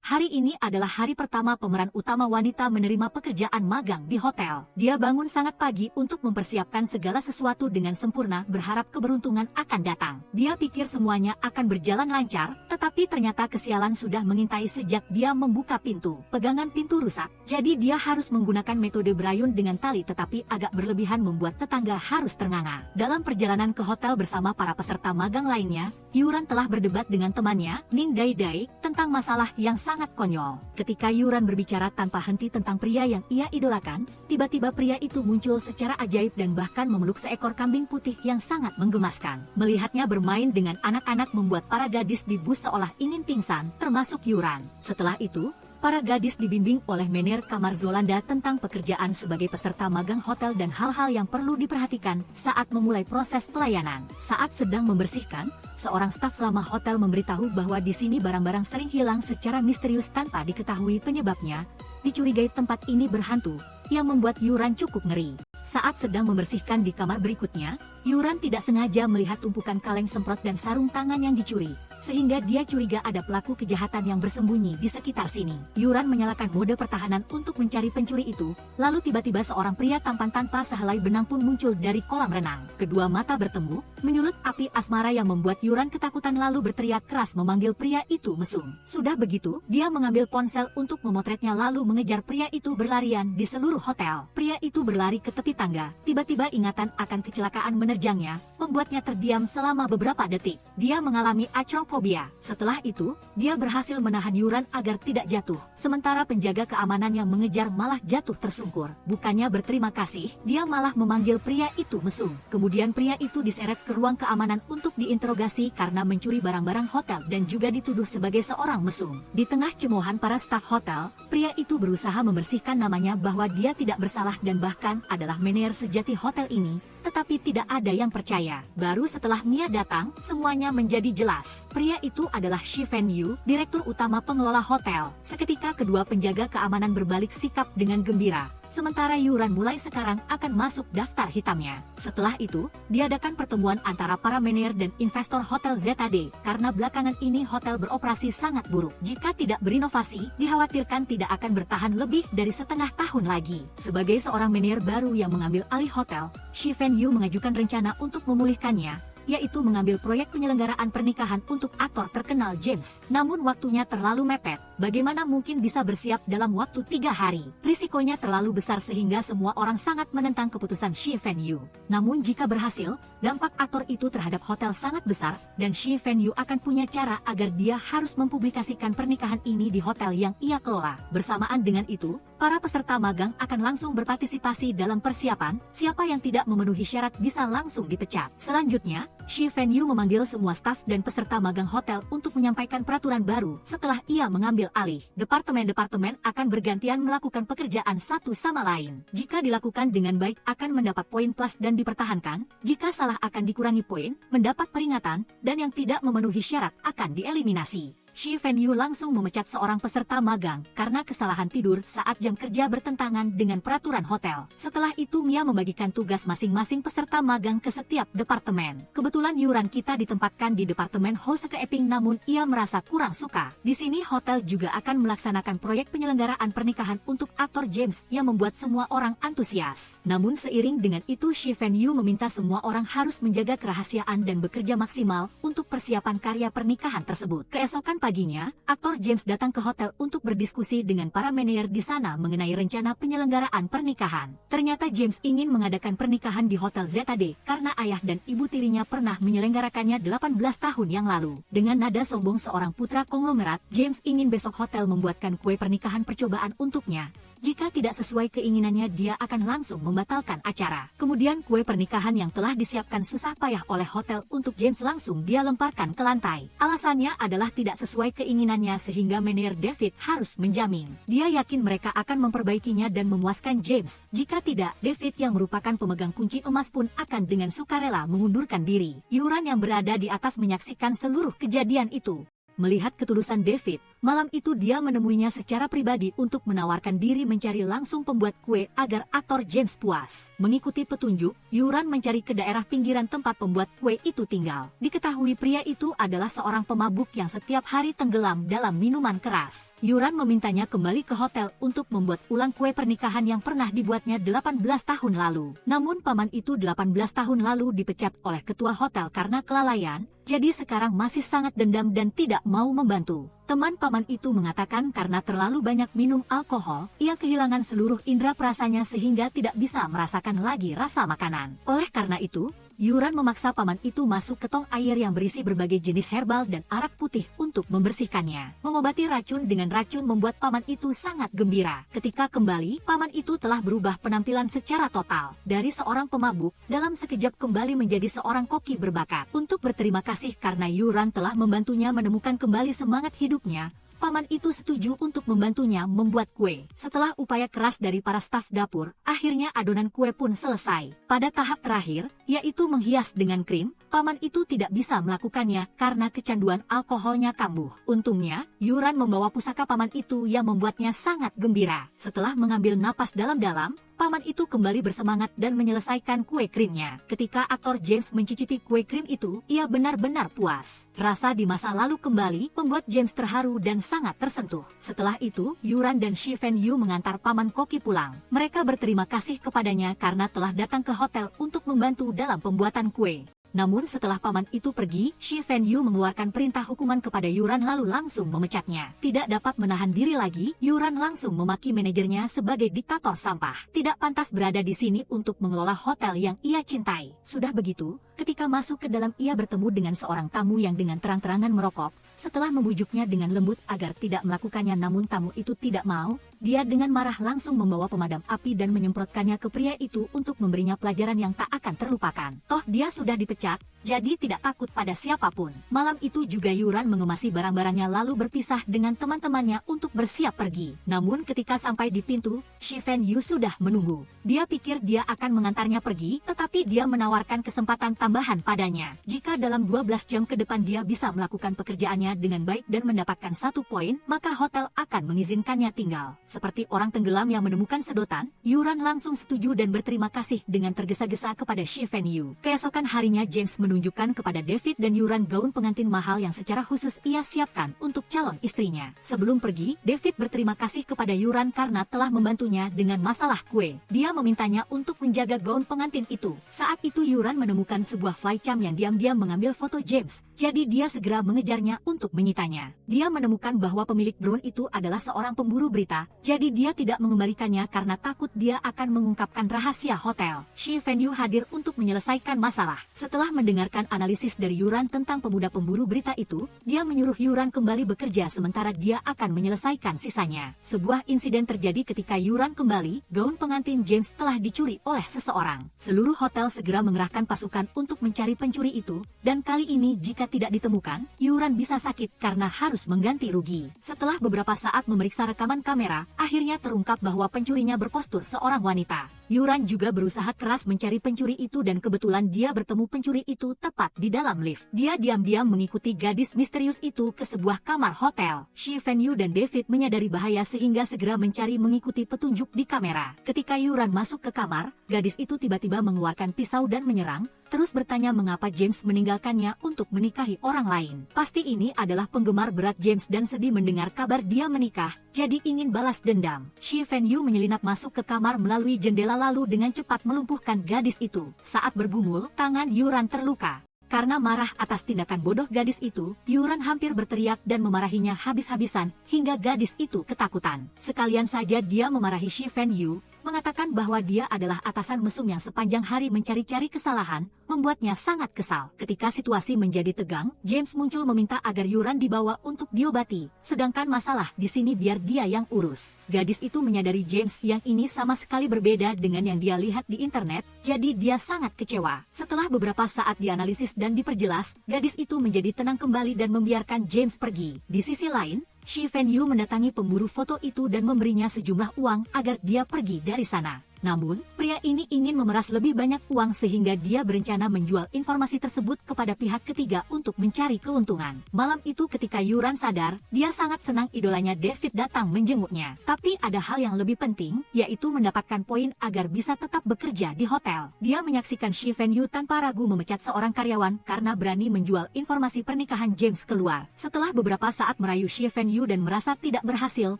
Hari ini adalah hari pertama pemeran utama wanita menerima pekerjaan magang di hotel. Dia bangun sangat pagi untuk mempersiapkan segala sesuatu dengan sempurna, berharap keberuntungan akan datang. Dia pikir semuanya akan berjalan lancar, tetapi ternyata kesialan sudah mengintai sejak dia membuka pintu. Pegangan pintu rusak, jadi dia harus menggunakan metode berayun dengan tali, tetapi agak berlebihan membuat tetangga harus ternganga. Dalam perjalanan ke hotel bersama para peserta magang lainnya, Yuran telah berdebat dengan temannya, Ning Daidai, tentang masalah yang sangat konyol. Ketika Yuran berbicara tanpa henti tentang pria yang ia idolakan, tiba-tiba pria itu muncul secara ajaib dan bahkan memeluk seekor kambing putih yang sangat menggemaskan. Melihatnya bermain dengan anak-anak membuat para gadis di bus seolah ingin pingsan, termasuk Yuran. Setelah itu, para gadis dibimbing oleh Mener Kamar Zolanda tentang pekerjaan sebagai peserta magang hotel dan hal-hal yang perlu diperhatikan saat memulai proses pelayanan. Saat sedang membersihkan, seorang staf lama hotel memberitahu bahwa di sini barang-barang sering hilang secara misterius tanpa diketahui penyebabnya. Dicurigai tempat ini berhantu, yang membuat Yuran cukup ngeri. Saat sedang membersihkan di kamar berikutnya, Yuran tidak sengaja melihat tumpukan kaleng semprot dan sarung tangan yang dicuri, sehingga dia curiga ada pelaku kejahatan yang bersembunyi di sekitar sini. Yuran menyalakan mode pertahanan untuk mencari pencuri itu, lalu tiba-tiba seorang pria tampan tanpa sehelai benang pun muncul dari kolam renang. Kedua mata bertemu, menyulut api asmara yang membuat Yuran ketakutan lalu berteriak keras memanggil pria itu mesum. Sudah begitu, dia mengambil ponsel untuk memotretnya lalu mengejar pria itu berlarian di seluruh hotel. Pria itu berlari ke tepi tangga, tiba-tiba ingatan akan kecelakaan menerjangnya, membuatnya terdiam selama beberapa detik. Dia mengalami acrofobia. Setelah itu, dia berhasil menahan Yuran agar tidak jatuh. Sementara penjaga keamanan yang mengejar malah jatuh tersungkur. Bukannya berterima kasih, dia malah memanggil pria itu mesum. Kemudian pria itu diseret ke ruang keamanan untuk diinterogasi karena mencuri barang-barang hotel dan juga dituduh sebagai seorang mesum. Di tengah cemoohan para staf hotel, pria itu berusaha membersihkan namanya bahwa dia tidak bersalah dan bahkan adalah manajer sejati hotel ini. Tetapi tidak ada yang percaya. Baru setelah Mia datang, semuanya menjadi jelas. Pria itu adalah Shi Fen Yu, direktur utama pengelola hotel. Seketika kedua penjaga keamanan berbalik sikap dengan gembira. Sementara Yuran mulai sekarang akan masuk daftar hitamnya. Setelah itu, diadakan pertemuan antara para manajer dan investor hotel ZAD, karena belakangan ini hotel beroperasi sangat buruk. Jika tidak berinovasi, dikhawatirkan tidak akan bertahan lebih dari setengah tahun lagi. Sebagai seorang manajer baru yang mengambil alih hotel, Shi Fen Yu mengajukan rencana untuk memulihkannya, yaitu mengambil proyek penyelenggaraan pernikahan untuk aktor terkenal James. Namun waktunya terlalu mepet. Bagaimana mungkin bisa bersiap dalam waktu 3 hari? Risikonya terlalu besar sehingga semua orang sangat menentang keputusan Shi Fen Yu. Namun jika berhasil, dampak aktor itu terhadap hotel sangat besar, dan Shi Fen Yu akan punya cara agar dia harus mempublikasikan pernikahan ini di hotel yang ia kelola. Bersamaan dengan itu, para peserta magang akan langsung berpartisipasi dalam persiapan. Siapa yang tidak memenuhi syarat bisa langsung dipecat. Selanjutnya, Shi Fen Yu memanggil semua staf dan peserta magang hotel untuk menyampaikan peraturan baru. Setelah ia mengambil alih, departemen-departemen akan bergantian melakukan pekerjaan satu sama lain. Jika dilakukan dengan baik akan mendapat poin plus dan dipertahankan, jika salah akan dikurangi poin, mendapat peringatan, dan yang tidak memenuhi syarat akan dieliminasi. Shi Fen Yu langsung memecat seorang peserta magang karena kesalahan tidur saat jam kerja bertentangan dengan peraturan hotel. Setelah itu Mia membagikan tugas masing-masing peserta magang ke setiap departemen. Kebetulan Yuran kita ditempatkan di departemen House Keeping, namun ia merasa kurang suka. Di sini hotel juga akan melaksanakan proyek penyelenggaraan pernikahan untuk aktor James yang membuat semua orang antusias. Namun seiring dengan itu Shi Fen Yu meminta semua orang harus menjaga kerahasiaan dan bekerja maksimal untuk persiapan karya pernikahan tersebut. Keesokan paginya, aktor James datang ke hotel untuk berdiskusi dengan para manajer di sana mengenai rencana penyelenggaraan pernikahan. Ternyata James ingin mengadakan pernikahan di hotel ZAD karena ayah dan ibu tirinya pernah menyelenggarakannya 18 tahun yang lalu. Dengan nada sombong seorang putra konglomerat, James ingin besok hotel membuatkan kue pernikahan percobaan untuknya. Jika tidak sesuai keinginannya, dia akan langsung membatalkan acara. Kemudian kue pernikahan yang telah disiapkan susah payah oleh hotel untuk James langsung dia lemparkan ke lantai. Alasannya adalah tidak sesuai keinginannya sehingga manajer David harus menjamin. Dia yakin mereka akan memperbaikinya dan memuaskan James. Jika tidak, David yang merupakan pemegang kunci emas pun akan dengan sukarela mengundurkan diri. Yuran yang berada di atas menyaksikan seluruh kejadian itu. Melihat ketulusan David, malam itu dia menemuinya secara pribadi untuk menawarkan diri mencari langsung pembuat kue agar aktor James puas. Mengikuti petunjuk, Yuran mencari ke daerah pinggiran tempat pembuat kue itu tinggal. Diketahui pria itu adalah seorang pemabuk yang setiap hari tenggelam dalam minuman keras. Yuran memintanya kembali ke hotel untuk membuat ulang kue pernikahan yang pernah dibuatnya 18 tahun lalu. Namun paman itu 18 tahun lalu dipecat oleh ketua hotel karena kelalaian, jadi sekarang masih sangat dendam dan tidak mau membantu. Teman paman itu mengatakan karena terlalu banyak minum alkohol, ia kehilangan seluruh indera perasanya sehingga tidak bisa merasakan lagi rasa makanan. Oleh karena itu, Yuran memaksa paman itu masuk ke tong air yang berisi berbagai jenis herbal dan arak putih untuk membersihkannya. Mengobati racun dengan racun membuat paman itu sangat gembira. Ketika kembali, paman itu telah berubah penampilan secara total. Dari seorang pemabuk, dalam sekejap kembali menjadi seorang koki berbakat. Untuk berterima kasih karena Yuran telah membantunya menemukan kembali semangat hidupnya, paman itu setuju untuk membantunya membuat kue. Setelah upaya keras dari para staf dapur, akhirnya adonan kue pun selesai. Pada tahap terakhir, yaitu menghias dengan krim, paman itu tidak bisa melakukannya karena kecanduan alkoholnya kambuh. Untungnya, Yuran membawa pusaka paman itu yang membuatnya sangat gembira. Setelah mengambil napas dalam-dalam, paman itu kembali bersemangat dan menyelesaikan kue krimnya. Ketika aktor James mencicipi kue krim itu, ia benar-benar puas. Rasa di masa lalu kembali membuat James terharu dan sangat tersentuh. Setelah itu, Yuran dan Shi Fen Yu mengantar paman koki pulang. Mereka berterima kasih kepadanya karena telah datang ke hotel untuk membantu dalam pembuatan kue. Namun setelah paman itu pergi, Shi Fen Yu mengeluarkan perintah hukuman kepada Yuran lalu langsung memecatnya. Tidak dapat menahan diri lagi, Yuran langsung memaki manajernya sebagai diktator sampah. Tidak pantas berada di sini untuk mengelola hotel yang ia cintai. Sudah begitu, ketika masuk ke dalam ia bertemu dengan seorang tamu yang dengan terang-terangan merokok. Setelah membujuknya dengan lembut agar tidak melakukannya namun tamu itu tidak mau, dia dengan marah langsung membawa pemadam api dan menyemprotkannya ke pria itu untuk memberinya pelajaran yang tak akan terlupakan. Toh dia sudah dipecat, jadi tidak takut pada siapapun. Malam itu juga Yuran mengemasi barang-barangnya lalu berpisah dengan teman-temannya untuk bersiap pergi. Namun ketika sampai di pintu, Shi Fen Yu sudah menunggu. Dia pikir dia akan mengantarnya pergi, tetapi dia menawarkan kesempatan tambahan padanya. Jika dalam 12 jam ke depan dia bisa melakukan pekerjaannya dengan baik dan mendapatkan 1 poin, maka hotel akan mengizinkannya tinggal. Seperti orang tenggelam yang menemukan sedotan, Yuran langsung setuju dan berterima kasih dengan tergesa-gesa kepada Shi Fen Yu. Keesokan harinya James menunjukkan kepada David dan Yuran gaun pengantin mahal yang secara khusus ia siapkan untuk calon istrinya. Sebelum pergi, David berterima kasih kepada Yuran karena telah membantunya dengan masalah kue. Dia memintanya untuk menjaga gaun pengantin itu. Saat itu Yuran menemukan sebuah flycam yang diam-diam mengambil foto James, jadi dia segera mengejarnya untuk menyitanya. Dia menemukan bahwa pemilik drone itu adalah seorang pemburu berita, jadi dia tidak mengembalikannya karena takut dia akan mengungkapkan rahasia hotel. Shi Fen Yu hadir untuk menyelesaikan masalah. Setelah mendengarkan analisis dari Yuran tentang pemuda pemburu berita itu, dia menyuruh Yuran kembali bekerja sementara dia akan menyelesaikan sisanya. Sebuah insiden terjadi ketika Yuran kembali, gaun pengantin James telah dicuri oleh seseorang. Seluruh hotel segera mengerahkan pasukan untuk mencari pencuri itu, dan kali ini jika tidak ditemukan, Yuran bisa sakit karena harus mengganti rugi. Setelah beberapa saat memeriksa rekaman kamera, akhirnya terungkap bahwa pencurinya berpostur seorang wanita. Yuran juga berusaha keras mencari pencuri itu dan kebetulan dia bertemu pencuri itu tepat di dalam lift. Dia diam-diam mengikuti gadis misterius itu ke sebuah kamar hotel. Shi Fen Yu dan David menyadari bahaya sehingga segera mencari mengikuti petunjuk di kamera. Ketika Yuran masuk ke kamar, gadis itu tiba-tiba mengeluarkan pisau dan menyerang, terus bertanya mengapa James meninggalkannya untuk menikahi orang lain. Pasti ini adalah penggemar berat James dan sedih mendengar kabar dia menikah, jadi ingin balas dendam. Shi Fen Yu menyelinap masuk ke kamar melalui jendela lalu dengan cepat melumpuhkan gadis itu. Saat bergumul, tangan Yuran terluka. Karena marah atas tindakan bodoh gadis itu, Yuran hampir berteriak dan memarahinya habis-habisan hingga gadis itu ketakutan. Sekalian saja dia memarahi Shi Fen Yu, mengatakan bahwa dia adalah atasan mesum yang sepanjang hari mencari-cari kesalahan, membuatnya sangat kesal. Ketika situasi menjadi tegang, James muncul meminta agar Yuran dibawa untuk diobati, sedangkan masalah di sini biar dia yang urus. Gadis itu menyadari James yang ini sama sekali berbeda dengan yang dia lihat di internet, jadi dia sangat kecewa. Setelah beberapa saat dianalisis dan diperjelas, gadis itu menjadi tenang kembali dan membiarkan James pergi. Di sisi lain, Shi Fen Yu mendatangi pemburu foto itu dan memberinya sejumlah uang agar dia pergi dari sana. Namun, pria ini ingin memeras lebih banyak uang sehingga dia berencana menjual informasi tersebut kepada pihak ketiga untuk mencari keuntungan. Malam itu ketika Yuran sadar, dia sangat senang idolanya David datang menjenguknya. Tapi ada hal yang lebih penting, yaitu mendapatkan poin agar bisa tetap bekerja di hotel. Dia menyaksikan Shi Fenyu tanpa ragu memecat seorang karyawan karena berani menjual informasi pernikahan James keluar. Setelah beberapa saat merayu Shi Fenyu dan merasa tidak berhasil,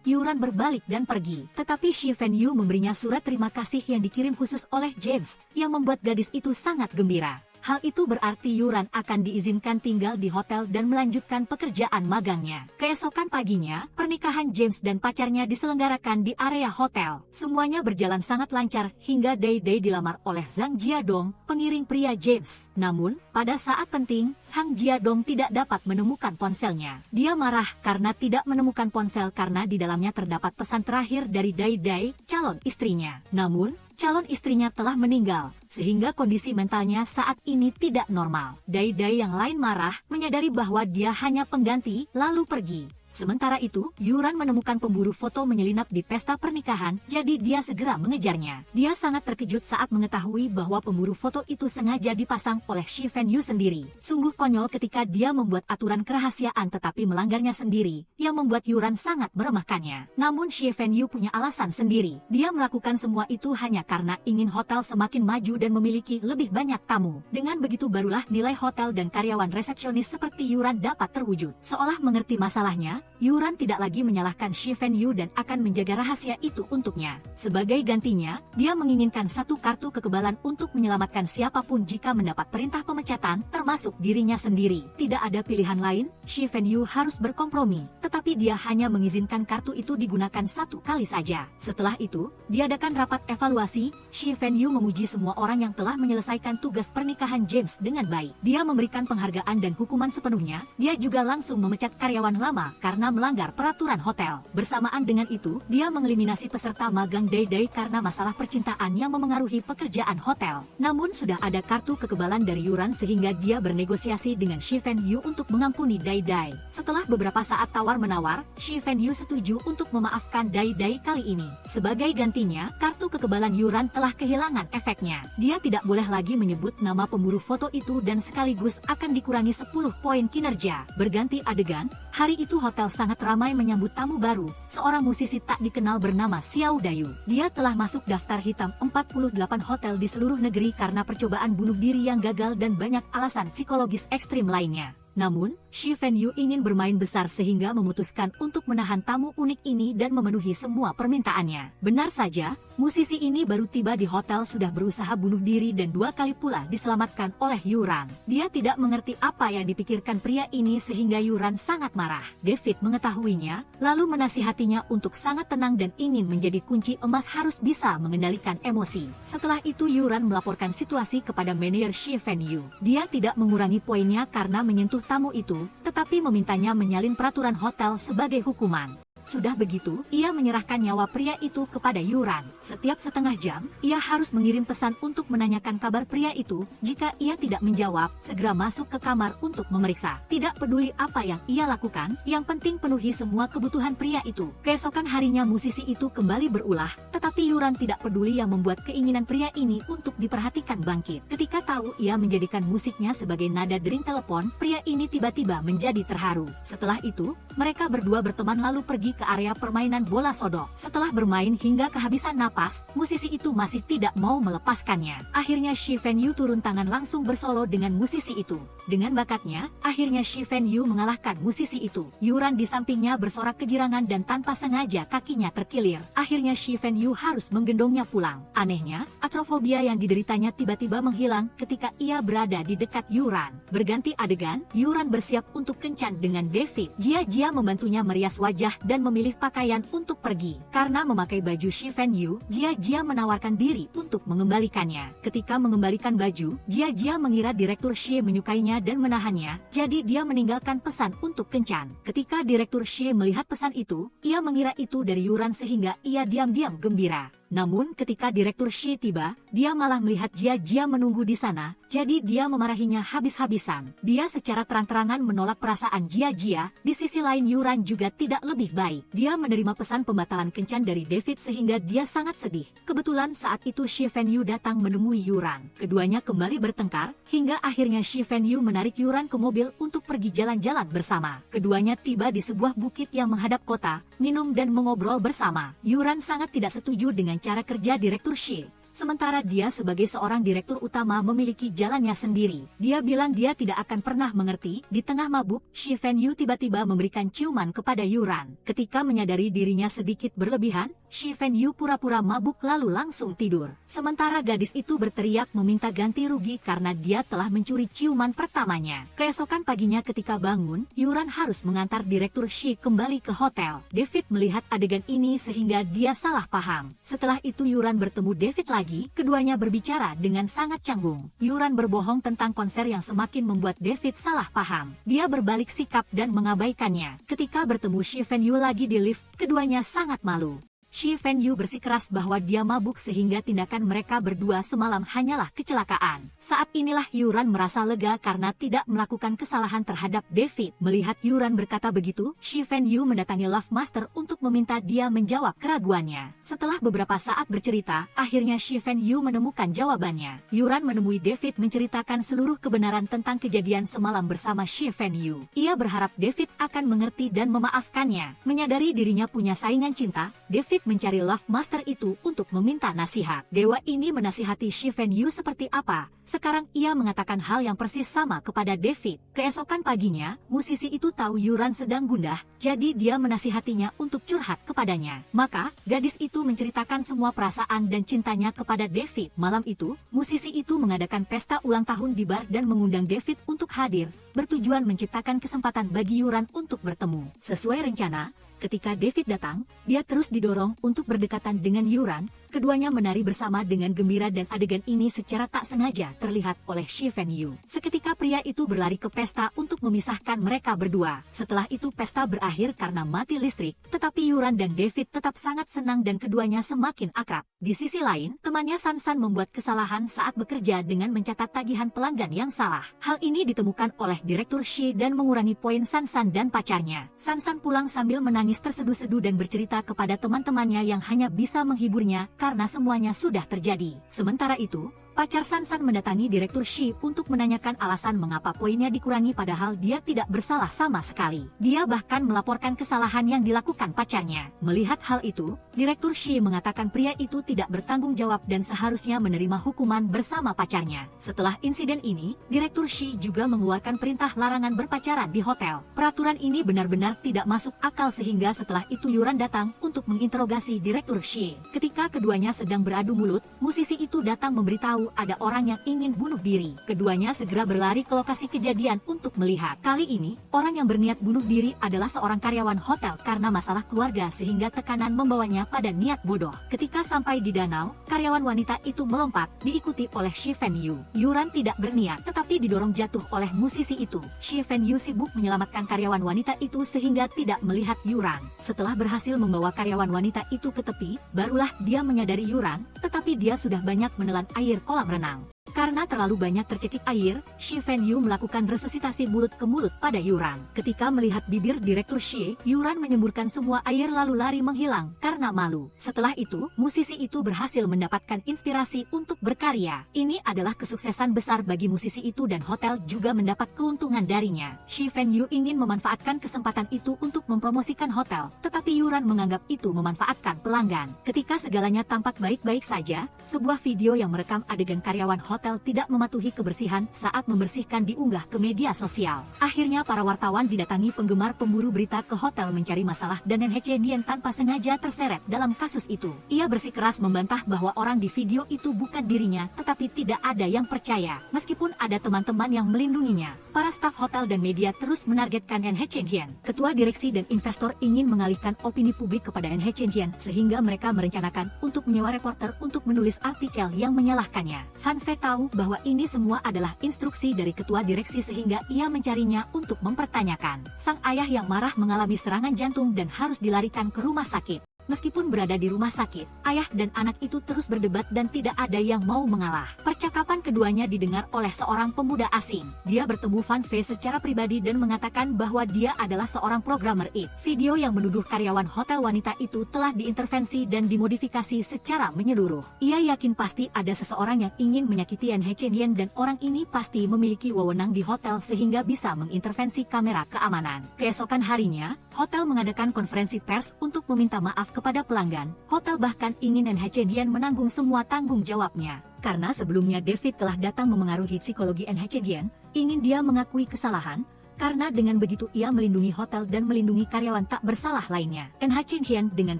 Yuran berbalik dan pergi. Tetapi Shi Fenyu memberinya surat terima kasih yang dikirim khusus oleh James, yang membuat gadis itu sangat gembira. Hal itu berarti Yuran akan diizinkan tinggal di hotel dan melanjutkan pekerjaan magangnya. Keesokan paginya, pernikahan James dan pacarnya diselenggarakan di area hotel. Semuanya berjalan sangat lancar hingga Day dilamar oleh Zhang Jiadong, pengiring pria James. Namun, pada saat penting, Zhang Jiadong tidak dapat menemukan ponselnya. Dia marah karena tidak menemukan ponsel karena di dalamnya terdapat pesan terakhir dari Day, calon istrinya. Namun, calon istrinya telah meninggal, sehingga kondisi mentalnya saat ini tidak normal. Day yang lain marah, menyadari bahwa dia hanya pengganti, lalu pergi. Sementara itu, Yuran menemukan pemburu foto menyelinap di pesta pernikahan, jadi dia segera mengejarnya. Dia sangat terkejut saat mengetahui bahwa pemburu foto itu sengaja dipasang oleh Shi Fenyu sendiri. Sungguh konyol ketika dia membuat aturan kerahasiaan tetapi melanggarnya sendiri, yang membuat Yuran sangat meremehkannya. Namun Shi Fenyu punya alasan sendiri. Dia melakukan semua itu hanya karena ingin hotel semakin maju dan memiliki lebih banyak tamu. Dengan begitu barulah nilai hotel dan karyawan resepsionis seperti Yuran dapat terwujud. Seolah mengerti masalahnya, Yuran tidak lagi menyalahkan Shi Fenyu dan akan menjaga rahasia itu untuknya. Sebagai gantinya, dia menginginkan satu kartu kekebalan untuk menyelamatkan siapapun jika mendapat perintah pemecatan, termasuk dirinya sendiri. Tidak ada pilihan lain, Shi Fenyu harus berkompromi, tetapi dia hanya mengizinkan kartu itu digunakan satu kali saja. Setelah itu, diadakan rapat evaluasi. Shi Fenyu memuji semua orang yang telah menyelesaikan tugas pernikahan James dengan baik. Dia memberikan penghargaan dan hukuman sepenuhnya. Dia juga langsung memecat karyawan lama karena melanggar peraturan hotel. Bersamaan dengan itu, dia mengeliminasi peserta magang Day karena masalah percintaan yang memengaruhi pekerjaan hotel. Namun sudah ada kartu kekebalan dari Yuran sehingga dia bernegosiasi dengan Shi Fenyu untuk mengampuni Day. Setelah beberapa saat tawar-menawar, Shi Fenyu setuju untuk memaafkan Day kali ini. Sebagai gantinya, kartu kekebalan Yuran telah kehilangan efeknya. Dia tidak boleh lagi menyebut nama pemburu foto itu dan sekaligus akan dikurangi 10 poin kinerja. Berganti adegan, hari itu hotel sangat ramai menyambut tamu baru, seorang musisi tak dikenal bernama Xiao Dayu. Dia telah masuk daftar hitam 48 hotel di seluruh negeri karena percobaan bunuh diri yang gagal dan banyak alasan psikologis ekstrim lainnya. Namun, Shi Fenyu ingin bermain besar sehingga memutuskan untuk menahan tamu unik ini dan memenuhi semua permintaannya. Benar saja, musisi ini baru tiba di hotel sudah berusaha bunuh diri dan 2 kali pula diselamatkan oleh Yuran. Dia tidak mengerti apa yang dipikirkan pria ini sehingga Yuran sangat marah. David mengetahuinya, lalu menasihatinya untuk sangat tenang dan ingin menjadi kunci emas harus bisa mengendalikan emosi. Setelah itu Yuran melaporkan situasi kepada manajer Shi Fenyu. Dia tidak mengurangi poinnya karena menyentuh tamu itu, tetapi memintanya menyalin peraturan hotel sebagai hukuman. Sudah begitu, ia menyerahkan nyawa pria itu kepada Yuran. Setiap setengah jam, ia harus mengirim pesan untuk menanyakan kabar pria itu. Jika ia tidak menjawab, segera masuk ke kamar untuk memeriksa. Tidak peduli apa yang ia lakukan, yang penting penuhi semua kebutuhan pria itu. Keesokan harinya musisi itu kembali berulah, tetapi Yuran tidak peduli yang membuat keinginan pria ini untuk diperhatikan bangkit. Ketika tahu ia menjadikan musiknya sebagai nada dering telepon, pria ini tiba-tiba menjadi terharu. Setelah itu, mereka berdua berteman lalu pergi ke area permainan bola sodok. Setelah bermain hingga kehabisan napas, musisi itu masih tidak mau melepaskannya. Akhirnya Shi Fenyu turun tangan langsung bersolo dengan musisi itu. Dengan bakatnya, akhirnya Shi Fenyu mengalahkan musisi itu. Yuran di sampingnya bersorak kegirangan dan tanpa sengaja kakinya terkilir. Akhirnya Shi Fenyu harus menggendongnya pulang. Anehnya, atrofobia yang dideritanya tiba-tiba menghilang ketika ia berada di dekat Yuran. Berganti adegan, Yuran bersiap untuk kencan dengan David. Jia membantunya merias wajah dan memilih pakaian untuk pergi. Karena memakai baju Shi Fenyu, Jia menawarkan diri untuk mengembalikannya. Ketika mengembalikan baju, Jia mengira Direktur Shi menyukainya dan menahannya, jadi dia meninggalkan pesan untuk kencan. Ketika Direktur Shi melihat pesan itu, ia mengira itu dari Yuran sehingga ia diam-diam gembira. Namun ketika Direktur Shi tiba, dia malah melihat Jia menunggu di sana, jadi dia memarahinya habis-habisan. Dia secara terang-terangan menolak perasaan Jia. Di sisi lain Yuran juga tidak lebih baik. baik. Dia menerima pesan pembatalan kencan dari David sehingga dia sangat sedih. Kebetulan saat itu Shi Fenyu datang menemui Yuran. Keduanya kembali bertengkar, hingga akhirnya Shi Fenyu menarik Yuran ke mobil untuk pergi jalan-jalan bersama. Keduanya tiba di sebuah bukit yang menghadap kota, minum dan mengobrol bersama. Yuran sangat tidak setuju dengan cara kerja Direktur Shi. Sementara dia sebagai seorang direktur utama memiliki jalannya sendiri. Dia bilang dia tidak akan pernah mengerti. Di tengah mabuk, Shi Fenyu tiba-tiba memberikan ciuman kepada Yuran. Ketika menyadari dirinya sedikit berlebihan, Shi Fenyu pura-pura mabuk lalu langsung tidur. Sementara gadis itu berteriak meminta ganti rugi karena dia telah mencuri ciuman pertamanya. Keesokan paginya ketika bangun, Yuran harus mengantar Direktur Shi kembali ke hotel. David melihat adegan ini sehingga dia salah paham. Setelah itu Yuran bertemu David lagi. Keduanya berbicara dengan sangat canggung. Yuran berbohong tentang konser yang semakin membuat David salah paham. Dia berbalik sikap dan mengabaikannya. Ketika bertemu Shi Fenyu lagi di lift, keduanya sangat malu. Shi Fenyu bersikeras bahwa dia mabuk sehingga tindakan mereka berdua semalam hanyalah kecelakaan. Saat inilah Yuran merasa lega karena tidak melakukan kesalahan terhadap David. Melihat Yuran berkata begitu, Shi Fenyu mendatangi Love Master untuk meminta dia menjawab keraguannya. Setelah beberapa saat bercerita, akhirnya Shi Fenyu menemukan jawabannya. Yuran menemui David menceritakan seluruh kebenaran tentang kejadian semalam bersama Shi Fenyu. Ia berharap David akan mengerti dan memaafkannya. Menyadari dirinya punya saingan cinta, David mencari Love Master itu untuk meminta nasihat. Dewa ini menasihati Shi Fenyu seperti apa? Sekarang ia mengatakan hal yang persis sama kepada David. Keesokan paginya, musisi itu tahu Yuran sedang gundah, jadi dia menasihatinya untuk curhat kepadanya. Maka, gadis itu menceritakan semua perasaan dan cintanya kepada David. Malam itu, musisi itu mengadakan pesta ulang tahun di bar dan mengundang David untuk hadir, bertujuan menciptakan kesempatan bagi Yuran untuk bertemu. Sesuai rencana, ketika David datang, dia terus didorong untuk berdekatan dengan Yuran. Keduanya menari bersama dengan gembira dan adegan ini secara tak sengaja terlihat oleh Shi Fenyu. Seketika pria itu berlari ke pesta untuk memisahkan mereka berdua. Setelah itu pesta berakhir karena mati listrik, tetapi Yuran dan David tetap sangat senang dan keduanya semakin akrab. Di sisi lain, temannya Sansan membuat kesalahan saat bekerja dengan mencatat tagihan pelanggan yang salah. Hal ini ditemukan oleh Direktur Shi dan mengurangi poin Sansan dan pacarnya. Sansan pulang sambil menangis terseduh-seduh dan bercerita kepada teman-temannya yang hanya bisa menghiburnya karena semuanya sudah terjadi. Sementara itu, pacar Sansan mendatangi Direktur Shi untuk menanyakan alasan mengapa poinnya dikurangi padahal dia tidak bersalah sama sekali. Dia bahkan melaporkan kesalahan yang dilakukan pacarnya. Melihat hal itu, Direktur Shi mengatakan pria itu tidak bertanggung jawab dan seharusnya menerima hukuman bersama pacarnya. Setelah insiden ini, Direktur Shi juga mengeluarkan perintah larangan berpacaran di hotel. Peraturan ini benar-benar tidak masuk akal sehingga setelah itu Yuran datang untuk menginterogasi Direktur Shi. Ketika keduanya sedang beradu mulut, musisi itu datang memberitahu ada orang yang ingin bunuh diri. Keduanya segera berlari ke lokasi kejadian untuk melihat. Kali ini, orang yang berniat bunuh diri adalah seorang karyawan hotel karena masalah keluarga sehingga tekanan membawanya pada niat bodoh. Ketika sampai di danau, karyawan wanita itu melompat, diikuti oleh Shi Fenyu. Yuran tidak berniat tetapi didorong jatuh oleh musisi itu. Shi Fenyu sibuk menyelamatkan karyawan wanita itu sehingga tidak melihat Yuran. Setelah berhasil membawa karyawan wanita itu ke tepi, barulah dia menyadari Yuran, tetapi dia sudah banyak menelan air kolam renang. Karena terlalu banyak tercekik air, Shi Fenyu melakukan resusitasi mulut ke mulut pada Yuran. Ketika melihat bibir Direktur Shi, Yuran menyemburkan semua air lalu lari menghilang karena malu. Setelah itu, musisi itu berhasil mendapatkan inspirasi untuk berkarya. Ini adalah kesuksesan besar bagi musisi itu dan hotel juga mendapat keuntungan darinya. Shi Fenyu ingin memanfaatkan kesempatan itu untuk mempromosikan hotel, tetapi Yuran menganggap itu memanfaatkan pelanggan. Ketika segalanya tampak baik-baik saja, sebuah video yang merekam adegan karyawan hotel tidak mematuhi kebersihan saat membersihkan diunggah ke media sosial. Akhirnya para wartawan didatangi penggemar pemburu berita ke hotel mencari masalah dan NHC Dian tanpa sengaja terseret dalam kasus itu. Ia bersikeras membantah bahwa orang di video itu bukan dirinya, tetapi tidak ada yang percaya. Meskipun ada teman-teman yang melindunginya, para staf hotel dan media terus menargetkan NHC Dian. Ketua direksi dan investor ingin mengalihkan opini publik kepada NHC Dian sehingga mereka merencanakan untuk menyewa reporter untuk menulis artikel yang menyalahkannya. Fan Fei tahu bahwa ini semua adalah instruksi dari ketua direksi sehingga ia mencarinya untuk mempertanyakan. Sang ayah yang marah mengalami serangan jantung dan harus dilarikan ke rumah sakit. Meskipun berada di rumah sakit, ayah dan anak itu terus berdebat dan tidak ada yang mau mengalah. Percakapan keduanya didengar oleh seorang pemuda asing. Dia bertemu Fan Fei secara pribadi dan mengatakan bahwa dia adalah seorang programmer IT. Video yang menuduh karyawan hotel wanita itu telah diintervensi dan dimodifikasi secara menyeluruh. Ia yakin pasti ada seseorang yang ingin menyakiti NH Chen Hian dan orang ini pasti memiliki wewenang di hotel sehingga bisa mengintervensi kamera keamanan. Keesokan harinya, hotel mengadakan konferensi pers untuk meminta maaf kepada pelanggan. Hotel bahkan ingin NH Chen Hian menanggung semua tanggung jawabnya. Karena sebelumnya David telah datang memengaruhi psikologi NH Chen Hian, ingin dia mengakui kesalahan, karena dengan begitu ia melindungi hotel dan melindungi karyawan tak bersalah lainnya. NH Chen Hian dengan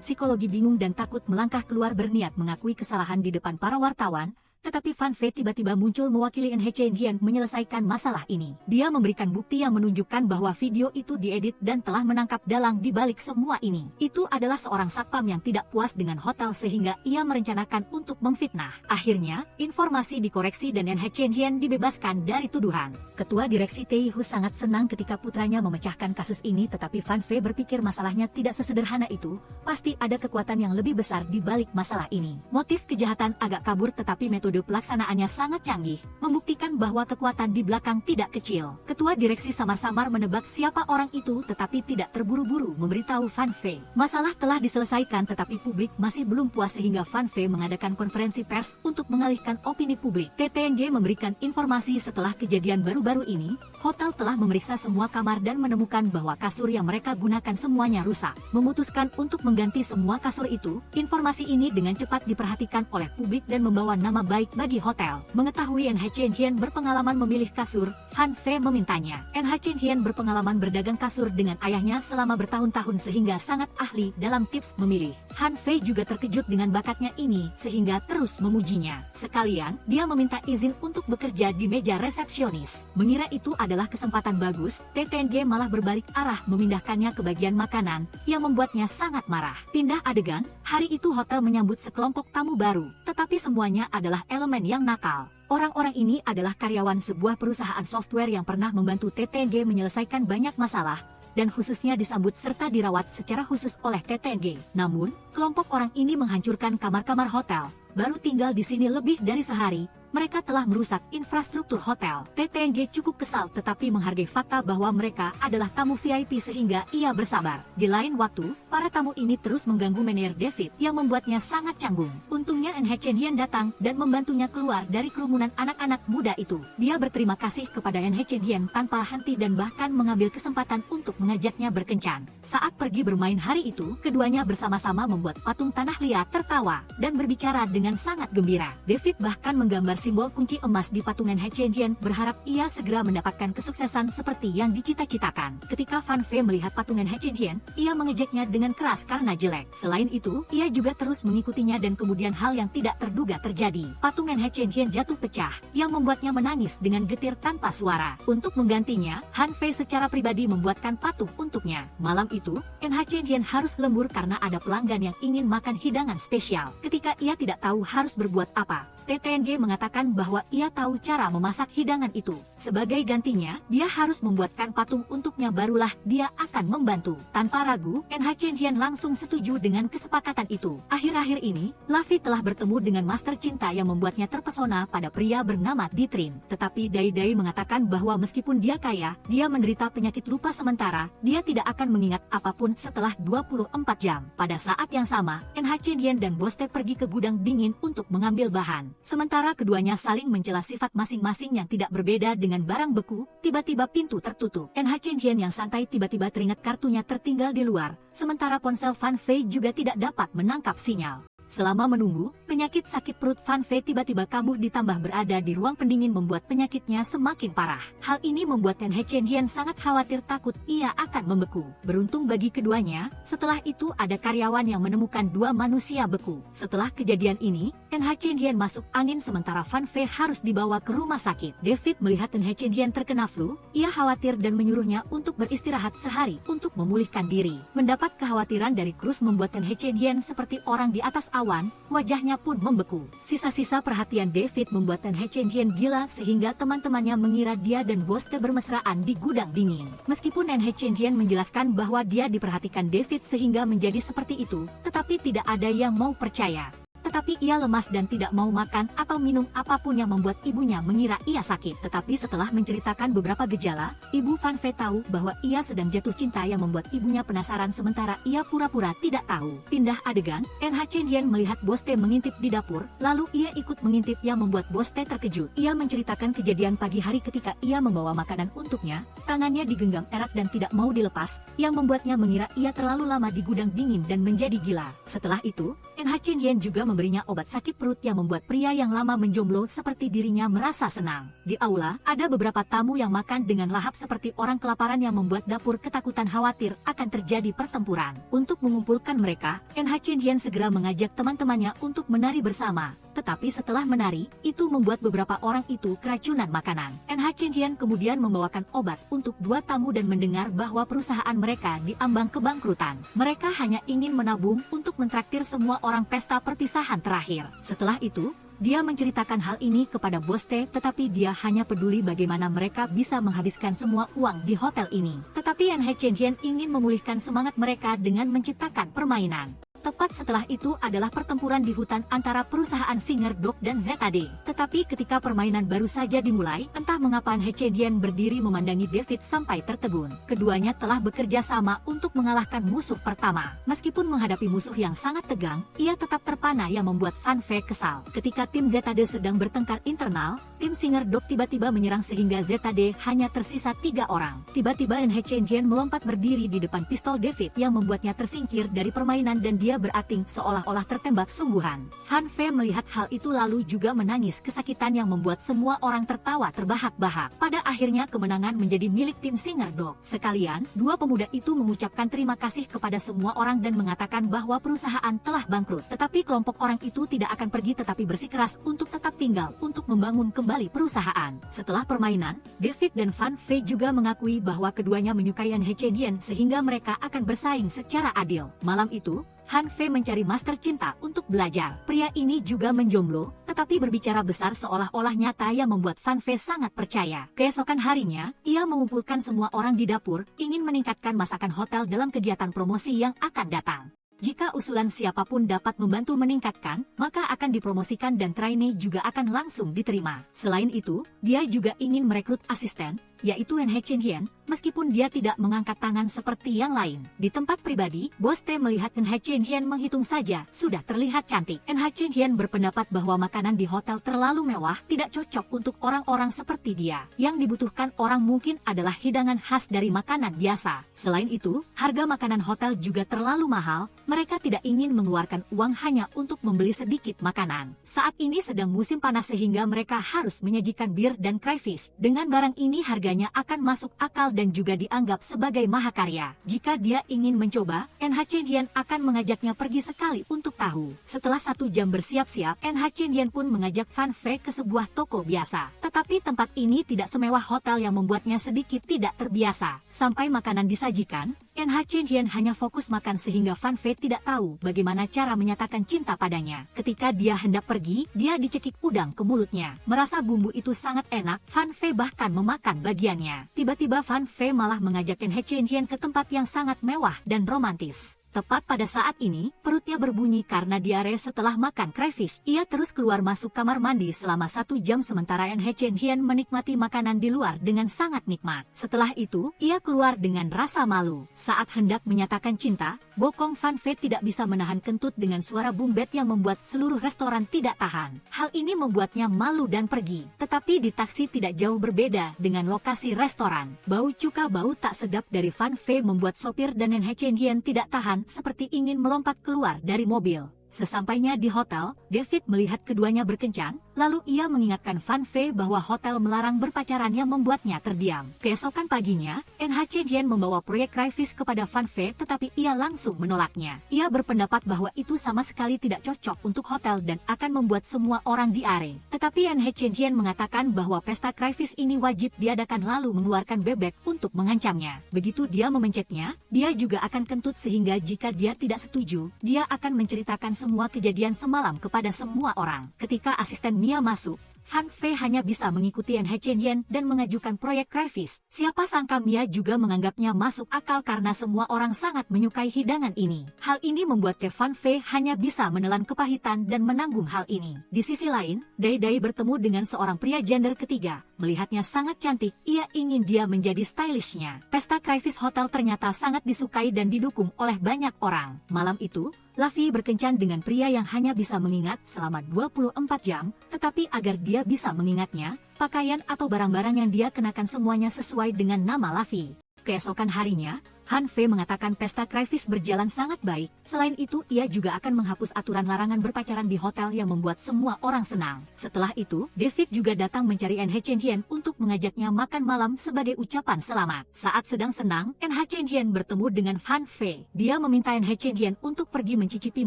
psikologi bingung dan takut melangkah keluar berniat mengakui kesalahan di depan para wartawan, tetapi Fan Fei tiba-tiba muncul mewakili NH Chen Hian menyelesaikan masalah ini. Dia memberikan bukti yang menunjukkan bahwa video itu diedit dan telah menangkap dalang di balik semua ini. Itu adalah seorang satpam yang tidak puas dengan hotel sehingga ia merencanakan untuk memfitnah. Akhirnya, informasi dikoreksi dan NH Chen Hian dibebaskan dari tuduhan. Ketua Direksi Taihu sangat senang ketika putranya memecahkan kasus ini, tetapi Fan Fei berpikir masalahnya tidak sesederhana itu. Pasti ada kekuatan yang lebih besar di balik masalah ini. Motif kejahatan agak kabur tetapi metode pelaksanaannya sangat canggih, membuktikan bahwa kekuatan di belakang tidak kecil. Ketua direksi samar-samar menebak siapa orang itu tetapi tidak terburu-buru memberitahu Fan Fei. Masalah telah diselesaikan tetapi publik masih belum puas sehingga Fan Fei mengadakan konferensi pers untuk mengalihkan opini publik. TTNG memberikan informasi setelah kejadian baru-baru ini, hotel telah memeriksa semua kamar dan menemukan bahwa kasur yang mereka gunakan semuanya rusak. Memutuskan untuk mengganti semua kasur itu, informasi ini dengan cepat diperhatikan oleh publik dan membawa nama baik bagi hotel. Mengetahui NH Chen Hian berpengalaman memilih kasur, Fan Fei memintanya. NH Chen Hian berpengalaman berdagang kasur dengan ayahnya selama bertahun-tahun sehingga sangat ahli dalam tips memilih. Han Fei juga terkejut dengan bakatnya ini sehingga terus memujinya. Sekalian, dia meminta izin untuk bekerja di meja resepsionis. Mengira itu adalah kesempatan bagus, TTNG malah berbalik arah memindahkannya ke bagian makanan yang membuatnya sangat marah. Pindah adegan, hari itu hotel menyambut sekelompok tamu baru, tetapi semuanya adalah elemen yang nakal. Orang-orang ini adalah karyawan sebuah perusahaan software yang pernah membantu TTNG menyelesaikan banyak masalah, dan khususnya disambut serta dirawat secara khusus oleh TTNG. Namun, kelompok orang ini menghancurkan kamar-kamar hotel. Baru tinggal di sini lebih dari sehari, mereka telah merusak infrastruktur hotel. TTNG cukup kesal tetapi menghargai fakta bahwa mereka adalah tamu VIP sehingga ia bersabar. Di lain waktu, para tamu ini terus mengganggu manajer David yang membuatnya sangat canggung. Untungnya NH Chen Hian datang dan membantunya keluar dari kerumunan anak-anak muda itu. Dia berterima kasih kepada NH Chen Hian tanpa henti dan bahkan mengambil kesempatan untuk mengajaknya berkencan. Saat pergi bermain hari itu, keduanya bersama-sama membuat patung tanah liat tertawa dan berbicara dengan sangat gembira. David bahkan menggambar simbol kunci emas di patung NH Chen Hian berharap ia segera mendapatkan kesuksesan seperti yang dicita-citakan. Ketika Fan Fei melihat patung NH Chen Hian, ia mengejeknya dengan keras karena jelek. Selain itu, ia juga terus mengikutinya dan kemudian hal yang tidak terduga terjadi. Patung NH Chen Hian jatuh pecah, yang membuatnya menangis dengan getir tanpa suara. Untuk menggantinya, Han Fei secara pribadi membuatkan patung untuknya. Malam itu, NH Chen Hian harus lembur karena ada pelanggan yang ingin makan hidangan spesial. Ketika ia tidak tahu harus berbuat apa, TTNG mengatakan bahwa ia tahu cara memasak hidangan itu. Sebagai gantinya, dia harus membuatkan patung untuknya barulah dia akan membantu. Tanpa ragu, NH Chen Hian langsung setuju dengan kesepakatan itu. Akhir-akhir ini, Luffy telah bertemu dengan Master Cinta yang membuatnya terpesona pada pria bernama Ditrin. Tetapi Dai Dai mengatakan bahwa meskipun dia kaya, dia menderita penyakit lupa sementara, dia tidak akan mengingat apapun setelah 24 jam. Pada saat yang sama, NH Chen Hian dan Bostet pergi ke gudang dingin untuk mengambil bahan. Sementara keduanya saling mencela sifat masing-masing yang tidak berbeda dengan barang beku, tiba-tiba pintu tertutup. NH Chen Hian yang santai tiba-tiba teringat kartunya tertinggal di luar, sementara ponsel Fan Fei juga tidak dapat menangkap sinyal. Selama menunggu, penyakit sakit perut Fan Fei tiba-tiba kambuh ditambah berada di ruang pendingin membuat penyakitnya semakin parah. Hal ini membuat NH Chen Hian sangat khawatir takut ia akan membeku. Beruntung bagi keduanya, setelah itu ada karyawan yang menemukan dua manusia beku. Setelah kejadian ini, NH Chen Hian masuk angin sementara Fan Fei harus dibawa ke rumah sakit. David melihat NH Chen Hian terkena flu, ia khawatir dan menyuruhnya untuk beristirahat sehari untuk memulihkan diri. Mendapat kekhawatiran dari Cruz membuat NH Chen Hian seperti orang di atas awan, wajahnya pun membeku. Sisa-sisa perhatian David membuat Tan He Chen Hien gila sehingga teman-temannya mengira dia dan Boste bermesraan di gudang dingin. Meskipun Tan He Chen Hien menjelaskan bahwa dia diperhatikan David sehingga menjadi seperti itu, tetapi tidak ada yang mau percaya. Tetapi ia lemas dan tidak mau makan atau minum apapun yang membuat ibunya mengira ia sakit. Tetapi setelah menceritakan beberapa gejala, Ibu Fan Fei tahu bahwa ia sedang jatuh cinta yang membuat ibunya penasaran sementara ia pura-pura tidak tahu. Pindah adegan, Tan He Chen Hien melihat Boste mengintip di dapur, lalu ia ikut mengintip yang membuat Boste terkejut. Ia menceritakan kejadian pagi hari ketika ia membawa makanan untuknya, tangannya digenggam erat dan tidak mau dilepas, yang membuatnya mengira ia terlalu lama di gudang dingin dan menjadi gila. Setelah itu, Tan He Chen Hien juga memberinya obat sakit perut yang membuat pria yang lama menjomblo seperti dirinya merasa senang. Di aula, ada beberapa tamu yang makan dengan lahap seperti orang kelaparan yang membuat dapur ketakutan khawatir akan terjadi pertempuran. Untuk mengumpulkan mereka, Tan He Chen Hien segera mengajak teman-temannya untuk menari bersama. Tetapi setelah menari, itu membuat beberapa orang itu keracunan makanan. Tan He Chen Hien kemudian membawakan obat untuk dua tamu dan mendengar bahwa perusahaan mereka diambang kebangkrutan. Mereka hanya ingin menabung untuk mentraktir semua orang pesta perpisahan terakhir. Setelah itu, dia menceritakan hal ini kepada Boste, tetapi dia hanya peduli bagaimana mereka bisa menghabiskan semua uang di hotel ini. Tetapi Tan He Chen Hien ingin memulihkan semangat mereka dengan menciptakan permainan. Tepat setelah itu adalah pertempuran di hutan antara perusahaan Singer Dog dan ZAD. Tetapi ketika permainan baru saja dimulai, entah mengapa Tan He Chen Hien berdiri memandangi David sampai tertegun. Keduanya telah bekerja sama untuk mengalahkan musuh pertama. Meskipun menghadapi musuh yang sangat tegang, ia tetap terpana yang membuat Fan Fei kesal. Ketika tim ZAD sedang bertengkar internal, tim Singer Dog tiba-tiba menyerang sehingga ZAD hanya tersisa 3 orang. Tiba-tiba Tan He Chen Hien melompat berdiri di depan pistol David yang membuatnya tersingkir dari permainan dan dia berakting seolah-olah tertembak sungguhan. Fan Fei melihat hal itu lalu juga menangis kesakitan yang membuat semua orang tertawa terbahak-bahak. Pada akhirnya kemenangan menjadi milik tim Singer Dog. Sekalian, dua pemuda itu mengucapkan terima kasih kepada semua orang dan mengatakan bahwa perusahaan telah bangkrut. Tetapi kelompok orang itu tidak akan pergi tetapi bersikeras untuk tetap tinggal untuk membangun kembali perusahaan. Setelah permainan, David dan Fan Fei juga mengakui bahwa keduanya menyukai Tan He Chen Hien sehingga mereka akan bersaing secara adil. Malam itu, Han Fei mencari master cinta untuk belajar. Pria ini juga menjomblo, tetapi berbicara besar seolah-olah nyata yang membuat Fan Fei sangat percaya. Keesokan harinya, ia mengumpulkan semua orang di dapur, ingin meningkatkan masakan hotel dalam kegiatan promosi yang akan datang. Jika usulan siapapun dapat membantu meningkatkan, maka akan dipromosikan dan trainee juga akan langsung diterima. Selain itu, dia juga ingin merekrut asisten, yaitu Tan He Chen Hien, meskipun dia tidak mengangkat tangan seperti yang lain. Di tempat pribadi, Boste melihat Tan He Chen Hien menghitung saja, sudah terlihat cantik. Tan He Chen Hien berpendapat bahwa makanan di hotel terlalu mewah, tidak cocok untuk orang-orang seperti dia. Yang dibutuhkan orang mungkin adalah hidangan khas dari makanan biasa. Selain itu, harga makanan hotel juga terlalu mahal, mereka tidak ingin mengeluarkan uang hanya untuk membeli sedikit makanan. Saat ini sedang musim panas sehingga mereka harus menyajikan bir dan crayfish. Dengan barang ini harganya akan masuk akal dan juga dianggap sebagai mahakarya. Jika dia ingin mencoba, Tan He Chen Hien akan mengajaknya pergi sekali untuk tahu. Setelah 1 jam bersiap-siap, Tan He Chen Hien pun mengajak Fan Fei ke sebuah toko biasa. Tetapi tempat ini tidak semewah hotel yang membuatnya sedikit tidak terbiasa. Sampai makanan disajikan, Tan He Chen Hien hanya fokus makan sehingga Fan Fei tidak tahu bagaimana cara menyatakan cinta padanya. Ketika dia hendak pergi, dia dicekik udang ke mulutnya. Merasa bumbu itu sangat enak, Fan Fei bahkan memakan bagiannya. Tiba-tiba Fan Fei malah mengajak Tan He Chen Hien ke tempat yang sangat mewah dan romantis. Tepat pada saat ini, perutnya berbunyi karena diare setelah makan crayfish. Ia terus keluar masuk kamar mandi selama 1 jam sementara Tan He Chen Hien menikmati makanan di luar dengan sangat nikmat. Setelah itu, ia keluar dengan rasa malu. Saat hendak menyatakan cinta, bokong Fan Fei tidak bisa menahan kentut dengan suara bumbet yang membuat seluruh restoran tidak tahan. Hal ini membuatnya malu dan pergi. Tetapi di taksi tidak jauh berbeda dengan lokasi restoran. Bau cuka bau tak sedap dari Fan Fei membuat sopir dan Tan He Chen Hien tidak tahan seperti ingin melompat keluar dari mobil. Sesampainya di hotel, David melihat keduanya berkencan, lalu ia mengingatkan Fan Fei bahwa hotel melarang berpacaran yang membuatnya terdiam. Keesokan paginya, NH Chen Hian membawa proyek Crayfish kepada Fan Fei tetapi ia langsung menolaknya. Ia berpendapat bahwa itu sama sekali tidak cocok untuk hotel dan akan membuat semua orang diare. Tetapi NH Chen Hian mengatakan bahwa pesta Crayfish ini wajib diadakan lalu mengeluarkan bebek untuk mengancamnya. Begitu dia memencetnya, dia juga akan kentut sehingga jika dia tidak setuju, dia akan menceritakan semua kejadian semalam kepada semua orang. Ketika asisten Mia masuk, Fan Fei hanya bisa mengikuti NH Chen Hian dan mengajukan proyek Crayfish. Siapa sangka Mia juga menganggapnya masuk akal karena semua orang sangat menyukai hidangan ini. Hal ini membuat Fan Fei hanya bisa menelan kepahitan dan menanggung hal ini. Di sisi lain, Dai Dai bertemu dengan seorang pria gender ketiga. Melihatnya sangat cantik, ia ingin dia menjadi stylishnya. Pesta Crayfish Hotel ternyata sangat disukai dan didukung oleh banyak orang. Malam itu, Luffy berkencan dengan pria yang hanya bisa mengingat selama 24 jam, tetapi agar dia bisa mengingatnya, pakaian atau barang-barang yang dia kenakan semuanya sesuai dengan nama Luffy. Keesokan harinya, Han Fei mengatakan pesta Crayfish berjalan sangat baik. Selain itu, ia juga akan menghapus aturan larangan berpacaran di hotel yang membuat semua orang senang. Setelah itu, David juga datang mencari NH Chen Hian untuk mengajaknya makan malam sebagai ucapan selamat. Saat sedang senang, NH Chen Hian bertemu dengan Han Fei. Dia meminta NH Chen Hian untuk pergi mencicipi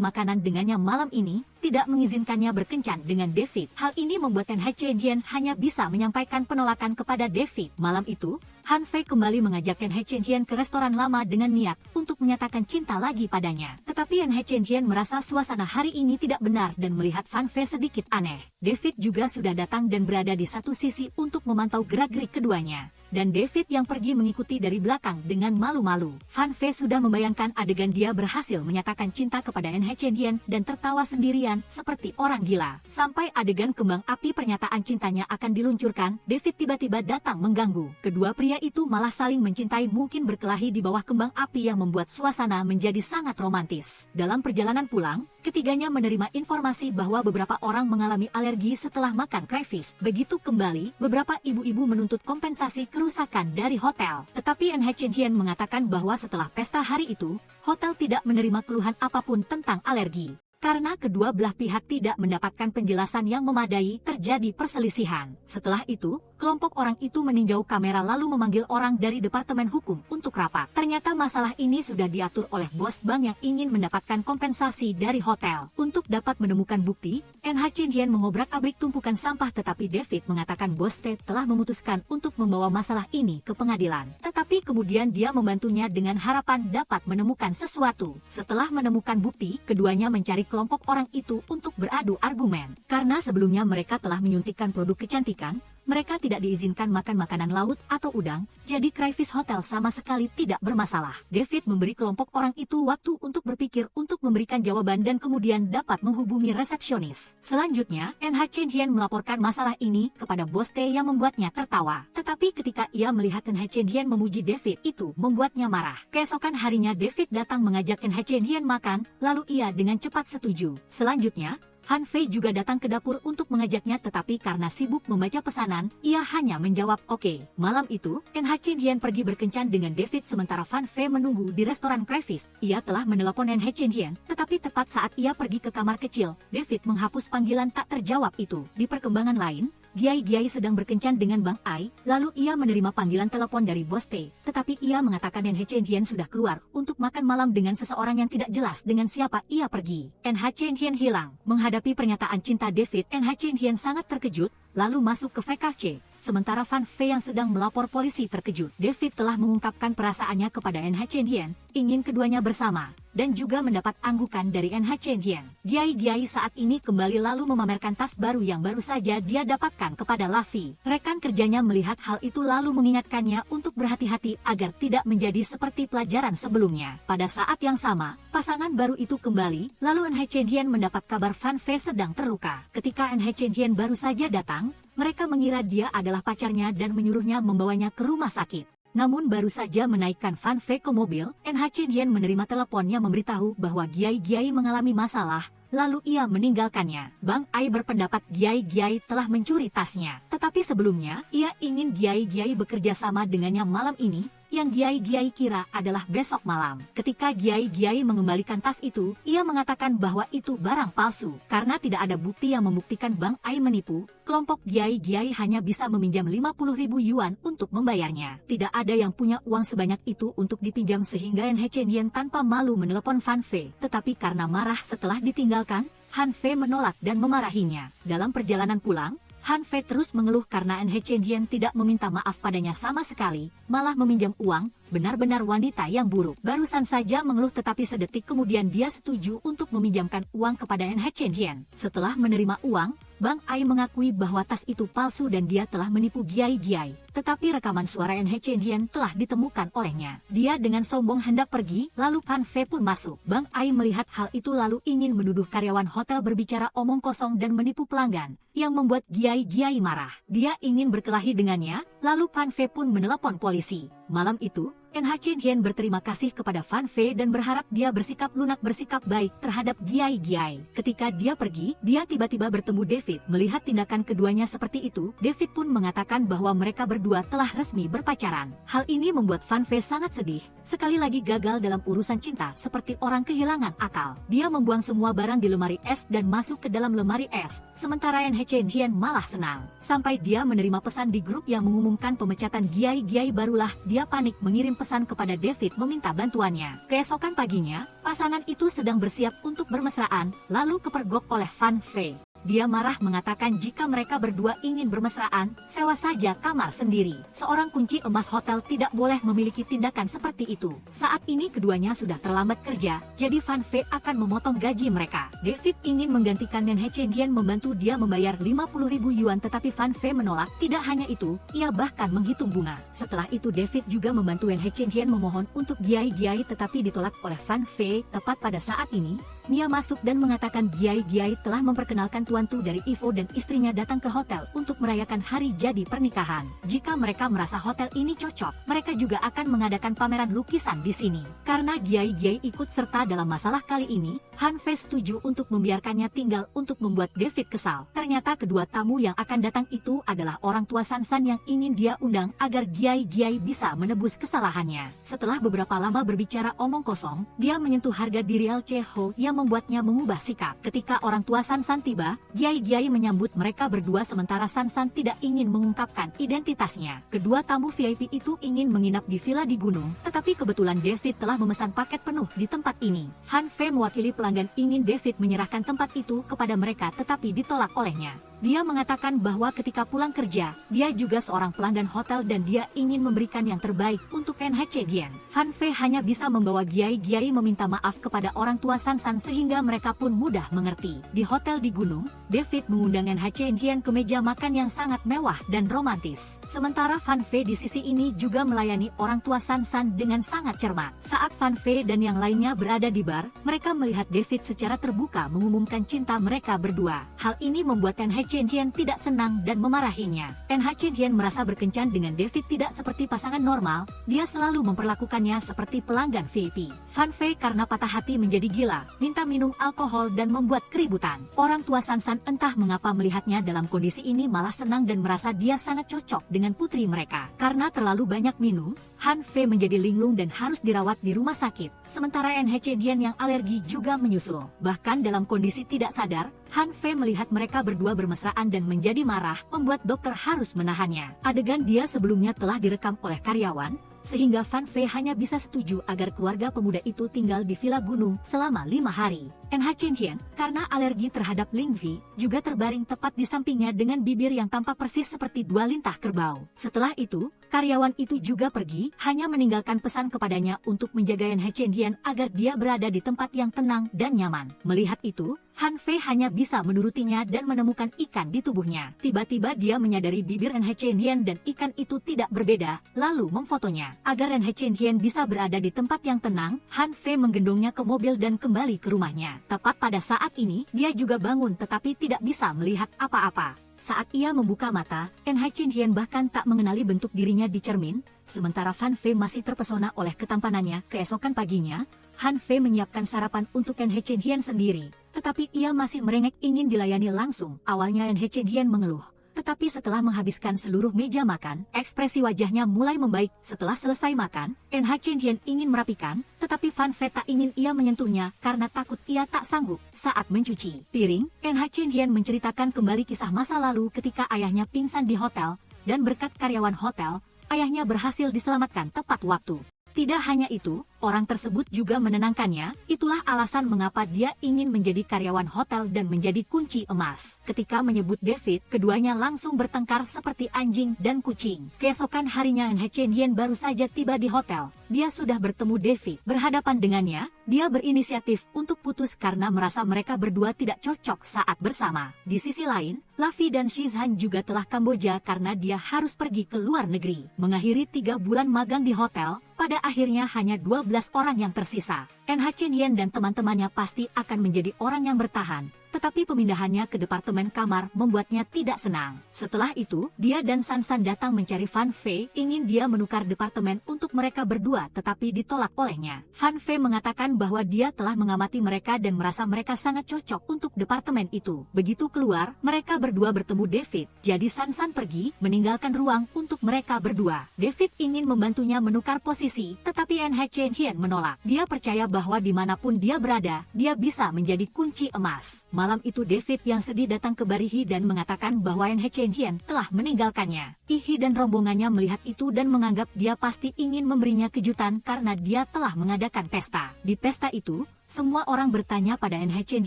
makanan dengannya malam ini, tidak mengizinkannya berkencan dengan David. Hal ini membuat NH Chen Hian hanya bisa menyampaikan penolakan kepada David. Malam itu, Han Fei kembali mengajak NH Chen Hian ke restoran lama dengan niat untuk menyatakan cinta lagi padanya. Tetapi NH Chen Hian merasa suasana hari ini tidak benar dan melihat Fan Fei sedikit aneh. David juga sudah datang dan berada di satu sisi untuk memantau gerak-gerik keduanya. Dan David yang pergi mengikuti dari belakang dengan malu-malu. Fan Fei sudah membayangkan adegan dia berhasil menyatakan cinta kepada NH Chen Hian dan tertawa sendirian seperti orang gila. Sampai adegan kembang api pernyataan cintanya akan diluncurkan, David tiba-tiba datang mengganggu. Kedua pria itu malah saling mencintai mungkin berkelahi di bawah kembang api yang membuat suasana menjadi sangat romantis. Dalam perjalanan pulang, ketiganya menerima informasi bahwa beberapa orang mengalami alergi setelah makan crayfish. Begitu kembali, beberapa ibu-ibu menuntut kompensasi kerusakan dari hotel. Tetapi NH Chen Hian mengatakan bahwa setelah pesta hari itu, hotel tidak menerima keluhan apapun tentang alergi. Karena kedua belah pihak tidak mendapatkan penjelasan yang memadai, terjadi perselisihan. Setelah itu, kelompok orang itu meninjau kamera lalu memanggil orang dari Departemen Hukum untuk rapat. Ternyata masalah ini sudah diatur oleh bos bank yang ingin mendapatkan kompensasi dari hotel. Untuk dapat menemukan bukti, NH Chen Hian mengobrak-abrik tumpukan sampah tetapi David mengatakan bos T telah memutuskan untuk membawa masalah ini ke pengadilan. Tetapi kemudian dia membantunya dengan harapan dapat menemukan sesuatu. Setelah menemukan bukti, keduanya mencari kelompok orang itu untuk beradu argumen. Karena sebelumnya mereka telah menyuntikkan produk kecantikan, mereka tidak diizinkan makan makanan laut atau udang, jadi Crayfish Hotel sama sekali tidak bermasalah. David memberi kelompok orang itu waktu untuk berpikir untuk memberikan jawaban dan kemudian dapat menghubungi resepsionis. Selanjutnya, NH Chen Hian melaporkan masalah ini kepada bos T yang membuatnya tertawa. Tetapi ketika ia melihat NH Chen Hian memuji David, itu membuatnya marah. Keesokan harinya David datang mengajak NH Chen Hian makan, lalu ia dengan cepat setuju. Selanjutnya, Han Fei juga datang ke dapur untuk mengajaknya tetapi karena sibuk membaca pesanan, ia hanya menjawab oke. Malam itu, NH Chen Hian pergi berkencan dengan David sementara Fan Fei menunggu di restoran Crayfish. Ia telah menelepon NH Chen Hian, tetapi tepat saat ia pergi ke kamar kecil, David menghapus panggilan tak terjawab itu. Di perkembangan lain, Giai sedang berkencan dengan Bang Ai, lalu ia menerima panggilan telepon dari bos T, tetapi ia mengatakan NH Chen Hian sudah keluar untuk makan malam dengan seseorang yang tidak jelas dengan siapa ia pergi. NH Chen Hian hilang. Menghadapi pernyataan cinta David, NH Chen Hian sangat terkejut, lalu masuk ke VKC. Sementara Fan Fei yang sedang melapor polisi terkejut. David telah mengungkapkan perasaannya kepada NH Chen Hian, ingin keduanya bersama, dan juga mendapat anggukan dari NH Chen Hian. Giai saat ini kembali lalu memamerkan tas baru yang baru saja dia dapatkan kepada Luffy. Rekan kerjanya melihat hal itu lalu mengingatkannya untuk berhati-hati agar tidak menjadi seperti pelajaran sebelumnya. Pada saat yang sama, pasangan baru itu kembali, lalu NH Chen Hian mendapat kabar Fan Fei sedang terluka. Ketika NH Chen Hian baru saja datang, mereka mengira dia adalah pacarnya dan menyuruhnya membawanya ke rumah sakit. Namun baru saja menaikkan Fan Fei ke mobil, NH Chen Hian menerima teleponnya memberitahu bahwa Giai mengalami masalah, lalu ia meninggalkannya. Bang Ai berpendapat Giai telah mencuri tasnya. Tetapi sebelumnya, ia ingin Giai bekerja sama dengannya malam ini. Ia yang Giai kira adalah besok malam. Ketika Giai mengembalikan tas itu, ia mengatakan bahwa itu barang palsu. Karena tidak ada bukti yang membuktikan Bang Ai menipu, kelompok Giai hanya bisa meminjam 50.000 yuan untuk membayarnya. Tidak ada yang punya uang sebanyak itu untuk dipinjam sehingga NH Chen tanpa malu menelepon Fan Fei. Tetapi karena marah setelah ditinggalkan, Han Fei menolak dan memarahinya. Dalam perjalanan pulang, Han Fei terus mengeluh karena NH Chen tidak meminta maaf padanya sama sekali, malah meminjam uang, benar-benar wanita yang buruk. Barusan saja mengeluh tetapi sedetik kemudian dia setuju untuk meminjamkan uang kepada NH Chen. Setelah menerima uang, Bang Ai mengakui bahwa tas itu palsu dan dia telah menipu Giai. Tetapi rekaman suara NH Chen telah ditemukan olehnya. Dia dengan sombong hendak pergi, lalu Fan Fei pun masuk. Bang Ai melihat hal itu lalu ingin menuduh karyawan hotel berbicara omong kosong dan menipu pelanggan, yang membuat Giai marah. Dia ingin berkelahi dengannya, lalu Fan Fei pun menelepon polisi. Malam itu, NH Chen berterima kasih kepada Fan Fei dan berharap dia bersikap lunak bersikap baik terhadap Giai. Ketika dia pergi, dia tiba-tiba bertemu David. Melihat tindakan keduanya seperti itu, David pun mengatakan bahwa mereka berdua telah resmi berpacaran. Hal ini membuat Fan Fei sangat sedih. Sekali lagi gagal dalam urusan cinta seperti orang kehilangan akal. Dia membuang semua barang di lemari es dan masuk ke dalam lemari es. Sementara NH Chen malah senang. Sampai dia menerima pesan di grup yang mengumumkan pemecatan Giai barulah dia panik mengirim pesan kepada David meminta bantuannya. Keesokan paginya, pasangan itu sedang bersiap untuk bermesraan, lalu kepergok oleh Fan Fei. Dia marah mengatakan jika mereka berdua ingin bermesraan, sewa saja kamar sendiri. Seorang kunci emas hotel tidak boleh memiliki tindakan seperti itu. Saat ini keduanya sudah terlambat kerja, jadi Fan Fei akan memotong gaji mereka. David ingin menggantikan NH Chen membantu dia membayar 50.000 yuan tetapi Fan Fei menolak. Tidak hanya itu, ia bahkan menghitung bunga. Setelah itu David juga membantu NH Chen memohon untuk Giai tetapi ditolak oleh Fan Fei. Tepat pada saat ini, Mia masuk dan mengatakan Giai telah memperkenalkan tuan Tu dari Ivo dan istrinya datang ke hotel untuk merayakan hari jadi pernikahan. Jika mereka merasa hotel ini cocok, mereka juga akan mengadakan pameran lukisan di sini. Karena Giai ikut serta dalam masalah kali ini, Han Fei setuju untuk membiarkannya tinggal untuk membuat David kesal. Ternyata kedua tamu yang akan datang itu adalah orang tua San yang ingin dia undang agar Giai bisa menebus kesalahannya. Setelah beberapa lama berbicara omong kosong, dia menyentuh harga diri Cheho yang membuatnya mengubah sikap. Ketika orang tua San tiba, Giai menyambut mereka berdua sementara San tidak ingin mengungkapkan identitasnya. Kedua tamu VIP itu ingin menginap di villa di gunung, tetapi kebetulan David telah memesan paket penuh di tempat ini. Han Fei mewakili pelanggan ingin David menyerahkan tempat itu kepada mereka tetapi ditolak olehnya. Dia mengatakan bahwa ketika pulang kerja, dia juga seorang pelanggan hotel dan dia ingin memberikan yang terbaik untuk NH Chen. Han Fei hanya bisa membawa Giai meminta maaf kepada orang tua San sehingga mereka pun mudah mengerti. Di hotel di gunung, David mengundang NH Chen ke meja makan yang sangat mewah dan romantis. Sementara Fan Fei di sisi ini juga melayani orang tua San dengan sangat cermat. Saat Fan Fei dan yang lainnya berada di bar, mereka melihat David secara terbuka mengumumkan cinta mereka berdua. Hal ini membuat NH Chen tidak senang dan memarahinya. NH Chen merasa berkencan dengan David tidak seperti pasangan normal, dia selalu memperlakukannya seperti pelanggan VIP. Fan Fei karena patah hati menjadi gila, minta minum alkohol dan membuat keributan. Orang tua San entah mengapa melihatnya dalam kondisi ini malah senang dan merasa dia sangat cocok dengan putri mereka. Karena terlalu banyak minum, Han Fei menjadi linglung dan harus dirawat di rumah sakit. Sementara NH Chen yang alergi juga menyusul. Bahkan dalam kondisi tidak sadar, Han Fei melihat mereka berdua bermesraan dan menjadi marah, membuat dokter harus menahannya. Adegan dia sebelumnya telah direkam oleh karyawan, sehingga Fan Fei hanya bisa setuju agar keluarga pemuda itu tinggal di villa gunung selama 5 hari. NH Chen, karena alergi terhadap Lingvi, juga terbaring tepat di sampingnya dengan bibir yang tampak persis seperti 2 lintah kerbau. Setelah itu, karyawan itu juga pergi, hanya meninggalkan pesan kepadanya untuk menjaga NH Chen agar dia berada di tempat yang tenang dan nyaman. Melihat itu, Han Fei hanya bisa menurutinya dan menemukan ikan di tubuhnya. Tiba-tiba dia menyadari bibir NH Chen dan ikan itu tidak berbeda, lalu memfotonya. Agar NH Chen bisa berada di tempat yang tenang, Han Fei menggendongnya ke mobil dan kembali ke rumahnya. Tepat pada saat ini, dia juga bangun tetapi tidak bisa melihat apa-apa. Saat ia membuka mata, NH Chen bahkan tak mengenali bentuk dirinya di cermin, sementara Fan Fei masih terpesona oleh ketampanannya. Keesokan paginya, Han Fei menyiapkan sarapan untuk NH Chen sendiri, tetapi ia masih merengek ingin dilayani langsung. Awalnya NH Chen mengeluh, Tetapi setelah menghabiskan seluruh meja makan, ekspresi wajahnya mulai membaik. Setelah selesai makan, NH Chen Hian ingin merapikan, tetapi Fan Fei tak ingin ia menyentuhnya karena takut ia tak sanggup. Saat mencuci piring, NH Chen Hian menceritakan kembali kisah masa lalu ketika ayahnya pingsan di hotel, dan berkat karyawan hotel, ayahnya berhasil diselamatkan tepat waktu. Tidak hanya itu, orang tersebut juga menenangkannya, itulah alasan mengapa dia ingin menjadi karyawan hotel dan menjadi kunci emas. Ketika menyebut David, keduanya langsung bertengkar seperti anjing dan kucing. Keesokan harinya NH Chen Hian baru saja tiba di hotel. Dia sudah bertemu David. Berhadapan dengannya, dia berinisiatif untuk putus karena merasa mereka berdua tidak cocok saat bersama. Di sisi lain, Lavi dan Shizhan juga telah Kamboja karena dia harus pergi ke luar negeri. Mengakhiri 3 bulan magang di hotel, pada akhirnya hanya 12 orang yang tersisa. NH Chen Hian dan teman-temannya pasti akan menjadi orang yang bertahan. Tetapi pemindahannya ke departemen kamar membuatnya tidak senang. Setelah itu, dia dan Sansan datang mencari Fan Fei, ingin dia menukar departemen untuk mereka berdua tetapi ditolak olehnya. Fan Fei mengatakan bahwa dia telah mengamati mereka dan merasa mereka sangat cocok untuk departemen itu. Begitu keluar, mereka berdua bertemu David. Jadi Sansan pergi, meninggalkan ruang untuk mereka berdua. David ingin membantunya menukar posisi, tetapi NH Chen Hian menolak. Dia percaya bahwa dimanapun dia berada, dia bisa menjadi kunci emas. Malam itu David yang sedih datang ke Barihi dan mengatakan bahwa NH Chen Hian telah meninggalkannya. Ihi dan rombongannya melihat itu dan menganggap dia pasti ingin memberinya kejutan karena dia telah mengadakan pesta. Di pesta itu, semua orang bertanya pada NH Chen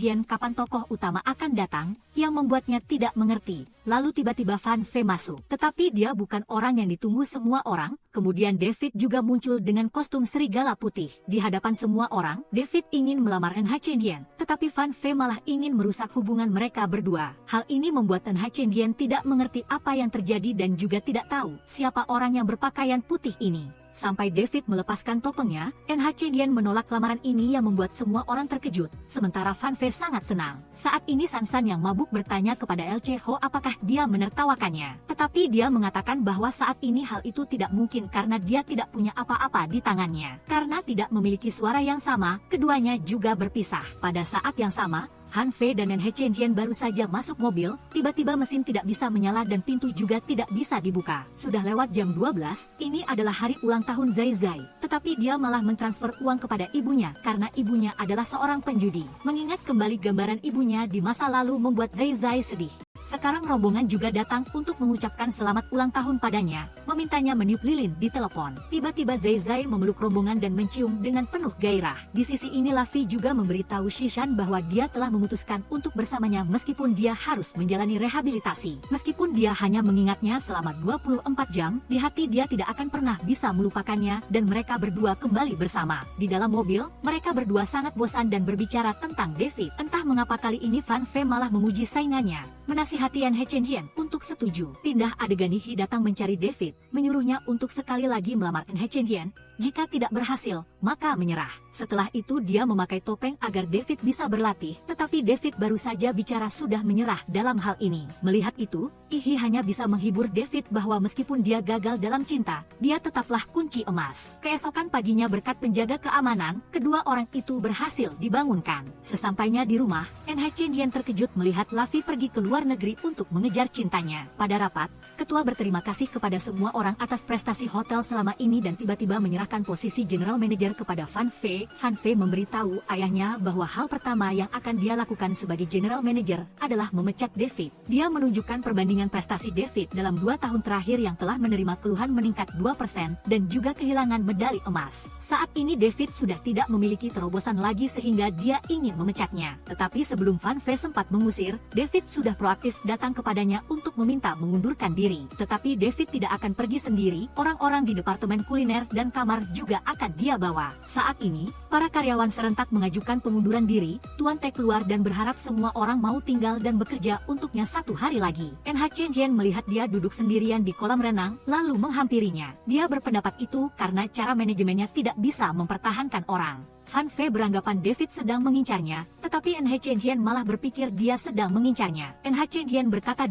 Hian kapan tokoh utama akan datang, yang membuatnya tidak mengerti. Lalu tiba-tiba Fan Fei masuk. Tetapi dia bukan orang yang ditunggu semua orang. Kemudian David juga muncul dengan kostum serigala putih. Di hadapan semua orang, David ingin melamar NH Chen Hian. Tetapi Fan Fei malah ingin merusak hubungan mereka berdua. Hal ini membuat NH Chen Hian tidak mengerti apa yang terjadi dan juga tidak tahu siapa orang yang berpakaian putih ini. Sampai David melepaskan topengnya, NH Chen Hian menolak lamaran ini yang membuat semua orang terkejut, sementara Fan Fei sangat senang. Saat ini Sansan yang mabuk bertanya kepada LC Ho apakah dia menertawakannya. Tetapi dia mengatakan bahwa saat ini hal itu tidak mungkin karena dia tidak punya apa-apa di tangannya. Karena tidak memiliki suara yang sama, keduanya juga berpisah. Pada saat yang sama, Han Fei dan NH Chen Hian baru saja masuk mobil, tiba-tiba mesin tidak bisa menyala dan pintu juga tidak bisa dibuka. Sudah lewat jam 12, ini adalah hari ulang tahun Zai Zai. Tetapi dia malah mentransfer uang kepada ibunya karena ibunya adalah seorang penjudi. Mengingat kembali gambaran ibunya di masa lalu membuat Zai Zai sedih. Sekarang rombongan juga datang untuk mengucapkan selamat ulang tahun padanya, memintanya meniup lilin di telepon. Tiba-tiba Zai Zai memeluk rombongan dan mencium dengan penuh gairah. Di sisi ini Lavi juga memberitahu Shishan bahwa dia telah memutuskan untuk bersamanya meskipun dia harus menjalani rehabilitasi. Meskipun dia hanya mengingatnya selama 24 jam, di hati dia tidak akan pernah bisa melupakannya dan mereka berdua kembali bersama. Di dalam mobil, mereka berdua sangat bosan dan berbicara tentang David. Entah mengapa kali ini Fan Fei malah memuji saingannya. Menasihati NH Chen Hian untuk setuju. Pindah adegan Ihi datang mencari David, menyuruhnya untuk sekali lagi melamar NH Chen Hian. Jika tidak berhasil, maka menyerah. Setelah itu dia memakai topeng agar David bisa berlatih, tetapi David baru saja bicara sudah menyerah dalam hal ini. Melihat itu, Ihi hanya bisa menghibur David bahwa meskipun dia gagal dalam cinta, dia tetaplah kunci emas. Keesokan paginya berkat penjaga keamanan, kedua orang itu berhasil dibangunkan. Sesampainya di rumah, NH Chen Hian terkejut melihat Lavi pergi ke luar negeri untuk mengejar cintanya. Pada rapat, ketua berterima kasih kepada semua orang atas prestasi hotel selama ini dan tiba-tiba menyerahkan posisi general manager kepada Fan Fei. Fan Fei memberitahu ayahnya bahwa hal pertama yang akan dia lakukan sebagai general manager adalah memecat David. Dia menunjukkan perbandingan prestasi David dalam 2 tahun terakhir yang telah menerima keluhan meningkat 2% dan juga kehilangan medali emas. Saat ini David sudah tidak memiliki terobosan lagi sehingga dia ingin memecatnya. Tetapi sebelum Fan Fei sempat mengusir, David sudah proaktif datang kepadanya untuk meminta mengundurkan diri. Tetapi David tidak akan pergi sendiri, orang-orang di departemen kuliner dan kamar juga akan dia bawa. Saat ini, para karyawan serentak mengajukan pengunduran diri. Tuan Teh keluar dan berharap semua orang mau tinggal dan bekerja untuknya 1 hari lagi. NH Chen Hian melihat dia duduk sendirian di kolam renang, lalu menghampirinya. Dia berpendapat itu karena cara manajemennya tidak bisa mempertahankan orang. Han Fei beranggapan David sedang mengincarnya, tetapi NH Chen Hian malah berpikir dia sedang mengincarnya. NH Chen Hian berkata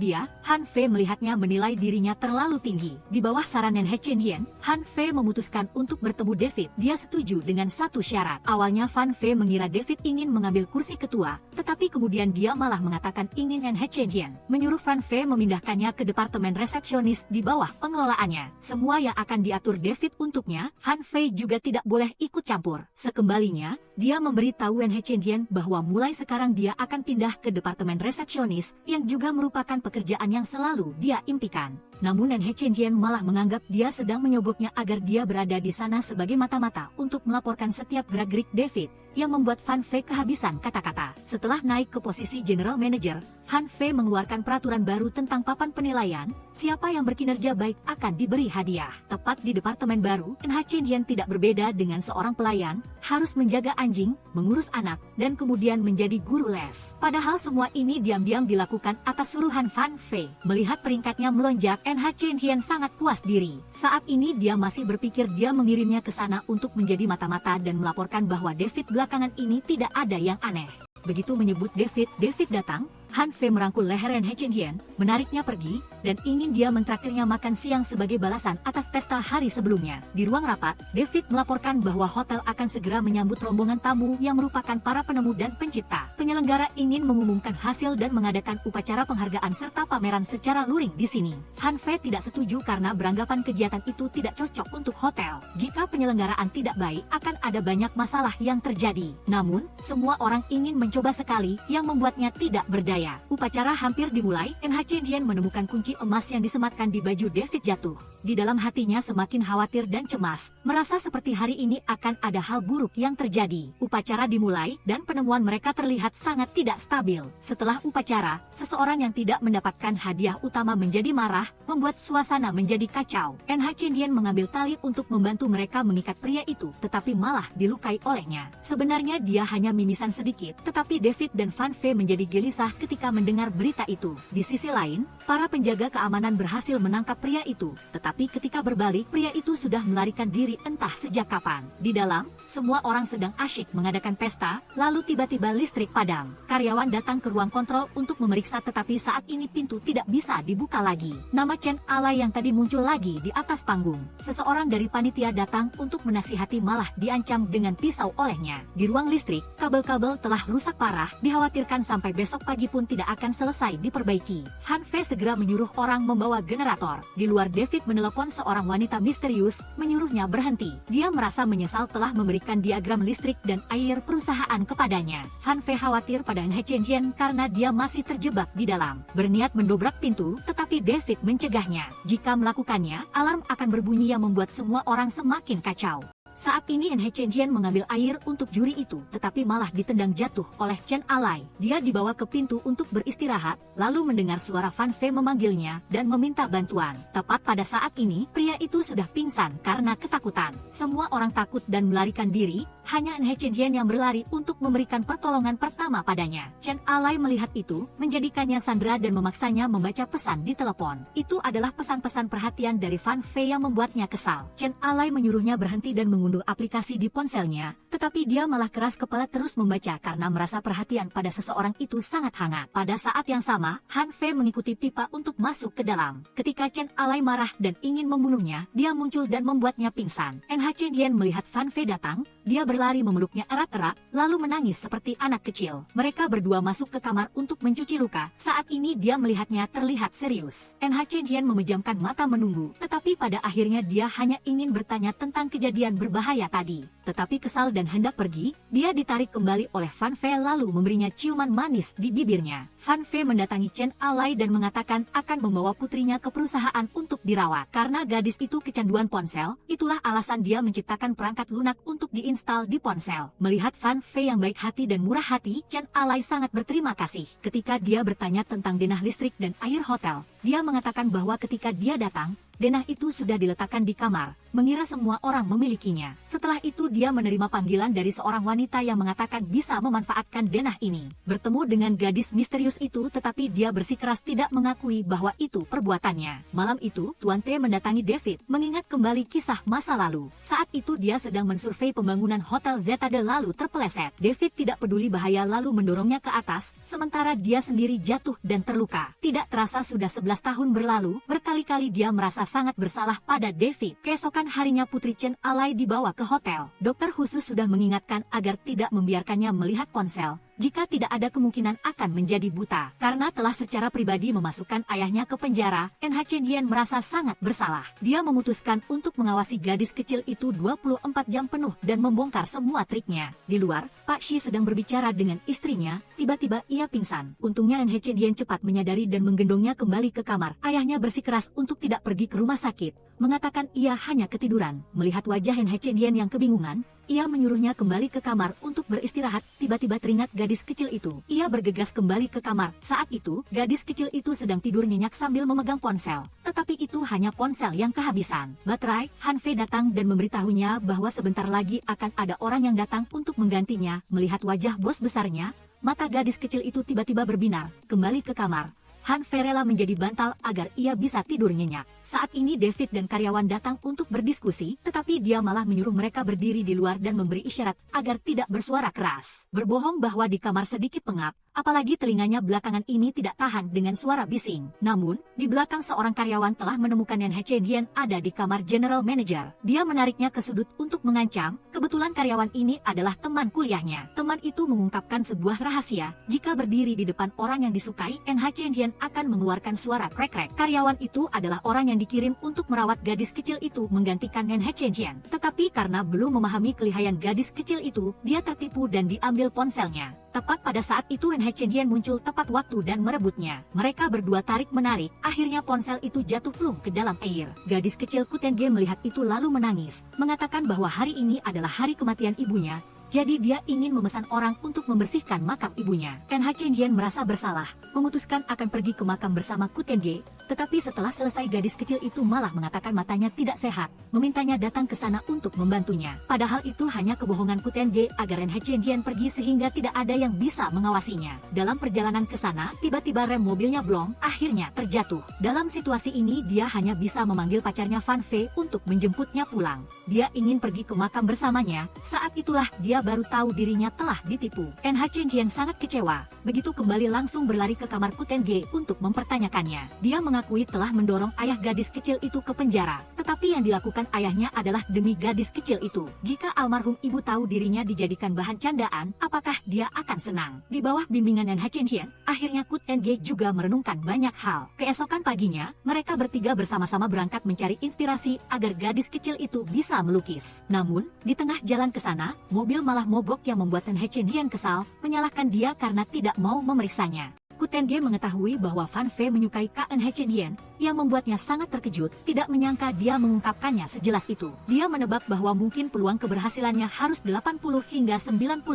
Han Fei melihatnya menilai dirinya terlalu tinggi. Di bawah saran NH Chen Hian, Han Fei memutuskan untuk bertemu David. Dia setuju dengan satu syarat. Awalnya Han Fei mengira David ingin mengambil kursi ketua, tetapi kemudian dia malah mengatakan ingin NH Chen Hian menyuruh Han Fei memindahkannya ke departemen resepsionis di bawah pengelolaannya. Semua yang akan diatur David untuknya, Han Fei juga tidak boleh ikut campur. Sekembalinya, dia memberitahu NH Chen Hian bahwa mulai sekarang dia akan pindah ke departemen resepsionis, yang juga merupakan pekerjaan yang selalu dia impikan. Namun NH Chen Hian malah menganggap dia sedang menyogoknya agar dia berada di sana sebagai mata-mata untuk melaporkan setiap gerak-gerik David, yang membuat Han Fei kehabisan kata-kata. Setelah naik ke posisi General Manager, Han Fei mengeluarkan peraturan baru tentang papan penilaian, siapa yang berkinerja baik akan diberi hadiah. Tepat di departemen baru, NH Chen Hian tidak berbeda dengan seorang pelayan, harus menjaga anjing, mengurus anak, dan kemudian menjadi guru les. Padahal semua ini diam-diam dilakukan atas suruhan Han Fei. Melihat peringkatnya melonjak, NH Chen Hian sangat puas diri. Saat ini dia masih berpikir dia mengirimnya ke sana untuk menjadi mata-mata dan melaporkan bahwa David belakangan ini tidak ada yang aneh. Begitu menyebut David datang, Han Fei merangkul leher NH Chen Hian, menariknya pergi, dan ingin dia mentraktirnya makan siang sebagai balasan atas pesta hari sebelumnya. Di ruang rapat, David melaporkan bahwa hotel akan segera menyambut rombongan tamu yang merupakan para penemu dan pencipta. Penyelenggara ingin mengumumkan hasil dan mengadakan upacara penghargaan serta pameran secara luring di sini. Han Fei tidak setuju karena beranggapan kegiatan itu tidak cocok untuk hotel. Jika penyelenggaraan tidak baik, akan ada banyak masalah yang terjadi. Namun, semua orang ingin mencoba sekali, yang membuatnya tidak berdaya. Upacara hampir dimulai, NH Chen Hian menemukan kunci emas yang disematkan di baju David jatuh. Di dalam hatinya semakin khawatir dan cemas, merasa seperti hari ini akan ada hal buruk yang terjadi. Upacara dimulai, dan penemuan mereka terlihat sangat tidak stabil. Setelah upacara, seseorang yang tidak mendapatkan hadiah utama menjadi marah, membuat suasana menjadi kacau. NH Chen Hian mengambil tali untuk membantu mereka mengikat pria itu, tetapi malah dilukai olehnya. Sebenarnya dia hanya mimisan sedikit, tetapi David dan Han Fei menjadi gelisah ketika mendengar berita itu. Di sisi lain, para penjaga keamanan berhasil menangkap pria itu, tetapi ketika berbalik, pria itu sudah melarikan diri entah sejak kapan. Di dalam, semua orang sedang asyik mengadakan pesta, lalu tiba-tiba listrik padam. Karyawan datang ke ruang kontrol untuk memeriksa, tetapi saat ini pintu tidak bisa dibuka lagi. Nama Chen Alai yang tadi muncul lagi di atas panggung. Seseorang dari panitia datang untuk menasihati malah diancam dengan pisau olehnya. Di ruang listrik, kabel-kabel telah rusak parah, dikhawatirkan sampai besok pagi pun tidak akan selesai diperbaiki. Han Fei segera menyuruh orang membawa generator. Di luar, David menelepon seorang wanita misterius, menyuruhnya berhenti. Dia merasa menyesal telah memberikan diagram listrik dan air perusahaan kepadanya. Han Fei khawatir pada NH Chen Hian karena dia masih terjebak di dalam. Berniat mendobrak pintu, tetapi David mencegahnya. Jika melakukannya, alarm akan berbunyi yang membuat semua orang semakin kacau. Saat ini NH Chen Hian mengambil air untuk juri itu, tetapi malah ditendang jatuh oleh Chen Alai. Dia dibawa ke pintu untuk beristirahat, lalu mendengar suara Han Fei memanggilnya dan meminta bantuan. Tepat pada saat ini, pria itu sudah pingsan karena ketakutan. Semua orang takut dan melarikan diri, hanya NH Chen Hian yang berlari untuk memberikan pertolongan pertama padanya. Chen Alai melihat itu, menjadikannya sandera dan memaksanya membaca pesan di telepon. Itu adalah pesan-pesan perhatian dari Han Fei yang membuatnya kesal. Chen Alai menyuruhnya berhenti dan mengunduh aplikasi di ponselnya, tetapi dia malah keras kepala terus membaca karena merasa perhatian pada seseorang itu sangat hangat. Pada saat yang sama, Han Fei mengikuti pipa untuk masuk ke dalam. Ketika Chen Alai marah dan ingin membunuhnya, dia muncul dan membuatnya pingsan. NH Chen Hian melihat Han Fei datang, dia berlari memeluknya erat-erat, lalu menangis seperti anak kecil. Mereka berdua masuk ke kamar untuk mencuci luka. Saat ini dia melihatnya terlihat serius. NH Chen Hian memejamkan mata menunggu, tetapi pada akhirnya dia hanya ingin bertanya tentang kejadian berbahaya tadi. Tetapi kesal dan hendak pergi, dia ditarik kembali oleh Han Fei lalu memberinya ciuman manis di bibirnya. Han Fei mendatangi Chen Alai dan mengatakan akan membawa putrinya ke perusahaan untuk dirawat. Karena gadis itu kecanduan ponsel, itulah alasan dia menciptakan perangkat lunak untuk diinstal di ponsel. Melihat Han Fei yang baik hati dan murah hati, Chen Alai sangat berterima kasih. Ketika dia bertanya tentang denah listrik dan air hotel, dia mengatakan bahwa ketika dia datang, denah itu sudah diletakkan di kamar, mengira semua orang memilikinya. Setelah itu dia menerima panggilan dari seorang wanita yang mengatakan bisa memanfaatkan denah ini. Bertemu dengan gadis misterius itu, tetapi dia bersikeras tidak mengakui bahwa itu perbuatannya. Malam itu, Tuan T mendatangi David, mengingat kembali kisah masa lalu. Saat itu dia sedang mensurvei pembangunan Hotel Zetade lalu terpeleset. David tidak peduli bahaya lalu mendorongnya ke atas, sementara dia sendiri jatuh dan terluka. Tidak terasa sudah 11 tahun berlalu, berkali-kali dia merasa sangat bersalah pada David. Keesokan harinya Putri Chen alay dibawa ke hotel. Dokter khusus sudah mengingatkan agar tidak membiarkannya melihat ponsel, jika tidak ada kemungkinan akan menjadi buta. Karena telah secara pribadi memasukkan ayahnya ke penjara, NH Chen Hian merasa sangat bersalah. Dia memutuskan untuk mengawasi gadis kecil itu 24 jam penuh dan membongkar semua triknya. Di luar, Pak Shi sedang berbicara dengan istrinya, tiba-tiba ia pingsan. Untungnya NH Chen Hian cepat menyadari dan menggendongnya kembali ke kamar. Ayahnya bersikeras untuk tidak pergi ke rumah sakit, mengatakan ia hanya ketiduran. Melihat wajah NH Chen Hian yang kebingungan, ia menyuruhnya kembali ke kamar untuk beristirahat. Tiba-tiba teringat gadis kecil itu. Ia bergegas kembali ke kamar. Saat itu, gadis kecil itu sedang tidur nyenyak sambil memegang ponsel. Tetapi itu hanya ponsel yang kehabisan baterai. Han Fei datang dan memberitahunya bahwa sebentar lagi akan ada orang yang datang untuk menggantinya. Melihat wajah bos besarnya, mata gadis kecil itu tiba-tiba berbinar. Kembali ke kamar, Han Fei rela menjadi bantal agar ia bisa tidur nyenyak. Saat ini David dan karyawan datang untuk berdiskusi, tetapi dia malah menyuruh mereka berdiri di luar dan memberi isyarat agar tidak bersuara keras. Berbohong bahwa di kamar sedikit pengap, apalagi telinganya belakangan ini tidak tahan dengan suara bising. Namun, di belakang seorang karyawan telah menemukan NH Chen Hian ada di kamar General Manager. Dia menariknya ke sudut untuk mengancam. Kebetulan karyawan ini adalah teman kuliahnya. Teman itu mengungkapkan sebuah rahasia. Jika berdiri di depan orang yang disukai, NH Chen Hian akan mengeluarkan suara krek-krek. Karyawan itu adalah orang yang dikirim untuk merawat gadis kecil itu menggantikan NH Chen Hian. Tetapi karena belum memahami kelihayan gadis kecil itu, dia tertipu dan diambil ponselnya. Tepat pada saat itu NH Chen Hian muncul tepat waktu dan merebutnya. Mereka berdua tarik-menarik, akhirnya ponsel itu jatuh plung ke dalam air. Gadis kecil Kutenge melihat itu lalu menangis, mengatakan bahwa hari ini adalah hari kematian ibunya. Jadi dia ingin memesan orang untuk membersihkan makam ibunya. NH Chen Hian merasa bersalah, memutuskan akan pergi ke makam bersama Kutenge. Tetapi setelah selesai gadis kecil itu malah mengatakan matanya tidak sehat, memintanya datang ke sana untuk membantunya. Padahal itu hanya kebohongan Kutenge agar NH Chen Hian pergi sehingga tidak ada yang bisa mengawasinya. Dalam perjalanan ke sana, tiba-tiba rem mobilnya blong, akhirnya terjatuh. Dalam situasi ini dia hanya bisa memanggil pacarnya Fan Fei untuk menjemputnya pulang. Dia ingin pergi ke makam bersamanya, saat itulah dia baru tahu dirinya telah ditipu. NH Chen Hian sangat kecewa, begitu kembali langsung berlari ke kamar Kutenge untuk mempertanyakannya. Dia mengakui telah mendorong ayah gadis kecil itu ke penjara, tetapi yang dilakukan ayahnya adalah demi gadis kecil itu. Jika almarhum ibu tahu dirinya dijadikan bahan candaan, apakah dia akan senang? Di bawah bimbingan NH Chen Hian, akhirnya Kutenge juga merenungkan banyak hal. Keesokan paginya, mereka bertiga bersama-sama berangkat mencari inspirasi agar gadis kecil itu bisa melukis. Namun, di tengah jalan ke sana, mobil malah mogok yang membuat NH Chen Hian kesal, menyalahkan dia karena tidak mau memeriksanya. Kutenge mengetahui bahwa Fan Fei menyukai NH Chen Hian, yang membuatnya sangat terkejut, tidak menyangka dia mengungkapkannya sejelas itu. Dia menebak bahwa mungkin peluang keberhasilannya harus 80 hingga 90%.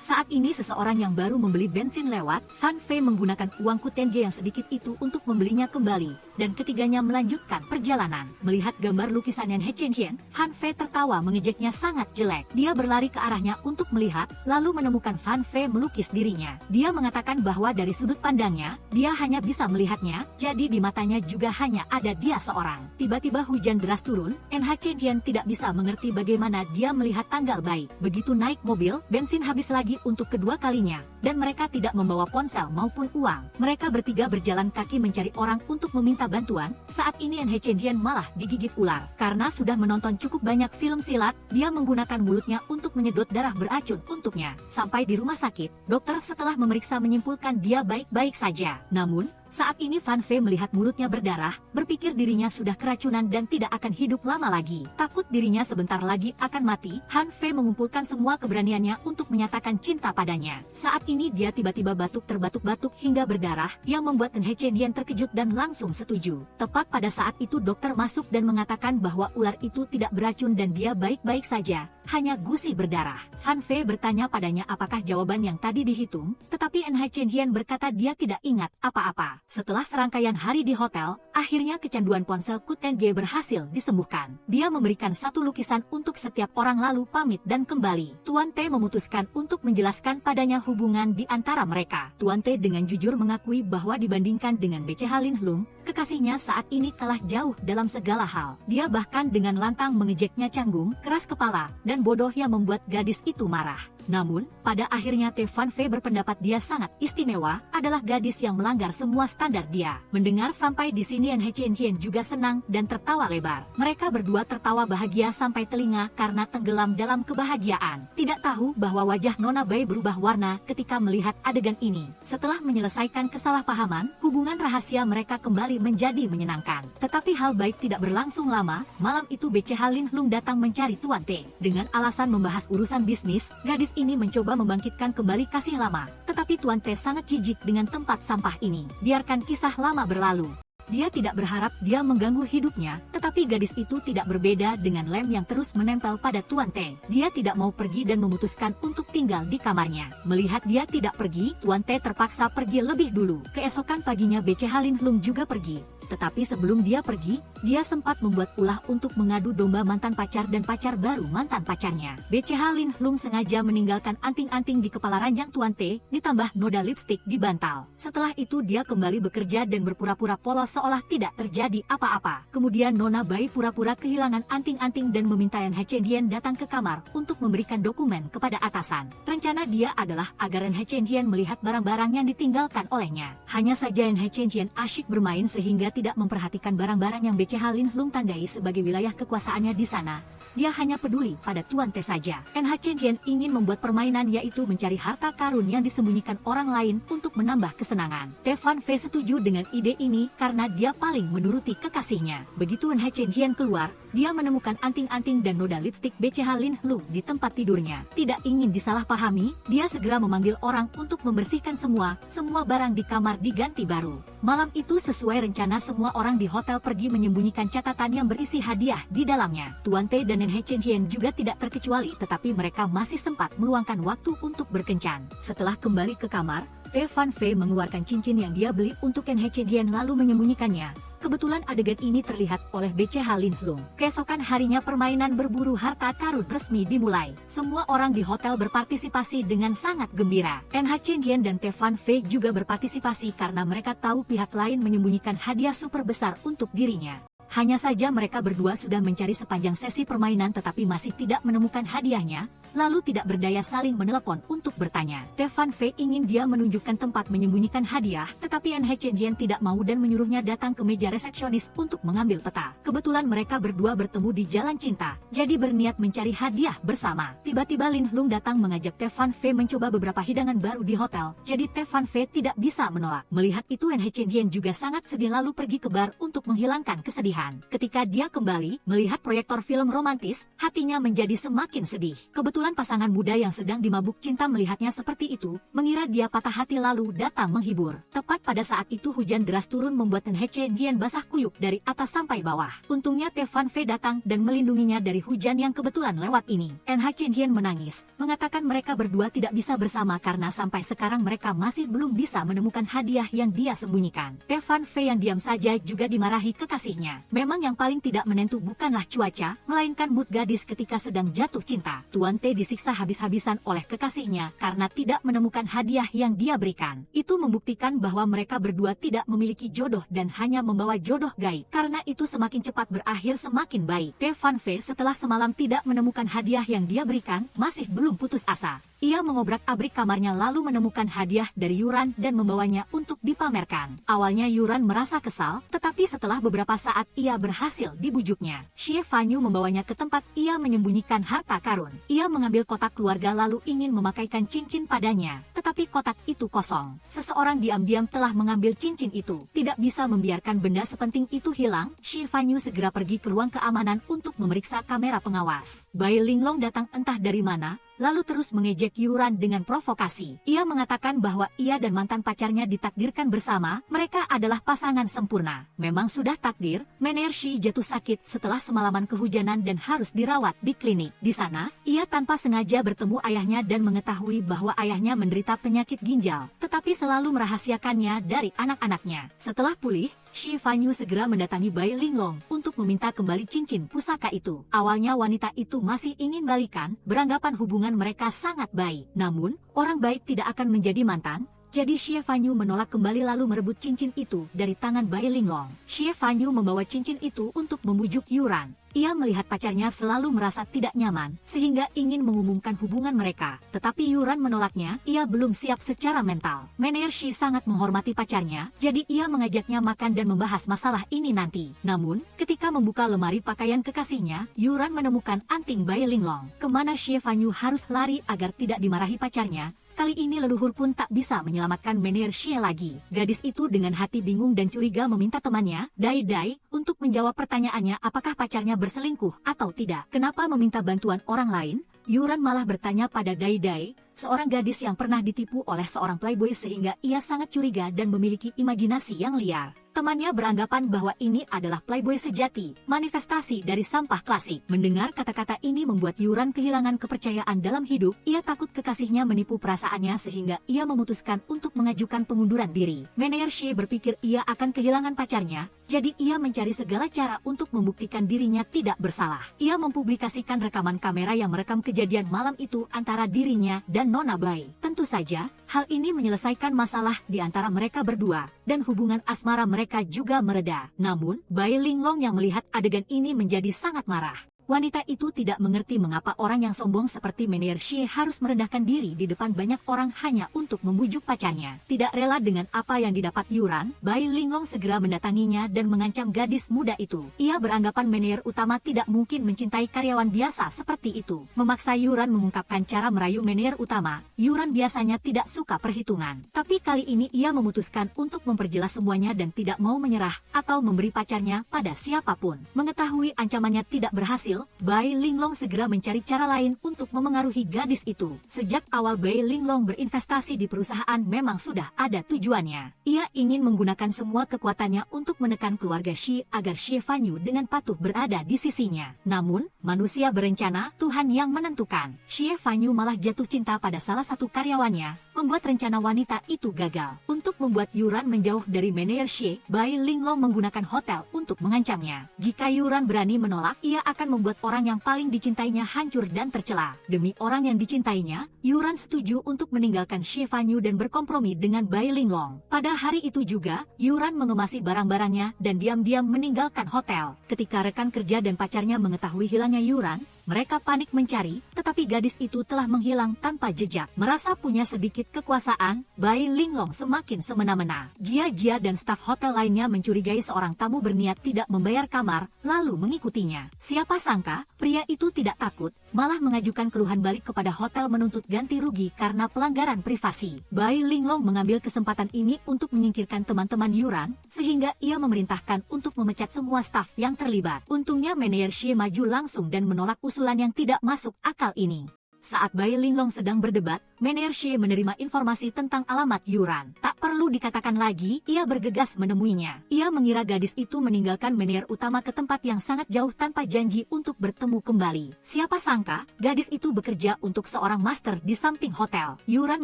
Saat ini seseorang yang baru membeli bensin lewat, Fan Fei menggunakan uang Kutenge yang sedikit itu untuk membelinya kembali, dan ketiganya melanjutkan perjalanan. Melihat gambar lukisan NH Chen Hian, Fan Fei tertawa mengejeknya sangat jelek. Dia berlari ke arahnya untuk melihat, lalu menemukan Fan Fei melukis dirinya. Dia mengatakan bahwa dari sudut pandangnya, dia hanya bisa melihatnya, jadi di matanya juga hanya ada dia seorang. Tiba-tiba hujan deras turun, NH Chen Hian tidak bisa mengerti bagaimana dia melihat tanggal baik. Begitu naik mobil, bensin habis lagi untuk kedua kalinya, dan mereka tidak membawa ponsel maupun uang. Mereka bertiga berjalan kaki mencari orang untuk meminta bantuan. Saat ini NH Chen Hian malah digigit ular. Karena sudah menonton cukup banyak film silat, dia menggunakan mulutnya untuk menyedot darah beracun untuknya. Sampai di rumah sakit, dokter setelah memeriksa menyimpulkan dia baik-baik saja. Namun, saat ini Fan Fei melihat mulutnya berdarah, berpikir dirinya sudah keracunan dan tidak akan hidup lama lagi. Takut dirinya sebentar lagi akan mati, Han Fei mengumpulkan semua keberaniannya untuk menyatakan cinta padanya. Saat ini dia tiba-tiba batuk terbatuk-batuk hingga berdarah, yang membuat NH Chen Hian terkejut dan langsung setuju. Tepat pada saat itu dokter masuk dan mengatakan bahwa ular itu tidak beracun dan dia baik-baik saja, hanya gusi berdarah. Fan Fei bertanya padanya apakah jawaban yang tadi dihitung, tetapi NH Chen Hian berkata dia tidak ingat apa-apa. Setelah serangkaian hari di hotel, akhirnya kecanduan ponsel Kutenge berhasil disembuhkan. Dia memberikan satu lukisan untuk setiap orang lalu pamit dan kembali. Tuan T memutuskan untuk menjelaskan padanya hubungan di antara mereka. Tuan T dengan jujur mengakui bahwa dibandingkan dengan BCH Lin Hlung, kekasihnya saat ini kalah jauh dalam segala hal. Dia bahkan dengan lantang mengejeknya canggung, keras kepala, dan bodoh yang membuat gadis itu marah. Namun, pada akhirnya Te Fan Fei berpendapat dia sangat istimewa, adalah gadis yang melanggar semua standar dia. Mendengar sampai di sini He Chen Hien juga senang dan tertawa lebar. Mereka berdua tertawa bahagia sampai telinga karena tenggelam dalam kebahagiaan. Tidak tahu bahwa wajah Nona Bai berubah warna ketika melihat adegan ini. Setelah menyelesaikan kesalahpahaman, hubungan rahasia mereka kembali menjadi menyenangkan. Tetapi hal baik tidak berlangsung lama. Malam itu BCH Lin Hlung datang mencari Tuan T. Dengan alasan membahas urusan bisnis, gadis ini mencoba membangkitkan kembali kasih lama. Tetapi Tuan T sangat jijik dengan tempat sampah ini. Biarkan kisah lama berlalu. Dia tidak berharap dia mengganggu hidupnya, tetapi gadis itu tidak berbeda dengan lem yang terus menempel pada Tuan T. Dia tidak mau pergi dan memutuskan untuk tinggal di kamarnya. Melihat dia tidak pergi, Tuan T terpaksa pergi lebih dulu. Keesokan paginya BCH Lin Hlung juga pergi. Tetapi sebelum dia pergi, dia sempat membuat ulah untuk mengadu domba mantan pacar dan pacar baru mantan pacarnya. BCH Lin Hlung sengaja meninggalkan anting-anting di kepala ranjang Tuan T, ditambah noda lipstik di bantal. Setelah itu dia kembali bekerja dan berpura-pura polos seolah tidak terjadi apa-apa. Kemudian Nona Bai pura-pura kehilangan anting-anting dan meminta He Chen Hien datang ke kamar untuk memberikan dokumen kepada atasan. Rencana dia adalah agar He Chen Hien melihat barang-barang yang ditinggalkan olehnya. Hanya saja He Chen Hien asyik bermain sehingga tidak memperhatikan barang-barang yang BCH Lin Hlung tandai sebagai wilayah kekuasaannya di sana. Dia hanya peduli pada Tuan T saja. He Chen Hien ingin membuat permainan yaitu mencari harta karun yang disembunyikan orang lain untuk menambah kesenangan. Te Fan Fei setuju dengan ide ini karena dia paling menuruti kekasihnya. Begitu He Chen Hien keluar, dia menemukan anting-anting dan noda lipstik BCH Lin Hlung di tempat tidurnya. Tidak ingin disalahpahami, dia segera memanggil orang untuk membersihkan semua barang di kamar diganti baru. Malam itu sesuai rencana semua orang di hotel pergi menyembunyikan catatan yang berisi hadiah di dalamnya. Tuan T dan He Chen Hien juga tidak terkecuali, tetapi mereka masih sempat meluangkan waktu untuk berkencan. Setelah kembali ke kamar, Te Fan Fei mengeluarkan cincin yang dia beli untuk He Chen Hien lalu menyembunyikannya. Kebetulan adegan ini terlihat oleh BCH Lin Hlung. Keesokan harinya permainan berburu harta karun resmi dimulai. Semua orang di hotel berpartisipasi dengan sangat gembira. He Chen Hien dan Te Fan Fei juga berpartisipasi karena mereka tahu pihak lain menyembunyikan hadiah super besar untuk dirinya. Hanya saja mereka berdua sudah mencari sepanjang sesi permainan tetapi masih tidak menemukan hadiahnya, lalu tidak berdaya saling menelepon untuk bertanya. Te Fan Fei ingin dia menunjukkan tempat menyembunyikan hadiah, tetapi He Chen Hien tidak mau dan menyuruhnya datang ke meja resepsionis untuk mengambil peta. Kebetulan mereka berdua bertemu di jalan cinta, jadi berniat mencari hadiah bersama. Tiba-tiba Lin Hlung datang mengajak Te Fan Fei mencoba beberapa hidangan baru di hotel, jadi Te Fan Fei tidak bisa menolak. Melihat itu He Chen Hien juga sangat sedih lalu pergi ke bar untuk menghilangkan kesedihan. Ketika dia kembali, melihat proyektor film romantis, hatinya menjadi semakin sedih. Kebetulan pasangan muda yang sedang dimabuk cinta melihatnya seperti itu, mengira dia patah hati lalu datang menghibur. Tepat pada saat itu hujan deras turun membuat He Chen Hien basah kuyup dari atas sampai bawah. Untungnya Te Fan Fei datang dan melindunginya dari hujan yang kebetulan lewat ini. He Chen Hien menangis, mengatakan mereka berdua tidak bisa bersama karena sampai sekarang mereka masih belum bisa menemukan hadiah yang dia sembunyikan. Te Fan Fei yang diam saja juga dimarahi kekasihnya. Memang yang paling tidak menentu bukanlah cuaca, melainkan mood gadis ketika sedang jatuh cinta. Tuan T disiksa habis-habisan oleh kekasihnya karena tidak menemukan hadiah yang dia berikan. Itu membuktikan bahwa mereka berdua tidak memiliki jodoh dan hanya membawa jodoh gaib. Karena itu semakin cepat berakhir semakin baik. Te Fan Fei setelah semalam tidak menemukan hadiah yang dia berikan, masih belum putus asa. Ia mengobrak-abrik kamarnya lalu menemukan hadiah dari Yuran dan membawanya untuk dipamerkan. Awalnya Yuran merasa kesal, tetapi setelah beberapa saat ia berhasil dibujuknya. Xie Fanyu membawanya ke tempat ia menyembunyikan harta karun. Ia mengambil kotak keluarga lalu ingin memakaikan cincin padanya, tetapi kotak itu kosong. Seseorang diam-diam telah mengambil cincin itu. Tidak bisa membiarkan benda sepenting itu hilang, Xie Fanyu segera pergi ke ruang keamanan untuk memeriksa kamera pengawas. Bai Linglong datang entah dari mana, lalu terus mengejek Yuran dengan provokasi. Ia mengatakan bahwa ia dan mantan pacarnya ditakdirkan bersama, mereka adalah pasangan sempurna. Memang sudah takdir, Menershi jatuh sakit setelah semalaman kehujanan dan harus dirawat di klinik. Di sana, ia tanpa sengaja bertemu ayahnya dan mengetahui bahwa ayahnya menderita penyakit ginjal, tetapi selalu merahasiakannya dari anak-anaknya. Setelah pulih, Xie Fanyu segera mendatangi Bai Linglong untuk meminta kembali cincin pusaka itu. Awalnya wanita itu masih ingin balikan, beranggapan hubungan mereka sangat baik. Namun, orang baik tidak akan menjadi mantan, jadi Xie Fanyu menolak kembali lalu merebut cincin itu dari tangan Bai Linglong. Xie Fanyu membawa cincin itu untuk membujuk Yuran. Ia melihat pacarnya selalu merasa tidak nyaman, sehingga ingin mengumumkan hubungan mereka. Tetapi Yuran menolaknya, ia belum siap secara mental. Menershi sangat menghormati pacarnya, jadi ia mengajaknya makan dan membahas masalah ini nanti. Namun, ketika membuka lemari pakaian kekasihnya, Yuran menemukan anting Bai Linglong. Kemana Xie Fanyu harus lari agar tidak dimarahi pacarnya? Kali ini leluhur pun tak bisa menyelamatkan Menershi lagi. Gadis itu dengan hati bingung dan curiga meminta temannya, Dai Dai, untuk menjawab pertanyaannya apakah pacarnya berselingkuh atau tidak. Kenapa meminta bantuan orang lain? Yuran malah bertanya pada Dai Dai, seorang gadis yang pernah ditipu oleh seorang playboy sehingga ia sangat curiga dan memiliki imajinasi yang liar. Temannya beranggapan bahwa ini adalah playboy sejati, manifestasi dari sampah klasik. Mendengar kata-kata ini membuat Yuran kehilangan kepercayaan dalam hidup. Ia takut kekasihnya menipu perasaannya sehingga ia memutuskan untuk mengajukan pengunduran diri. Menershi berpikir ia akan kehilangan pacarnya, jadi ia mencari segala cara untuk membuktikan dirinya tidak bersalah. Ia mempublikasikan rekaman kamera yang merekam kejadian malam itu antara dirinya dan Nona Bai. Tentu saja, hal ini menyelesaikan masalah di antara mereka berdua, dan hubungan asmara mereka juga mereda. Namun, Bai Linglong yang melihat adegan ini menjadi sangat marah. Wanita itu tidak mengerti mengapa orang yang sombong seperti Menershi harus merendahkan diri di depan banyak orang hanya untuk membujuk pacarnya. Tidak rela dengan apa yang didapat Yuran, Bai Linglong segera mendatanginya dan mengancam gadis muda itu. Ia beranggapan Mener utama tidak mungkin mencintai karyawan biasa seperti itu. Memaksa Yuran mengungkapkan cara merayu Mener utama, Yuran biasanya tidak suka perhitungan. Tapi kali ini ia memutuskan untuk memperjelas semuanya dan tidak mau menyerah atau memberi pacarnya pada siapapun. Mengetahui ancamannya tidak berhasil, Bai Linglong segera mencari cara lain untuk memengaruhi gadis itu. Sejak awal Bai Linglong berinvestasi di perusahaan memang sudah ada tujuannya. Ia ingin menggunakan semua kekuatannya untuk menekan keluarga Xie agar Xie Fanyu dengan patuh berada di sisinya. Namun, manusia berencana, Tuhan yang menentukan. Xie Fanyu malah jatuh cinta pada salah satu karyawannya, membuat rencana wanita itu gagal. Untuk membuat Yuran menjauh dari Menershi, Bai Linglong menggunakan hotel untuk mengancamnya. Jika Yuran berani menolak, ia akan membuat orang yang paling dicintainya hancur dan tercela. Demi orang yang dicintainya, Yuran setuju untuk meninggalkan Xie Fanyu dan berkompromi dengan Bai Linglong. Pada hari itu juga, Yuran mengemasi barang-barangnya dan diam-diam meninggalkan hotel. Ketika rekan kerja dan pacarnya mengetahui hilangnya Yuran, mereka panik mencari, tetapi gadis itu telah menghilang tanpa jejak. Merasa punya sedikit kekuasaan, Bai Linglong semakin semena-mena. Jia dan staf hotel lainnya mencurigai seorang tamu berniat tidak membayar kamar, lalu mengikutinya. Siapa sangka, pria itu tidak takut, malah mengajukan keluhan balik kepada hotel menuntut ganti rugi karena pelanggaran privasi. Bai Linglong mengambil kesempatan ini untuk menyingkirkan teman-teman Yuran, sehingga ia memerintahkan untuk memecat semua staf yang terlibat. Untungnya Menershi maju langsung dan menolak usulan yang tidak masuk akal ini. Saat Bai Linglong sedang berdebat, Menershi menerima informasi tentang alamat Yuran. Tak perlu dikatakan lagi, ia bergegas menemuinya. Ia mengira gadis itu meninggalkan Mener utama ke tempat yang sangat jauh tanpa janji untuk bertemu kembali. Siapa sangka, gadis itu bekerja untuk seorang master di samping hotel. Yuran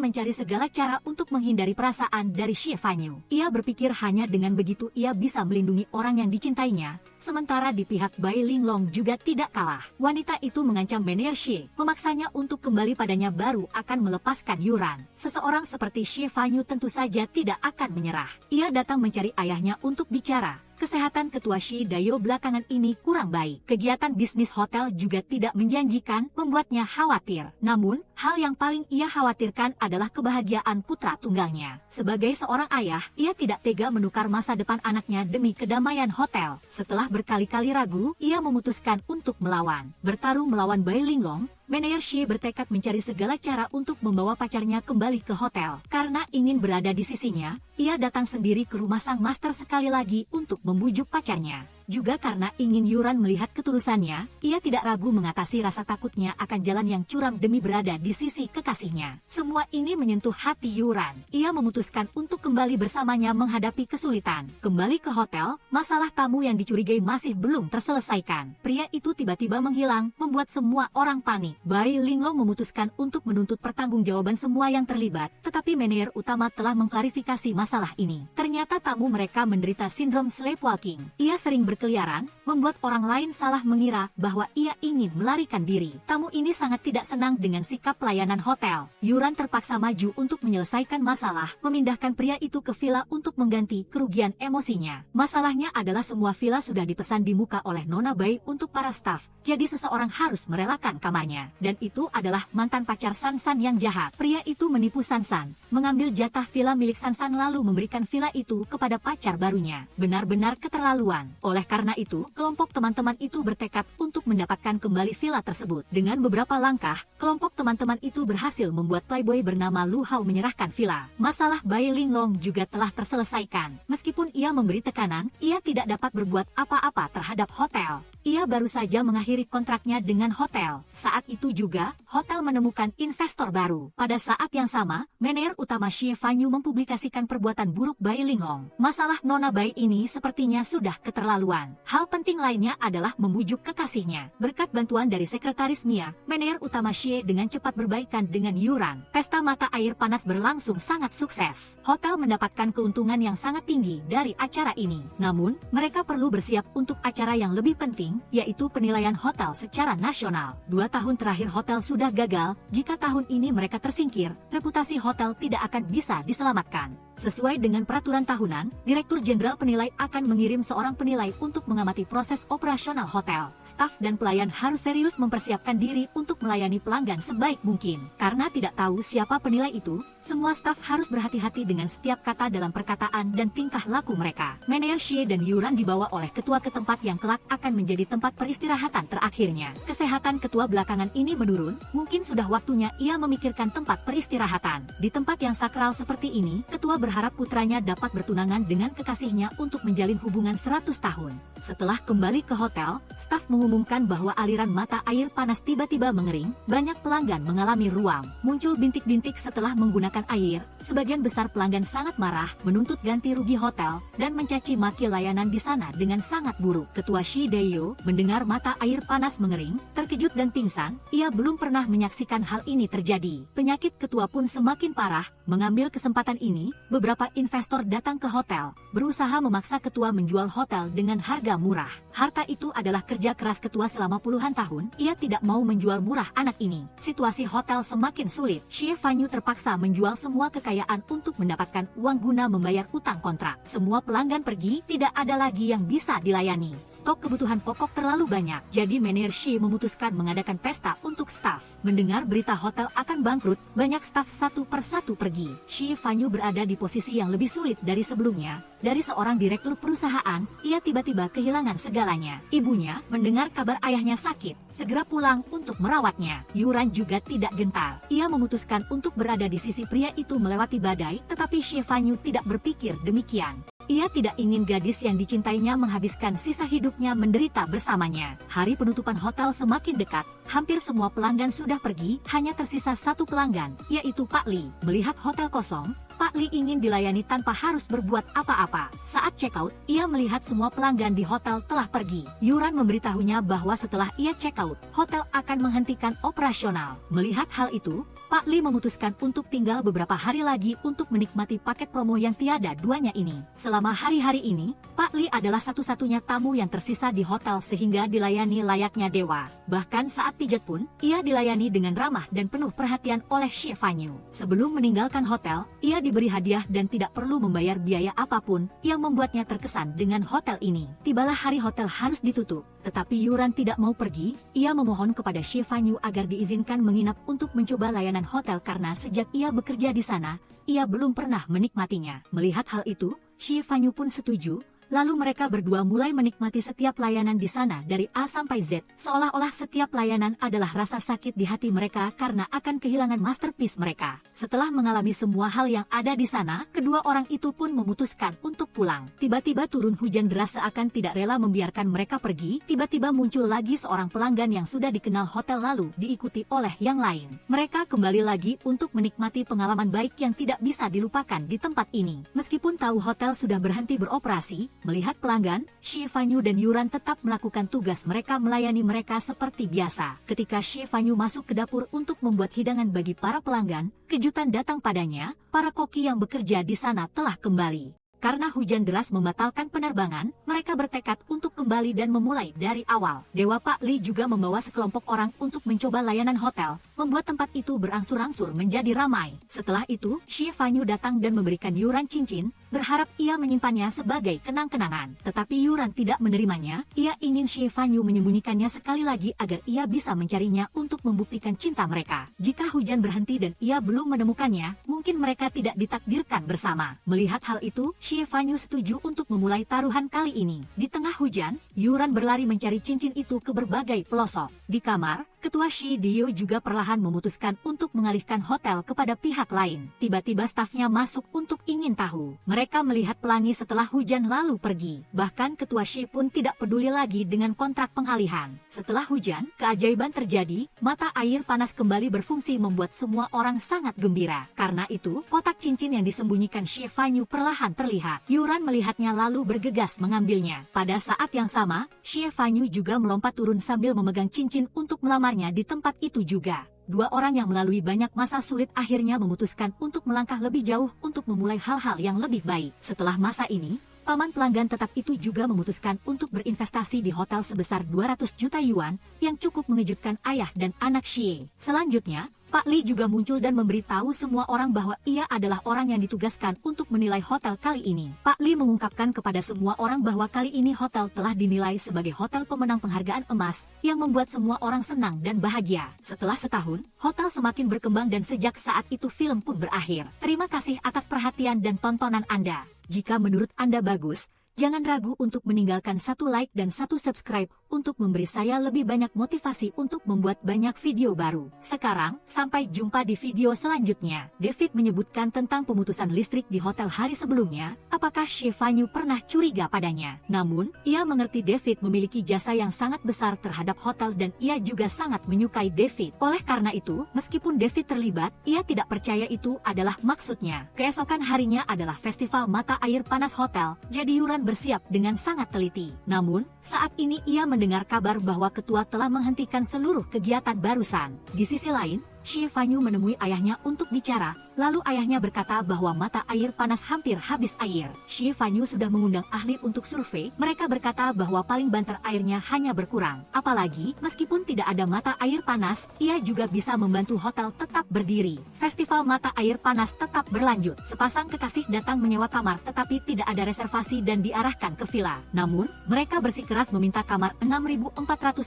mencari segala cara untuk menghindari perasaan dari Xie Fanyu. Ia berpikir hanya dengan begitu ia bisa melindungi orang yang dicintainya. Sementara di pihak Bai Linglong juga tidak kalah. Wanita itu mengancam Menershi, memaksanya untuk kembali padanya baru akan melepaskan Yuran. Seseorang seperti Xie Fanyu tentu saja tidak akan menyerah. Ia datang mencari ayahnya untuk bicara. Kesehatan ketua Shi Dayo belakangan ini kurang baik. Kegiatan bisnis hotel juga tidak menjanjikan, membuatnya khawatir. Namun, hal yang paling ia khawatirkan adalah kebahagiaan putra tunggalnya. Sebagai seorang ayah, ia tidak tega menukar masa depan anaknya demi kedamaian hotel. Setelah berkali-kali ragu, ia memutuskan untuk melawan. Bertarung melawan Bai Linglong, Menershi bertekad mencari segala cara untuk membawa pacarnya kembali ke hotel. Karena ingin berada di sisinya, ia datang sendiri ke rumah sang master sekali lagi untuk membujuk pacarnya. Juga karena ingin Yuran melihat ketulusannya, ia tidak ragu mengatasi rasa takutnya akan jalan yang curam demi berada di sisi kekasihnya. Semua ini menyentuh hati Yuran. Ia memutuskan untuk kembali bersamanya menghadapi kesulitan. Kembali ke hotel, masalah tamu yang dicurigai masih belum terselesaikan. Pria itu tiba-tiba menghilang, membuat semua orang panik. Bai Linglong memutuskan untuk menuntut pertanggungjawaban semua yang terlibat, tetapi manajer utama telah mengklarifikasi masalah ini. Ternyata tamu mereka menderita sindrom sleepwalking. Ia sering berkeliaran, membuat orang lain salah mengira bahwa ia ingin melarikan diri. Tamu ini sangat tidak senang dengan sikap pelayanan hotel. Yuran terpaksa maju untuk menyelesaikan masalah, memindahkan pria itu ke villa untuk mengganti kerugian emosinya. Masalahnya adalah semua villa sudah dipesan di muka oleh Nona Bai untuk para staf, jadi seseorang harus merelakan kamarnya. Dan itu adalah mantan pacar Sansan yang jahat. Pria itu menipu Sansan, mengambil jatah villa milik Sansan lalu memberikan villa itu kepada pacar barunya. Benar-benar keterlaluan. Oleh karena itu, kelompok teman-teman itu bertekad untuk mendapatkan kembali villa tersebut. Dengan beberapa langkah, kelompok teman-teman itu berhasil membuat playboy bernama Lu Hao menyerahkan villa. Masalah Bai Linglong juga telah terselesaikan. Meskipun ia memberi tekanan, ia tidak dapat berbuat apa-apa terhadap hotel. Ia baru saja mengakhiri kontraknya dengan hotel. Saat itu juga, hotel menemukan investor baru. Pada saat yang sama, manajer utama Xie Fanyu mempublikasikan perbuatan buruk Bai Linglong. Masalah Nona Bai ini sepertinya sudah keterlaluan. Hal penting lainnya adalah membujuk kekasihnya. Berkat bantuan dari sekretaris Mia, manajer utama Xie dengan cepat berbaikan dengan Yuran. Pesta mata air panas berlangsung sangat sukses. Hotel mendapatkan keuntungan yang sangat tinggi dari acara ini. Namun, mereka perlu bersiap untuk acara yang lebih penting, yaitu penilaian hotel secara nasional. 2 tahun terakhir hotel sudah gagal, jika tahun ini mereka tersingkir, reputasi hotel tidak akan bisa diselamatkan. Sesuai dengan peraturan tahunan, Direktur Jenderal Penilai akan mengirim seorang penilai untuk mengamati proses operasional hotel. Staf dan pelayan harus serius mempersiapkan diri untuk melayani pelanggan sebaik mungkin. Karena tidak tahu siapa penilai itu, semua staf harus berhati-hati dengan setiap kata dalam perkataan dan tingkah laku mereka. Manajer Xie dan Yuran dibawa oleh ketua ke tempat yang kelak akan menjadi tempat peristirahatan terakhirnya. Kesehatan ketua belakangan ini menurun, mungkin sudah waktunya ia memikirkan tempat peristirahatan. Di tempat yang sakral seperti ini, ketua berharap putranya dapat bertunangan dengan kekasihnya untuk menjalin hubungan 100 tahun. Setelah kembali ke hotel, staf mengumumkan bahwa aliran mata air panas tiba-tiba mengering, banyak pelanggan mengalami ruam. Muncul bintik-bintik setelah menggunakan air, sebagian besar pelanggan sangat marah, menuntut ganti rugi hotel, dan mencaci maki layanan di sana dengan sangat buruk. Ketua Shi Dayo mendengar mata air panas mengering, terkejut dan pingsan, ia belum pernah menyaksikan hal ini terjadi. Penyakit ketua pun semakin parah, mengambil kesempatan ini, beberapa investor datang ke hotel, berusaha memaksa ketua menjual hotel dengan harga murah. Harta itu adalah kerja keras ketua selama puluhan tahun, ia tidak mau menjual murah anak ini. Situasi hotel semakin sulit, Xie Fanyu terpaksa menjual semua kekayaan untuk mendapatkan uang guna membayar utang kontrak. Semua pelanggan pergi, tidak ada lagi yang bisa dilayani. Stok kebutuhan pokok terlalu banyak, jadi manajer Xie memutuskan mengadakan pesta untuk staf. Mendengar berita hotel akan bangkrut, banyak staf satu persatu pergi. Xie Fanyu berada di posisi yang lebih sulit dari sebelumnya. Dari seorang direktur perusahaan, ia tiba-tiba kehilangan segalanya. Ibunya mendengar kabar ayahnya sakit, segera pulang untuk merawatnya. Yuran juga tidak gentar. Ia memutuskan untuk berada di sisi pria itu melewati badai, tetapi Xie Fanyu tidak berpikir demikian. Ia tidak ingin gadis yang dicintainya menghabiskan sisa hidupnya menderita bersamanya. Hari penutupan hotel semakin dekat, hampir semua pelanggan sudah pergi, hanya tersisa satu pelanggan, yaitu Pak Li. Melihat hotel kosong, Pak Li ingin dilayani tanpa harus berbuat apa-apa. Saat check out, ia melihat semua pelanggan di hotel telah pergi. Yuran memberitahunya bahwa setelah ia check out, hotel akan menghentikan operasional. Melihat hal itu, Pak Li memutuskan untuk tinggal beberapa hari lagi untuk menikmati paket promo yang tiada duanya ini. Selama hari-hari ini, Pak Li adalah satu-satunya tamu yang tersisa di hotel sehingga dilayani layaknya dewa. Bahkan saat pijat pun, ia dilayani dengan ramah dan penuh perhatian oleh Xie Fanyu. Sebelum meninggalkan hotel, ia diberi hadiah dan tidak perlu membayar biaya apapun yang membuatnya terkesan dengan hotel ini. Tibalah hari hotel harus ditutup, tetapi Yuran tidak mau pergi. Ia memohon kepada Xie Fanyu agar diizinkan menginap untuk mencoba layanan hotel karena sejak ia bekerja di sana, ia belum pernah menikmatinya. Melihat hal itu, Xie Fanyu pun setuju. Lalu mereka berdua mulai menikmati setiap layanan di sana dari A sampai Z. Seolah-olah setiap layanan adalah rasa sakit di hati mereka karena akan kehilangan masterpiece mereka. Setelah mengalami semua hal yang ada di sana, kedua orang itu pun memutuskan untuk pulang. Tiba-tiba turun hujan deras seakan tidak rela membiarkan mereka pergi. Tiba-tiba muncul lagi seorang pelanggan yang sudah dikenal hotel lalu diikuti oleh yang lain. Mereka kembali lagi untuk menikmati pengalaman baik yang tidak bisa dilupakan di tempat ini. Meskipun tahu hotel sudah berhenti beroperasi, melihat pelanggan, Xie Fanyu dan Yuran tetap melakukan tugas mereka melayani mereka seperti biasa. Ketika Xie Fanyu masuk ke dapur untuk membuat hidangan bagi para pelanggan, kejutan datang padanya, para koki yang bekerja di sana telah kembali. Karena hujan deras membatalkan penerbangan, mereka bertekad untuk kembali dan memulai dari awal. Dewa Pak Li juga membawa sekelompok orang untuk mencoba layanan hotel, membuat tempat itu berangsur-angsur menjadi ramai. Setelah itu, Xie Fanyu datang dan memberikan Yuran cincin, berharap ia menyimpannya sebagai kenang-kenangan. Tetapi Yuran tidak menerimanya, ia ingin Xie Fanyu menyembunyikannya sekali lagi agar ia bisa mencarinya untuk membuktikan cinta mereka. Jika hujan berhenti dan ia belum menemukannya, mungkin mereka tidak ditakdirkan bersama. Melihat hal itu, Xie Fanyu setuju untuk memulai taruhan kali ini. Di tengah hujan, Yuran berlari mencari cincin itu ke berbagai pelosok. Di kamar, Ketua Shi Dio juga perlahan memutuskan untuk mengalihkan hotel kepada pihak lain. Tiba-tiba stafnya masuk untuk ingin tahu. Mereka melihat pelangi setelah hujan lalu pergi. Bahkan Ketua Shi pun tidak peduli lagi dengan kontrak pengalihan. Setelah hujan, keajaiban terjadi, mata air panas kembali berfungsi membuat semua orang sangat gembira. Karena itu, kotak cincin yang disembunyikan Xie Fanyu perlahan terlihat. Yuran melihatnya lalu bergegas mengambilnya. Pada saat yang sama, Xie Fanyu juga melompat turun sambil memegang cincin untuk melamarnya di tempat itu juga. Dua orang yang melalui banyak masa sulit akhirnya memutuskan untuk melangkah lebih jauh untuk memulai hal-hal yang lebih baik. Setelah masa ini, paman pelanggan tetap itu juga memutuskan untuk berinvestasi di hotel sebesar 200 juta yuan yang cukup mengejutkan ayah dan anak Xie. Selanjutnya, Pak Li juga muncul dan memberitahu semua orang bahwa ia adalah orang yang ditugaskan untuk menilai hotel kali ini. Pak Li mengungkapkan kepada semua orang bahwa kali ini hotel telah dinilai sebagai hotel pemenang penghargaan emas yang membuat semua orang senang dan bahagia. Setelah setahun, hotel semakin berkembang dan sejak saat itu film pun berakhir. Terima kasih atas perhatian dan tontonan Anda. Jika menurut Anda bagus, jangan ragu untuk meninggalkan satu like dan satu subscribe untuk memberi saya lebih banyak motivasi untuk membuat banyak video baru. Sekarang, sampai jumpa di video selanjutnya. David menyebutkan tentang pemutusan listrik di hotel hari sebelumnya. Apakah Xie Fanyu pernah curiga padanya? Namun, ia mengerti David memiliki jasa yang sangat besar terhadap hotel dan ia juga sangat menyukai David. Oleh karena itu, meskipun David terlibat, ia tidak percaya itu adalah maksudnya. Keesokan harinya adalah festival mata air panas hotel, jadi Yuran bersiap dengan sangat teliti. Namun, saat ini ia mendengar kabar bahwa ketua telah menghentikan seluruh kegiatan barusan. Di sisi lain, Xie Fanyu menemui ayahnya untuk bicara, lalu ayahnya berkata bahwa mata air panas hampir habis air. Xie Fanyu sudah mengundang ahli untuk survei, mereka berkata bahwa paling banter airnya hanya berkurang. Apalagi, meskipun tidak ada mata air panas, ia juga bisa membantu hotel tetap berdiri. Festival mata air panas tetap berlanjut. Sepasang kekasih datang menyewa kamar tetapi tidak ada reservasi dan diarahkan ke villa. Namun, mereka bersikeras meminta kamar 6452.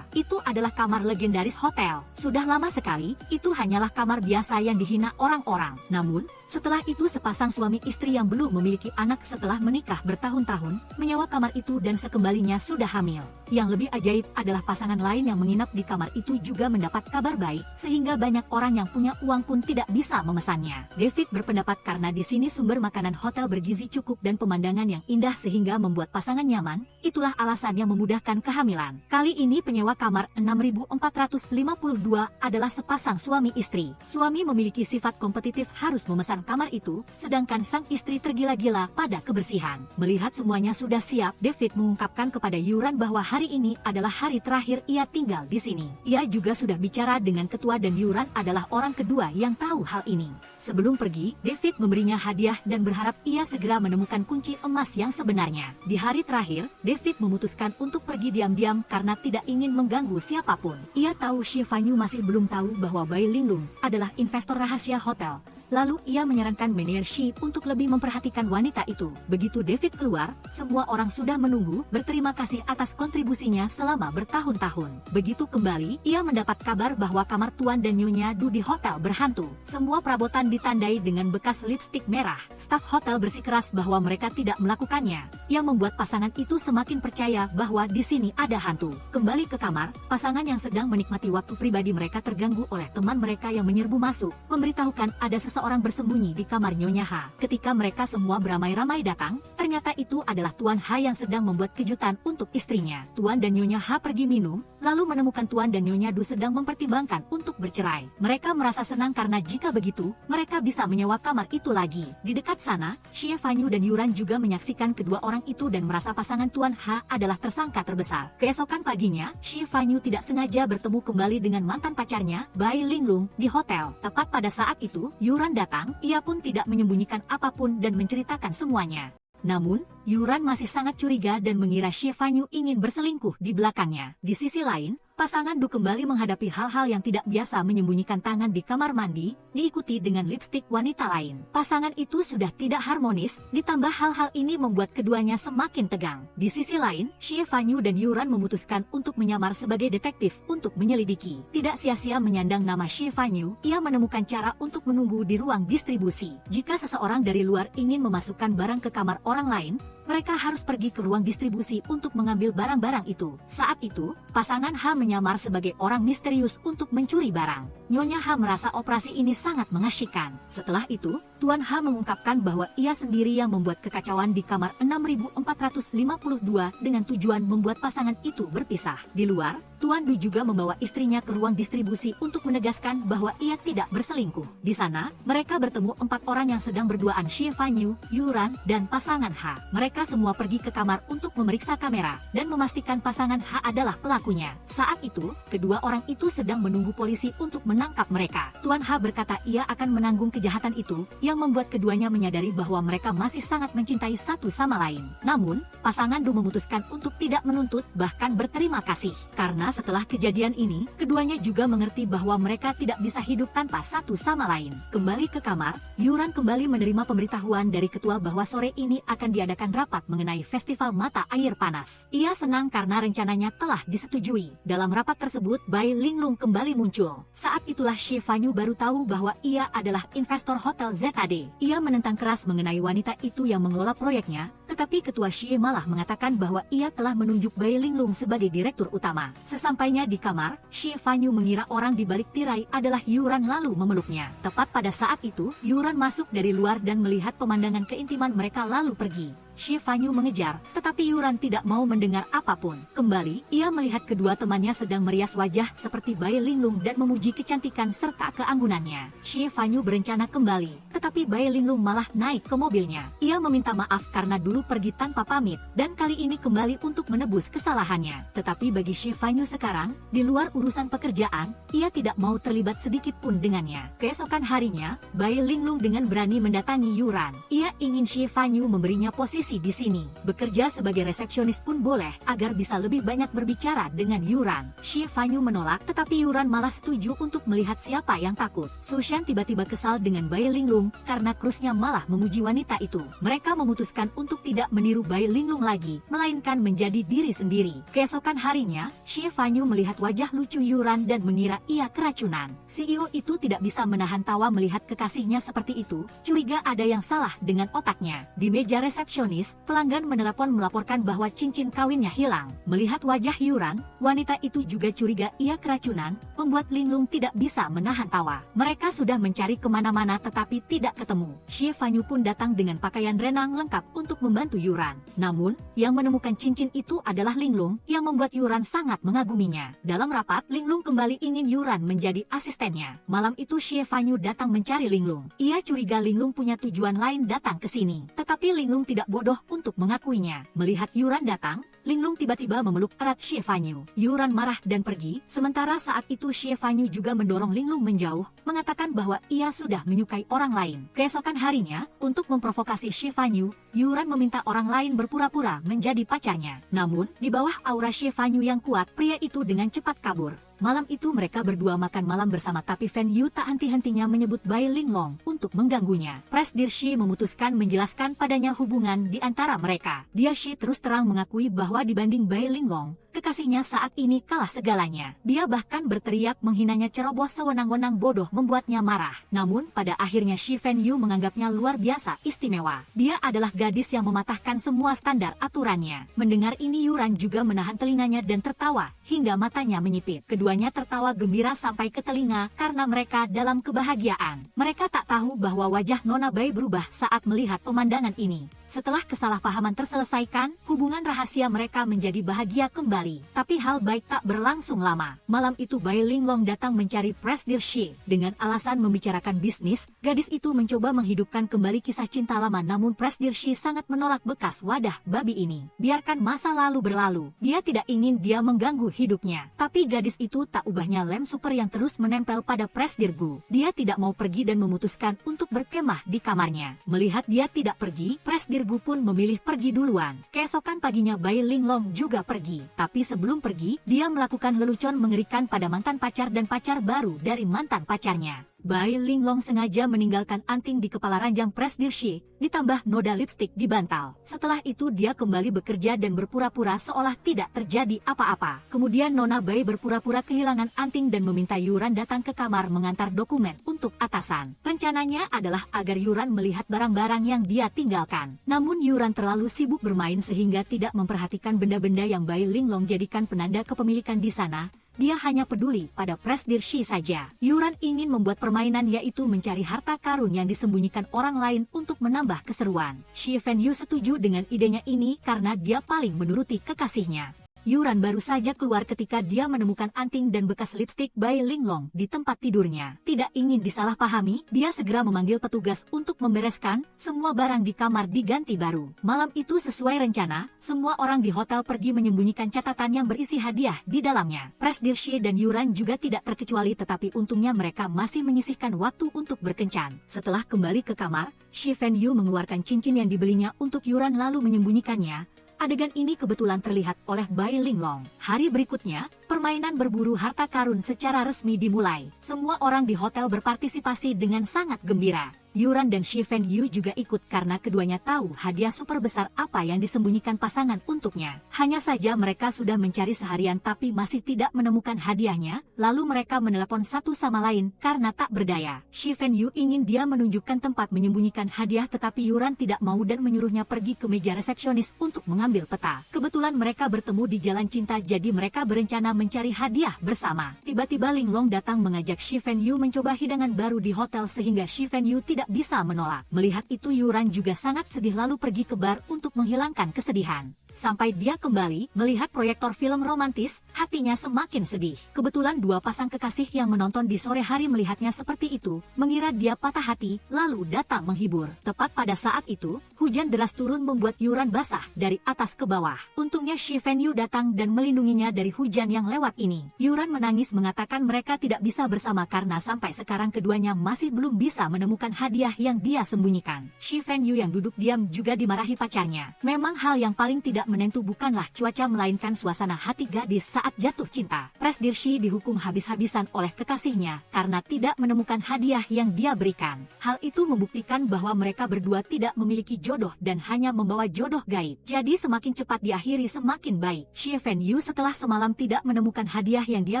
Itu adalah kamar legendaris hotel. Sudah lama sekali, itu hanyalah kamar biasa yang dihina orang-orang. Namun, setelah itu sepasang suami istri yang belum memiliki anak setelah menikah bertahun-tahun, menyewa kamar itu dan sekembalinya sudah hamil. Yang lebih ajaib adalah pasangan lain yang menginap di kamar itu juga mendapat kabar baik, sehingga banyak orang yang punya uang pun tidak bisa memesannya. David berpendapat karena di sini sumber makanan hotel bergizi cukup dan pemandangan yang indah sehingga membuat pasangan nyaman, itulah alasan yang memudahkan kehamilan. Kali ini penyewa kamar 6452 adalah sepasang suami istri. Suami memiliki sifat kompetitif harus memesan kamar itu, sedangkan sang istri tergila-gila pada kebersihan. Melihat semuanya sudah siap, David mengungkapkan kepada Yuran bahwa hari ini adalah hari terakhir ia tinggal di sini. Ia juga sudah bicara dengan ketua dan Yuran adalah orang kedua yang tahu hal ini. Sebelum pergi, David memberinya hadiah dan berharap ia segera menemukan kunci emas yang sebenarnya. Di hari terakhir, David memutuskan untuk pergi diam-diam karena tidak ingin mengganggu siapapun. Ia tahu Xie Fanyu masih belum tahu bahwa Bai Linglong adalah investor rahasia hotel. lalu ia menyarankan Manager Shi untuk lebih memperhatikan wanita itu. Begitu David keluar, semua orang sudah menunggu, berterima kasih atas kontribusinya selama bertahun-tahun. Begitu kembali, ia mendapat kabar bahwa kamar Tuan dan Nyonya Du di hotel berhantu. Semua perabotan ditandai dengan bekas lipstik merah. Staf hotel bersikeras bahwa mereka tidak melakukannya, yang membuat pasangan itu semakin percaya bahwa di sini ada hantu. Kembali ke kamar, pasangan yang sedang menikmati waktu pribadi mereka terganggu oleh teman mereka yang menyerbu masuk, memberitahukan ada seseorang bersembunyi di kamar Nyonya Ha. Ketika mereka semua beramai-ramai datang, ternyata itu adalah Tuan Ha yang sedang membuat kejutan untuk istrinya. Tuan dan Nyonya Ha pergi minum, lalu menemukan Tuan dan Nyonya Du sedang mempertimbangkan untuk bercerai. Mereka merasa senang karena jika begitu, mereka bisa menyewa kamar itu lagi. Di dekat sana, Xie Fanyu dan Yuran juga menyaksikan kedua orang itu dan merasa pasangan Tuan Ha adalah tersangka terbesar. Keesokan paginya, Xie Fanyu tidak sengaja bertemu kembali dengan mantan pacarnya, Bai Linglung, di hotel. Tepat pada saat itu, Yuran datang, ia pun tidak menyembunyikan apapun dan menceritakan semuanya. Namun, Yuran masih sangat curiga dan mengira Xie Fanyu ingin berselingkuh di belakangnya. Di sisi lain, pasangan Du kembali menghadapi hal-hal yang tidak biasa, menyembunyikan tangan di kamar mandi, diikuti dengan lipstik wanita lain. Pasangan itu sudah tidak harmonis, ditambah hal-hal ini membuat keduanya semakin tegang. Di sisi lain, Xie Fanyu dan Yuran memutuskan untuk menyamar sebagai detektif untuk menyelidiki. Tidak sia-sia menyandang nama Xie Fanyu, ia menemukan cara untuk menunggu di ruang distribusi. Jika seseorang dari luar ingin memasukkan barang ke kamar orang lain, mereka harus pergi ke ruang distribusi untuk mengambil barang-barang itu. Saat itu, pasangan Ha menyamar sebagai orang misterius untuk mencuri barang. Nyonya Ha merasa operasi ini sangat mengasyikkan. Setelah itu, Tuan Ha mengungkapkan bahwa ia sendiri yang membuat kekacauan di kamar 6452 dengan tujuan membuat pasangan itu berpisah. Di luar, Tuan Du juga membawa istrinya ke ruang distribusi untuk menegaskan bahwa ia tidak berselingkuh. Di sana, mereka bertemu 4 orang yang sedang berduaan, Xie Fanyu, Yuran, dan pasangan Ha. Mereka semua pergi ke kamar untuk memeriksa kamera dan memastikan pasangan H adalah pelakunya. Saat itu, kedua orang itu sedang menunggu polisi untuk menangkap mereka. Tuan H berkata ia akan menanggung kejahatan itu, yang membuat keduanya menyadari bahwa mereka masih sangat mencintai satu sama lain. Namun, pasangan Du memutuskan untuk tidak menuntut, bahkan berterima kasih. Karena setelah kejadian ini, keduanya juga mengerti bahwa mereka tidak bisa hidup tanpa satu sama lain. Kembali ke kamar, Yuran kembali menerima pemberitahuan dari ketua bahwa sore ini akan diadakan rapat mengenai festival mata air panas. Ia senang karena rencananya telah disetujui. Dalam rapat tersebut, Bai Linglung kembali muncul. Saat itulah Xie Fanyu baru tahu bahwa ia adalah investor hotel ZAD. Ia menentang keras mengenai wanita itu yang mengelola proyeknya, tetapi ketua Xie malah mengatakan bahwa ia telah menunjuk Bai Linglung sebagai direktur utama. Sesampainya di kamar, Xie Fanyu mengira orang di balik tirai adalah Yuran lalu memeluknya. Tepat pada saat itu, Yuran masuk dari luar dan melihat pemandangan keintiman mereka lalu pergi. Xie Fanyu mengejar, tetapi Yuran tidak mau mendengar apapun. Kembali, ia melihat kedua temannya sedang merias wajah seperti Bai Linglung dan memuji kecantikan serta keanggunannya. Xie Fanyu berencana kembali, tetapi Bai Linglung malah naik ke mobilnya. Ia meminta maaf karena dulu pergi tanpa pamit, dan kali ini kembali untuk menebus kesalahannya. Tetapi bagi Xie Fanyu sekarang, di luar urusan pekerjaan, ia tidak mau terlibat sedikit pun dengannya. Keesokan harinya, Bai Linglung dengan berani mendatangi Yuran. Ia ingin Xie Fanyu memberinya posisi di sini. Bekerja sebagai resepsionis pun boleh, agar bisa lebih banyak berbicara dengan Yuran. Xie Fanyu menolak, tetapi Yuran malah setuju untuk melihat siapa yang takut. Sushan tiba-tiba kesal dengan Bai Linglung, karena krusnya malah memuji wanita itu. Mereka memutuskan untuk tidak meniru Bai Linglung lagi, melainkan menjadi diri sendiri. Keesokan harinya, Xie Fanyu melihat wajah lucu Yuran dan mengira ia keracunan. CEO itu tidak bisa menahan tawa melihat kekasihnya seperti itu, curiga ada yang salah dengan otaknya. Di meja resepsionis, pelanggan menelepon melaporkan bahwa cincin kawinnya hilang. Melihat wajah Yuran, wanita itu juga curiga ia keracunan, membuat Linglung tidak bisa menahan tawa. Mereka sudah mencari kemana-mana tetapi tidak ketemu. Xie Fanyu pun datang dengan pakaian renang lengkap untuk membantu Yuran. Namun, yang menemukan cincin itu adalah Linglung, yang membuat Yuran sangat mengaguminya. Dalam rapat, Linglung kembali ingin Yuran menjadi asistennya. Malam itu Xie Fanyu datang mencari Linglung. Ia curiga Linglung punya tujuan lain datang ke sini. Tetapi Linglung tidak bodoh untuk mengakuinya. Melihat Yuran datang, Linglung tiba-tiba memeluk erat Xie Fanyu. Yuran marah dan pergi, sementara saat itu Xie Fanyu juga mendorong Linglung menjauh, mengatakan bahwa ia sudah menyukai orang lain. Keesokan harinya, untuk memprovokasi Xie Fanyu, Yuran meminta orang lain berpura-pura menjadi pacarnya. Namun, di bawah aura Xie Fanyu yang kuat, pria itu dengan cepat kabur. Malam itu mereka berdua makan malam bersama tapi Fan Yu tak henti-hentinya menyebut Bai Linglong untuk mengganggunya. Presdir Shi memutuskan menjelaskan padanya hubungan di antara mereka. Shi terus terang mengakui bahwa dibanding Bai Linglong, kekasihnya saat ini kalah segalanya. Dia bahkan berteriak menghinanya, ceroboh sewenang-wenang, bodoh, membuatnya marah. Namun pada akhirnya Shi Fan Yu menganggapnya luar biasa istimewa. Dia adalah gadis yang mematahkan semua standar aturannya. Mendengar ini Yuran juga menahan telinganya dan tertawa hingga matanya menyipit. Keduanya tertawa gembira sampai ke telinga karena mereka dalam kebahagiaan. Mereka tak tahu bahwa wajah Nona Bai berubah saat melihat pemandangan ini. Setelah kesalahpahaman terselesaikan, hubungan rahasia mereka menjadi bahagia kembali. Tapi hal baik tak berlangsung lama. Malam itu Bai Linglong datang mencari Presdir Shi. Dengan alasan membicarakan bisnis, gadis itu mencoba menghidupkan kembali kisah cinta lama, namun Presdir Shi sangat menolak bekas wadah babi ini. Biarkan masa lalu berlalu. Dia tidak ingin dia mengganggu hidupnya. Tapi gadis itu tak ubahnya lem super yang terus menempel pada Presdir Gu. Dia tidak mau pergi dan memutuskan untuk berkemah di kamarnya. Melihat dia tidak pergi, Presdir Gu pun memilih pergi duluan. Keesokan paginya Bai Linglong juga pergi. Tapi sebelum pergi, dia melakukan lelucon mengerikan pada mantan pacar dan pacar baru dari mantan pacarnya. Bai Linglong sengaja meninggalkan anting di kepala ranjang Presdir Shi, ditambah noda lipstik di bantal. Setelah itu dia kembali bekerja dan berpura-pura seolah tidak terjadi apa-apa. Kemudian Nona Bai berpura-pura kehilangan anting dan meminta Yuran datang ke kamar mengantar dokumen untuk atasan. Rencananya adalah agar Yuran melihat barang-barang yang dia tinggalkan. Namun Yuran terlalu sibuk bermain sehingga tidak memperhatikan benda-benda yang Bai Linglong jadikan penanda kepemilikan di sana. Dia hanya peduli pada Presdir Shi saja. Yuran ingin membuat permainan, yaitu mencari harta karun yang disembunyikan orang lain untuk menambah keseruan. Shi Fan Yu setuju dengan idenya ini karena dia paling menuruti kekasihnya. Yuran baru saja keluar ketika dia menemukan anting dan bekas lipstik Bai Linglong di tempat tidurnya. Tidak ingin disalahpahami, dia segera memanggil petugas untuk membereskan semua barang di kamar diganti baru. Malam itu sesuai rencana, semua orang di hotel pergi menyembunyikan catatan yang berisi hadiah di dalamnya. Presdir Shi dan Yuran juga tidak terkecuali, tetapi untungnya mereka masih menyisihkan waktu untuk berkencan. Setelah kembali ke kamar, Shi Fan Yu mengeluarkan cincin yang dibelinya untuk Yuran lalu menyembunyikannya. Adegan ini kebetulan terlihat oleh Bai Linglong. Hari berikutnya, permainan berburu harta karun secara resmi dimulai. Semua orang di hotel berpartisipasi dengan sangat gembira. Yuran dan Shi Fan Yu juga ikut karena keduanya tahu hadiah super besar apa yang disembunyikan pasangan untuknya. Hanya saja mereka sudah mencari seharian tapi masih tidak menemukan hadiahnya, lalu mereka menelepon satu sama lain karena tak berdaya. Shi Fan Yu ingin dia menunjukkan tempat menyembunyikan hadiah, tetapi Yuran tidak mau dan menyuruhnya pergi ke meja resepsionis untuk mengambil peta. Kebetulan mereka bertemu di jalan cinta, jadi mereka berencana mencari hadiah bersama. Tiba-tiba Linglong datang mengajak Shi Fan Yu mencoba hidangan baru di hotel sehingga Shi Fan Yu tidak bisa menolak. Melihat itu Yuran juga sangat sedih lalu pergi ke bar untuk menghilangkan kesedihan. Sampai dia kembali melihat proyektor film romantis, hatinya semakin sedih. Kebetulan dua pasang kekasih yang menonton di sore hari melihatnya seperti itu, mengira dia patah hati, lalu datang menghibur. Tepat pada saat itu, hujan deras turun membuat Yuran basah dari atas ke bawah. Untungnya Shi Fan Yu datang dan melindunginya dari hujan yang lewat ini. Yuran menangis mengatakan mereka tidak bisa bersama karena sampai sekarang keduanya masih belum bisa menemukan hadiah yang dia sembunyikan. Shi Fan Yu yang duduk diam juga dimarahi pacarnya. Memang hal yang paling tidak menentu bukanlah cuaca melainkan suasana hati gadis saat jatuh cinta. Presdir Shi dihukum habis-habisan oleh kekasihnya karena tidak menemukan hadiah yang dia berikan. Hal itu membuktikan bahwa mereka berdua tidak memiliki jodoh dan hanya membawa jodoh gaib. Jadi semakin cepat diakhiri semakin baik. Shi Fan Yu setelah semalam tidak menemukan hadiah yang dia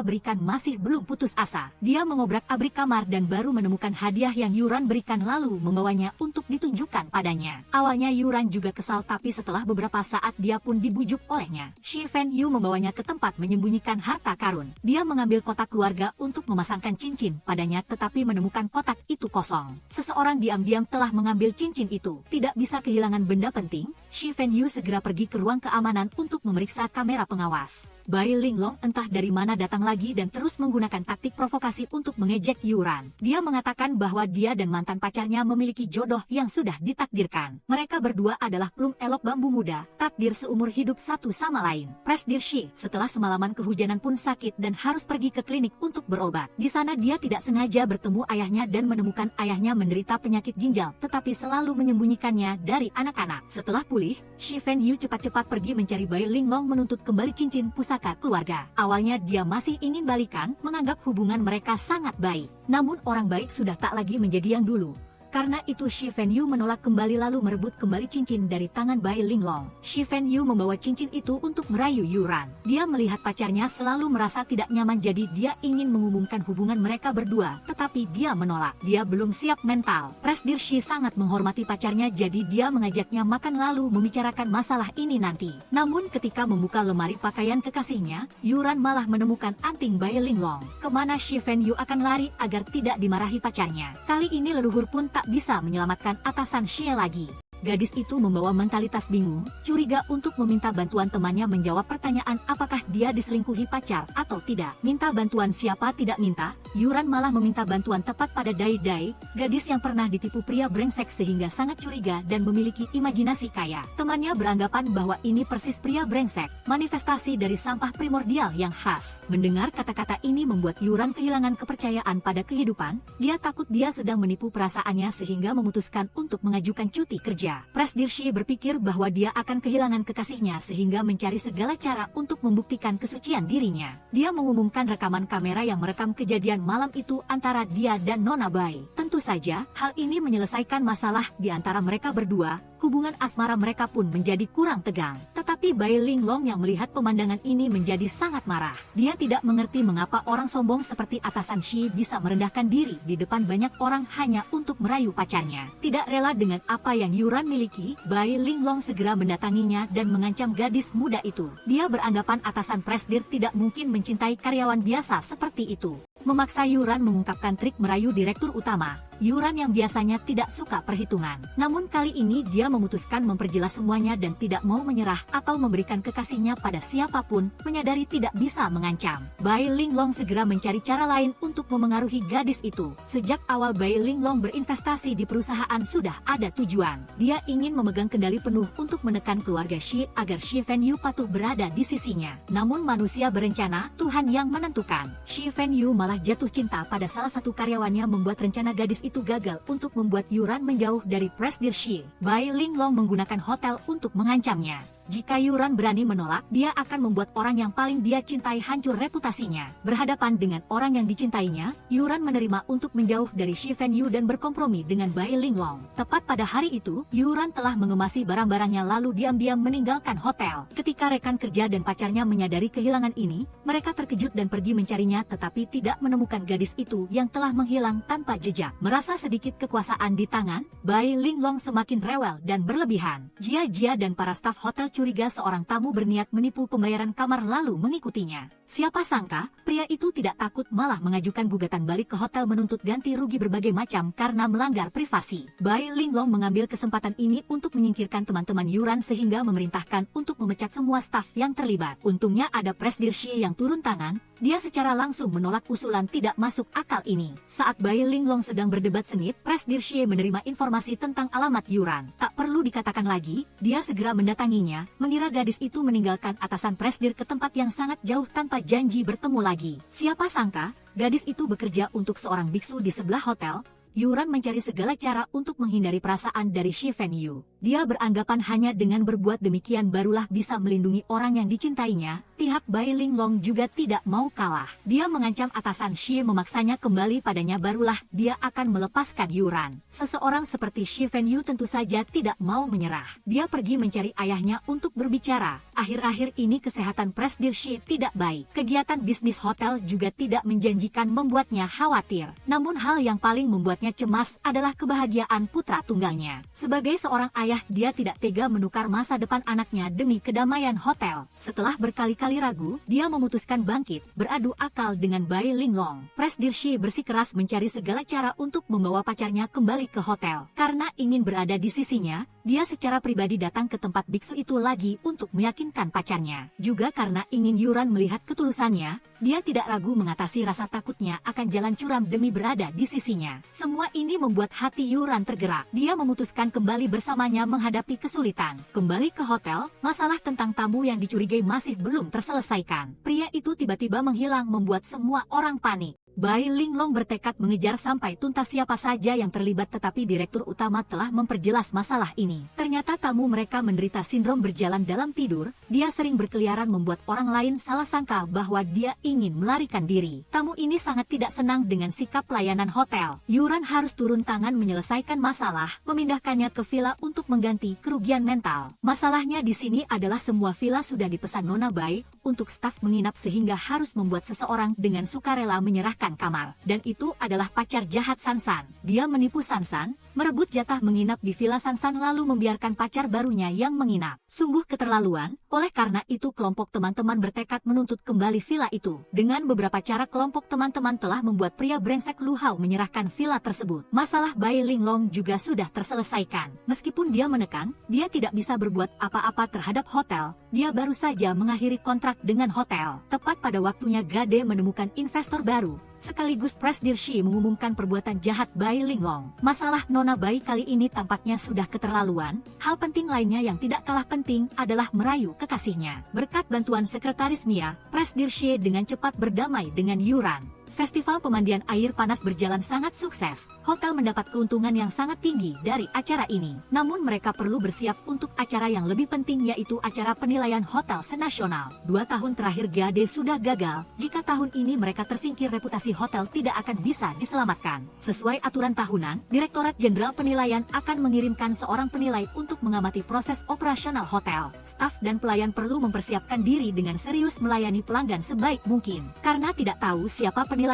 berikan masih belum putus asa. Dia mengobrak-abrik kamar dan baru menemukan hadiah yang Yuran berikan lalu membawanya untuk ditunjukkan padanya. Awalnya Yuran juga kesal, tapi setelah beberapa saat dia pun dibujuk olehnya. Shi Fan Yu membawanya ke tempat menyembunyikan harta karun. Dia mengambil kotak keluarga untuk memasangkan cincin padanya, tetapi menemukan kotak itu kosong. Seseorang diam-diam telah mengambil cincin itu. Tidak bisa kehilangan benda penting, Shi Fan Yu segera pergi ke ruang keamanan untuk memeriksa kamera pengawas. Bai Linglong entah dari mana datang lagi dan terus menggunakan taktik provokasi untuk mengejek Yuran. Dia mengatakan bahwa dia dan mantan pacarnya memiliki jodoh yang sudah ditakdirkan. Mereka berdua adalah plum elok bambu muda, takdir seumur hidup satu sama lain. Presdir Shi setelah semalaman kehujanan pun sakit dan harus pergi ke klinik untuk berobat. Di sana dia tidak sengaja bertemu ayahnya dan menemukan ayahnya menderita penyakit ginjal, tetapi selalu menyembunyikannya dari anak-anak. Setelah pulih, Shi Fenyu cepat-cepat pergi mencari Bai Linglong menuntut kembali cincin pusaka keluarga. Awalnya dia masih ingin balikan, menganggap hubungan mereka sangat baik. Namun orang baik sudah tak lagi menjadi yang dulu. Karena itu Shi Fenyu menolak kembali lalu merebut kembali cincin dari tangan Bai Linglong. Shi Fenyu membawa cincin itu untuk merayu Yuran. Dia melihat pacarnya selalu merasa tidak nyaman, jadi dia ingin mengumumkan hubungan mereka berdua, tetapi dia menolak. Dia belum siap mental. Presdir Shi sangat menghormati pacarnya, jadi dia mengajaknya makan lalu membicarakan masalah ini nanti. Namun ketika membuka lemari pakaian kekasihnya, Yuran malah menemukan anting Bai Linglong. Kemana Shi Fenyu akan lari agar tidak dimarahi pacarnya? Kali ini leluhur pun tak bisa menyelamatkan atasan Xie lagi. Gadis itu membawa mentalitas bingung, curiga untuk meminta bantuan temannya menjawab pertanyaan apakah dia diselingkuhi pacar atau tidak. Minta bantuan siapa tidak minta, Yuran malah meminta bantuan tepat pada Dai Dai, gadis yang pernah ditipu pria brengsek sehingga sangat curiga dan memiliki imajinasi kaya. Temannya beranggapan bahwa ini persis pria brengsek, manifestasi dari sampah primordial yang khas. Mendengar kata-kata ini membuat Yuran kehilangan kepercayaan pada kehidupan, dia takut dia sedang menipu perasaannya sehingga memutuskan untuk mengajukan cuti kerja. Presdir Shi berpikir bahwa dia akan kehilangan kekasihnya sehingga mencari segala cara untuk membuktikan kesucian dirinya. Dia mengumumkan rekaman kamera yang merekam kejadian malam itu antara dia dan Nona Bai. Tentu saja, hal ini menyelesaikan masalah di antara mereka berdua. Hubungan asmara mereka pun menjadi kurang tegang. Tetapi Bai Linglong yang melihat pemandangan ini menjadi sangat marah. Dia tidak mengerti mengapa orang sombong seperti atasan Shi bisa merendahkan diri di depan banyak orang hanya untuk merayu pacarnya. Tidak rela dengan apa yang Yuran miliki, Bai Linglong segera mendatanginya dan mengancam gadis muda itu. Dia beranggapan atasan Presdir tidak mungkin mencintai karyawan biasa seperti itu. Memaksa Yuran mengungkapkan trik merayu direktur utama. Yuran yang biasanya tidak suka perhitungan. Namun kali ini dia memutuskan memperjelas semuanya dan tidak mau menyerah atau memberikan kekasihnya pada siapapun, menyadari tidak bisa mengancam. Bai Linglong segera mencari cara lain untuk memengaruhi gadis itu. Sejak awal Bai Linglong berinvestasi di perusahaan sudah ada tujuan. Dia ingin memegang kendali penuh untuk menekan keluarga Shi agar Shi Fenyu patuh berada di sisinya. Namun manusia berencana, Tuhan yang menentukan. Shi Fenyu malah jatuh cinta pada salah satu karyawannya, membuat rencana gadis itu gagal untuk membuat Yuran menjauh dari Presdir Shi. Bai Linglong menggunakan hotel untuk mengancamnya. Jika Yuran berani menolak, dia akan membuat orang yang paling dia cintai hancur reputasinya. Berhadapan dengan orang yang dicintainya, Yuran menerima untuk menjauh dari Shi Fenyu dan berkompromi dengan Bai Linglong. Tepat pada hari itu, Yuran telah mengemasi barang-barangnya lalu diam-diam meninggalkan hotel. Ketika rekan kerja dan pacarnya menyadari kehilangan ini, mereka terkejut dan pergi mencarinya tetapi tidak menemukan gadis itu yang telah menghilang tanpa jejak. Merasa sedikit kekuasaan di tangan, Bai Linglong semakin rewel dan berlebihan. Jia dan para staf hotel curiga seorang tamu berniat menipu pembayaran kamar lalu mengikutinya. Siapa sangka, pria itu tidak takut malah mengajukan gugatan balik ke hotel menuntut ganti rugi berbagai macam karena melanggar privasi. Bai Linglong mengambil kesempatan ini untuk menyingkirkan teman-teman Yuran sehingga memerintahkan untuk memecat semua staf yang terlibat. Untungnya ada Presdir Shi yang turun tangan, dia secara langsung menolak usulan tidak masuk akal ini. Saat Bai Linglong sedang berdebat sengit, Presdir Shi menerima informasi tentang alamat Yuran. Tak perlu dikatakan lagi, dia segera mendatanginya, mengira gadis itu meninggalkan atasan Presdir ke tempat yang sangat jauh tanpa janji bertemu lagi. Siapa sangka, gadis itu bekerja untuk seorang biksu di sebelah hotel. Yuran mencari segala cara untuk menghindari perasaan dari Shi Fenyu. Dia beranggapan hanya dengan berbuat demikian barulah bisa melindungi orang yang dicintainya. Pihak Bai Linglong juga tidak mau kalah. Dia mengancam atasan Shi memaksanya kembali padanya barulah dia akan melepaskan Yuran. Seseorang seperti Shi Fenyu tentu saja tidak mau menyerah. Dia pergi mencari ayahnya untuk berbicara. Akhir-akhir ini kesehatan Presdir Shi tidak baik. Kegiatan bisnis hotel juga tidak menjanjikan, membuatnya khawatir. Namun hal yang paling membuatnya cemas adalah kebahagiaan putra tunggalnya. Sebagai seorang ayah, dia tidak tega menukar masa depan anaknya demi kedamaian hotel. Setelah berkali-kali ragu, dia memutuskan bangkit, beradu akal dengan Bai Linglong. Presdir Shi bersikeras mencari segala cara untuk membawa pacarnya kembali ke hotel. Karena ingin berada di sisinya, dia secara pribadi datang ke tempat biksu itu lagi untuk meyakinkan pacarnya. Juga karena ingin Yuran melihat ketulusannya, dia tidak ragu mengatasi rasa takutnya akan jalan curam demi berada di sisinya. Semua Semua ini membuat hati Yuran tergerak. Dia memutuskan kembali bersamanya menghadapi kesulitan. Kembali ke hotel, masalah tentang tamu yang dicurigai masih belum terselesaikan. Pria itu tiba-tiba menghilang membuat semua orang panik. Bai Linglong bertekad mengejar sampai tuntas siapa saja yang terlibat, tetapi direktur utama telah memperjelas masalah ini. Ternyata tamu mereka menderita sindrom berjalan dalam tidur. Dia sering berkeliaran membuat orang lain salah sangka bahwa dia ingin melarikan diri. Tamu ini sangat tidak senang dengan sikap pelayanan hotel. Yuran harus turun tangan menyelesaikan masalah, memindahkannya ke villa untuk mengganti kerugian mental. Masalahnya di sini adalah semua villa sudah dipesan Nona Bai untuk staf menginap, sehingga harus membuat seseorang dengan sukarela menyerahkan kamar, dan itu adalah pacar jahat Sansan. Dia menipu Sansan, merebut jatah menginap di villa Sansan lalu membiarkan pacar barunya yang menginap. Sungguh keterlaluan. Oleh karena itu kelompok teman-teman bertekad menuntut kembali villa itu. Dengan beberapa cara kelompok teman-teman telah membuat pria brengsek Lu Hao menyerahkan villa tersebut. Masalah Bai Linglong juga sudah terselesaikan. Meskipun dia menekan, dia tidak bisa berbuat apa-apa terhadap hotel. Dia baru saja mengakhiri kontrak dengan hotel. Tepat pada waktunya Gade menemukan investor baru. Sekaligus Presdir Shi mengumumkan perbuatan jahat Bai Linglong. Masalah Nona Bai kali ini tampaknya sudah keterlaluan. Hal penting lainnya yang tidak kalah penting adalah merayu kekasihnya. Berkat bantuan sekretaris Mia, Presdir Shi dengan cepat berdamai dengan Yuran. Festival pemandian air panas berjalan sangat sukses. Hotel mendapat keuntungan yang sangat tinggi dari acara ini. Namun mereka perlu bersiap untuk acara yang lebih penting, yaitu acara penilaian hotel senasional. 2 tahun terakhir Gade sudah gagal. Jika tahun ini mereka tersingkir, reputasi hotel tidak akan bisa diselamatkan. Sesuai aturan tahunan, Direktorat Jenderal Penilaian akan mengirimkan seorang penilai untuk mengamati proses operasional hotel. Staf dan pelayan perlu mempersiapkan diri dengan serius melayani pelanggan sebaik mungkin. Karena tidak tahu siapa penilainya,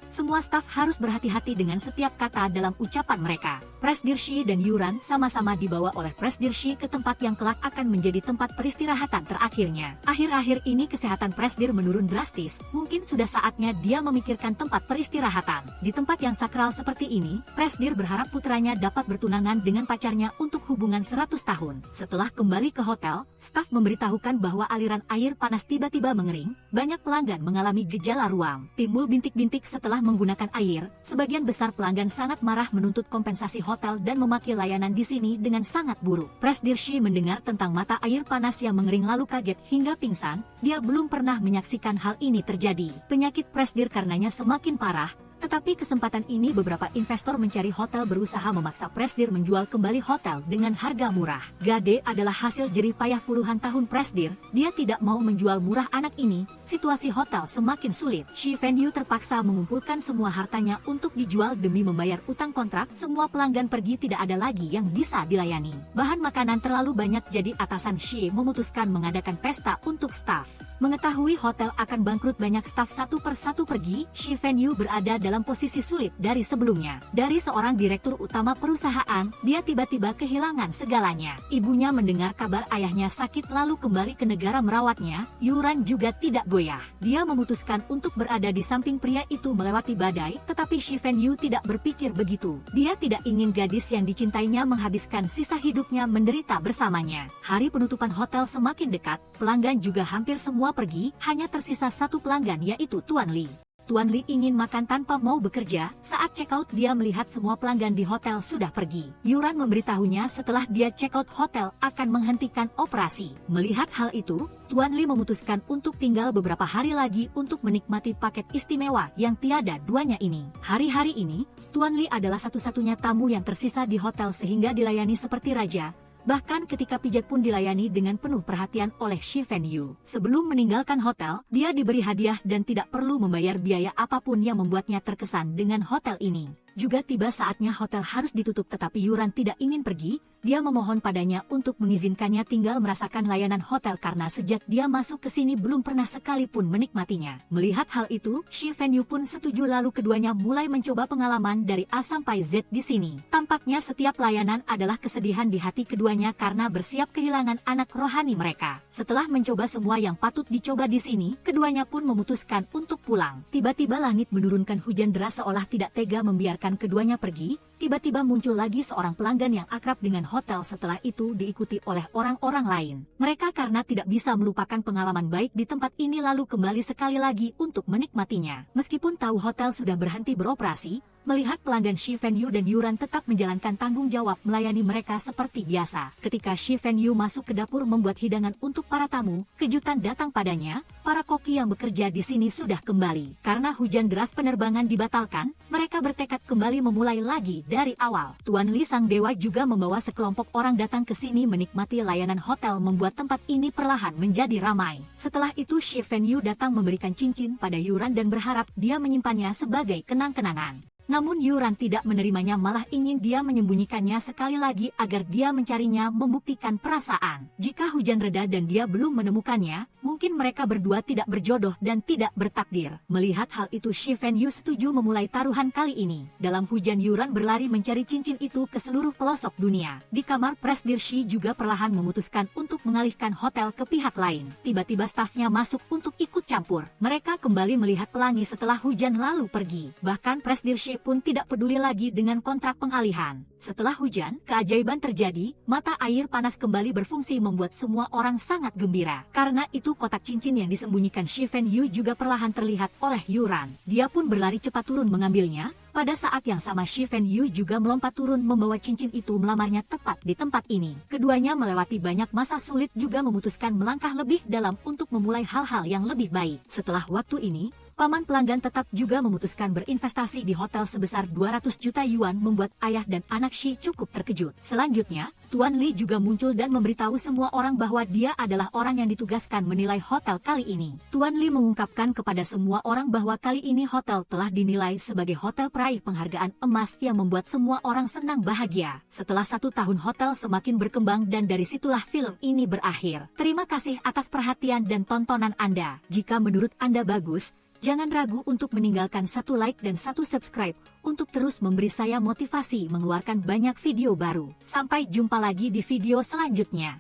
semua staf harus berhati-hati dengan setiap kata dalam ucapan mereka. Presdir Shi dan Yuran sama-sama dibawa oleh Presdir Shi ke tempat yang kelak akan menjadi tempat peristirahatan terakhirnya. Akhir-akhir ini kesehatan Presdir menurun drastis. Mungkin sudah saatnya dia memikirkan tempat peristirahatan. Di tempat yang sakral seperti ini, Presdir berharap putranya dapat bertunangan dengan pacarnya untuk hubungan 100 tahun. Setelah kembali ke hotel, staf memberitahukan bahwa aliran air panas tiba-tiba mengering. Banyak pelanggan mengalami gejala ruam, timbul bintik-bintik setelah menggunakan air. Sebagian besar pelanggan sangat marah menuntut kompensasi hotel dan memaki layanan di sini dengan sangat buruk. Presdir Shi mendengar tentang mata air panas yang mengering lalu kaget hingga pingsan. Dia belum pernah menyaksikan hal ini terjadi. Penyakit Presdir karenanya semakin parah. Tetapi kesempatan ini beberapa investor mencari hotel berusaha memaksa Presdir menjual kembali hotel dengan harga murah. Gade adalah hasil jerih payah puluhan tahun Presdir. Dia tidak mau menjual murah anak ini. Situasi hotel semakin sulit. Shi Fenyu terpaksa mengumpulkan semua hartanya untuk dijual demi membayar utang kontrak. Semua pelanggan pergi, tidak ada lagi yang bisa dilayani. Bahan makanan terlalu banyak, jadi atasan Shi memutuskan mengadakan pesta untuk staf. Mengetahui hotel akan bangkrut, banyak staf satu persatu pergi. Shi Fenyu berada dalam posisi sulit dari sebelumnya. Dari seorang direktur utama perusahaan, dia tiba-tiba kehilangan segalanya. Ibunya mendengar kabar ayahnya sakit lalu kembali ke negara merawatnya. Yuran juga tidak goyah. Dia memutuskan untuk berada di samping pria itu melewati badai, tetapi Shi Fenyu tidak berpikir begitu. Dia tidak ingin gadis yang dicintainya menghabiskan sisa hidupnya menderita bersamanya. Hari penutupan hotel semakin dekat, pelanggan juga hampir semua pergi, hanya tersisa satu pelanggan, yaitu Tuan Li. Tuan Li ingin makan tanpa mau bekerja. Saat check out, dia melihat semua pelanggan di hotel sudah pergi. Yuran memberitahunya setelah dia check out, hotel akan menghentikan operasi. Melihat hal itu, Tuan Li memutuskan untuk tinggal beberapa hari lagi untuk menikmati paket istimewa yang tiada duanya ini. Hari-hari ini, Tuan Li adalah satu-satunya tamu yang tersisa di hotel sehingga dilayani seperti raja. Bahkan ketika pijat pun dilayani dengan penuh perhatian oleh Shi Fenyu. Sebelum meninggalkan hotel, dia diberi hadiah dan tidak perlu membayar biaya apapun yang membuatnya terkesan dengan hotel ini. Juga tiba saatnya hotel harus ditutup, tetapi Yuran tidak ingin pergi. Dia memohon padanya untuk mengizinkannya tinggal merasakan layanan hotel karena sejak dia masuk ke sini belum pernah sekalipun menikmatinya. Melihat hal itu, Shi Fenyu pun setuju lalu keduanya mulai mencoba pengalaman dari A sampai Z di sini. Tampaknya setiap layanan adalah kesedihan di hati keduanya karena bersiap kehilangan anak rohani mereka. Setelah mencoba semua yang patut dicoba di sini, keduanya pun memutuskan untuk pulang. Tiba-tiba langit menurunkan hujan deras seolah tidak tega membiarkan keduanya pergi. Tiba-tiba muncul lagi seorang pelanggan yang akrab dengan hotel, setelah itu diikuti oleh orang-orang lain. Mereka karena tidak bisa melupakan pengalaman baik di tempat ini lalu kembali sekali lagi untuk menikmatinya. Meskipun tahu hotel sudah berhenti beroperasi, Melihat pelanggan Shi Fenyu dan Yuran tetap menjalankan tanggung jawab melayani mereka seperti biasa. Ketika Shi Fenyu masuk ke dapur membuat hidangan untuk para tamu, kejutan datang padanya. Para koki yang bekerja di sini sudah kembali. Karena hujan deras penerbangan dibatalkan, mereka bertekad kembali memulai lagi dari awal. Tuan Li sang dewa juga membawa sekelompok orang datang ke sini menikmati layanan hotel membuat tempat ini perlahan menjadi ramai. Setelah itu Shi Fenyu datang memberikan cincin pada Yuran dan berharap dia menyimpannya sebagai kenang-kenangan. Namun Yuran tidak menerimanya, malah ingin dia menyembunyikannya sekali lagi agar dia mencarinya membuktikan perasaan. Jika hujan reda dan dia belum menemukannya, mungkin mereka berdua tidak berjodoh dan tidak bertakdir. Melihat hal itu Shi Fenyu setuju memulai taruhan kali ini. Dalam hujan Yuran berlari mencari cincin itu ke seluruh pelosok dunia. Di kamar Presdir Shi juga perlahan memutuskan untuk mengalihkan hotel ke pihak lain. Tiba-tiba stafnya masuk untuk ikut campur. Mereka kembali melihat pelangi setelah hujan lalu pergi. Bahkan Presdir Shi pun tidak peduli lagi dengan kontrak pengalihan. Setelah hujan, keajaiban terjadi, mata air panas kembali berfungsi membuat semua orang sangat gembira. Karena itu kotak cincin yang disembunyikan Shi Fenyu juga perlahan terlihat oleh Yuran. Dia pun berlari cepat turun mengambilnya. Pada saat yang sama Shi Fenyu juga melompat turun membawa cincin itu melamarnya tepat di tempat ini. Keduanya melewati banyak masa sulit juga memutuskan melangkah lebih dalam untuk memulai hal-hal yang lebih baik. Setelah waktu ini, paman pelanggan tetap juga memutuskan berinvestasi di hotel sebesar 200 juta yuan membuat ayah dan anak Shi cukup terkejut. Selanjutnya, Tuan Li juga muncul dan memberitahu semua orang bahwa dia adalah orang yang ditugaskan menilai hotel kali ini. Tuan Li mengungkapkan kepada semua orang bahwa kali ini hotel telah dinilai sebagai hotel peraih penghargaan emas yang membuat semua orang senang bahagia. Setelah 1 tahun hotel semakin berkembang dan dari situlah film ini berakhir. Terima kasih atas perhatian dan tontonan Anda. Jika menurut Anda bagus, jangan ragu untuk meninggalkan 1 like dan 1 subscribe untuk terus memberi saya motivasi mengeluarkan banyak video baru. Sampai jumpa lagi di video selanjutnya.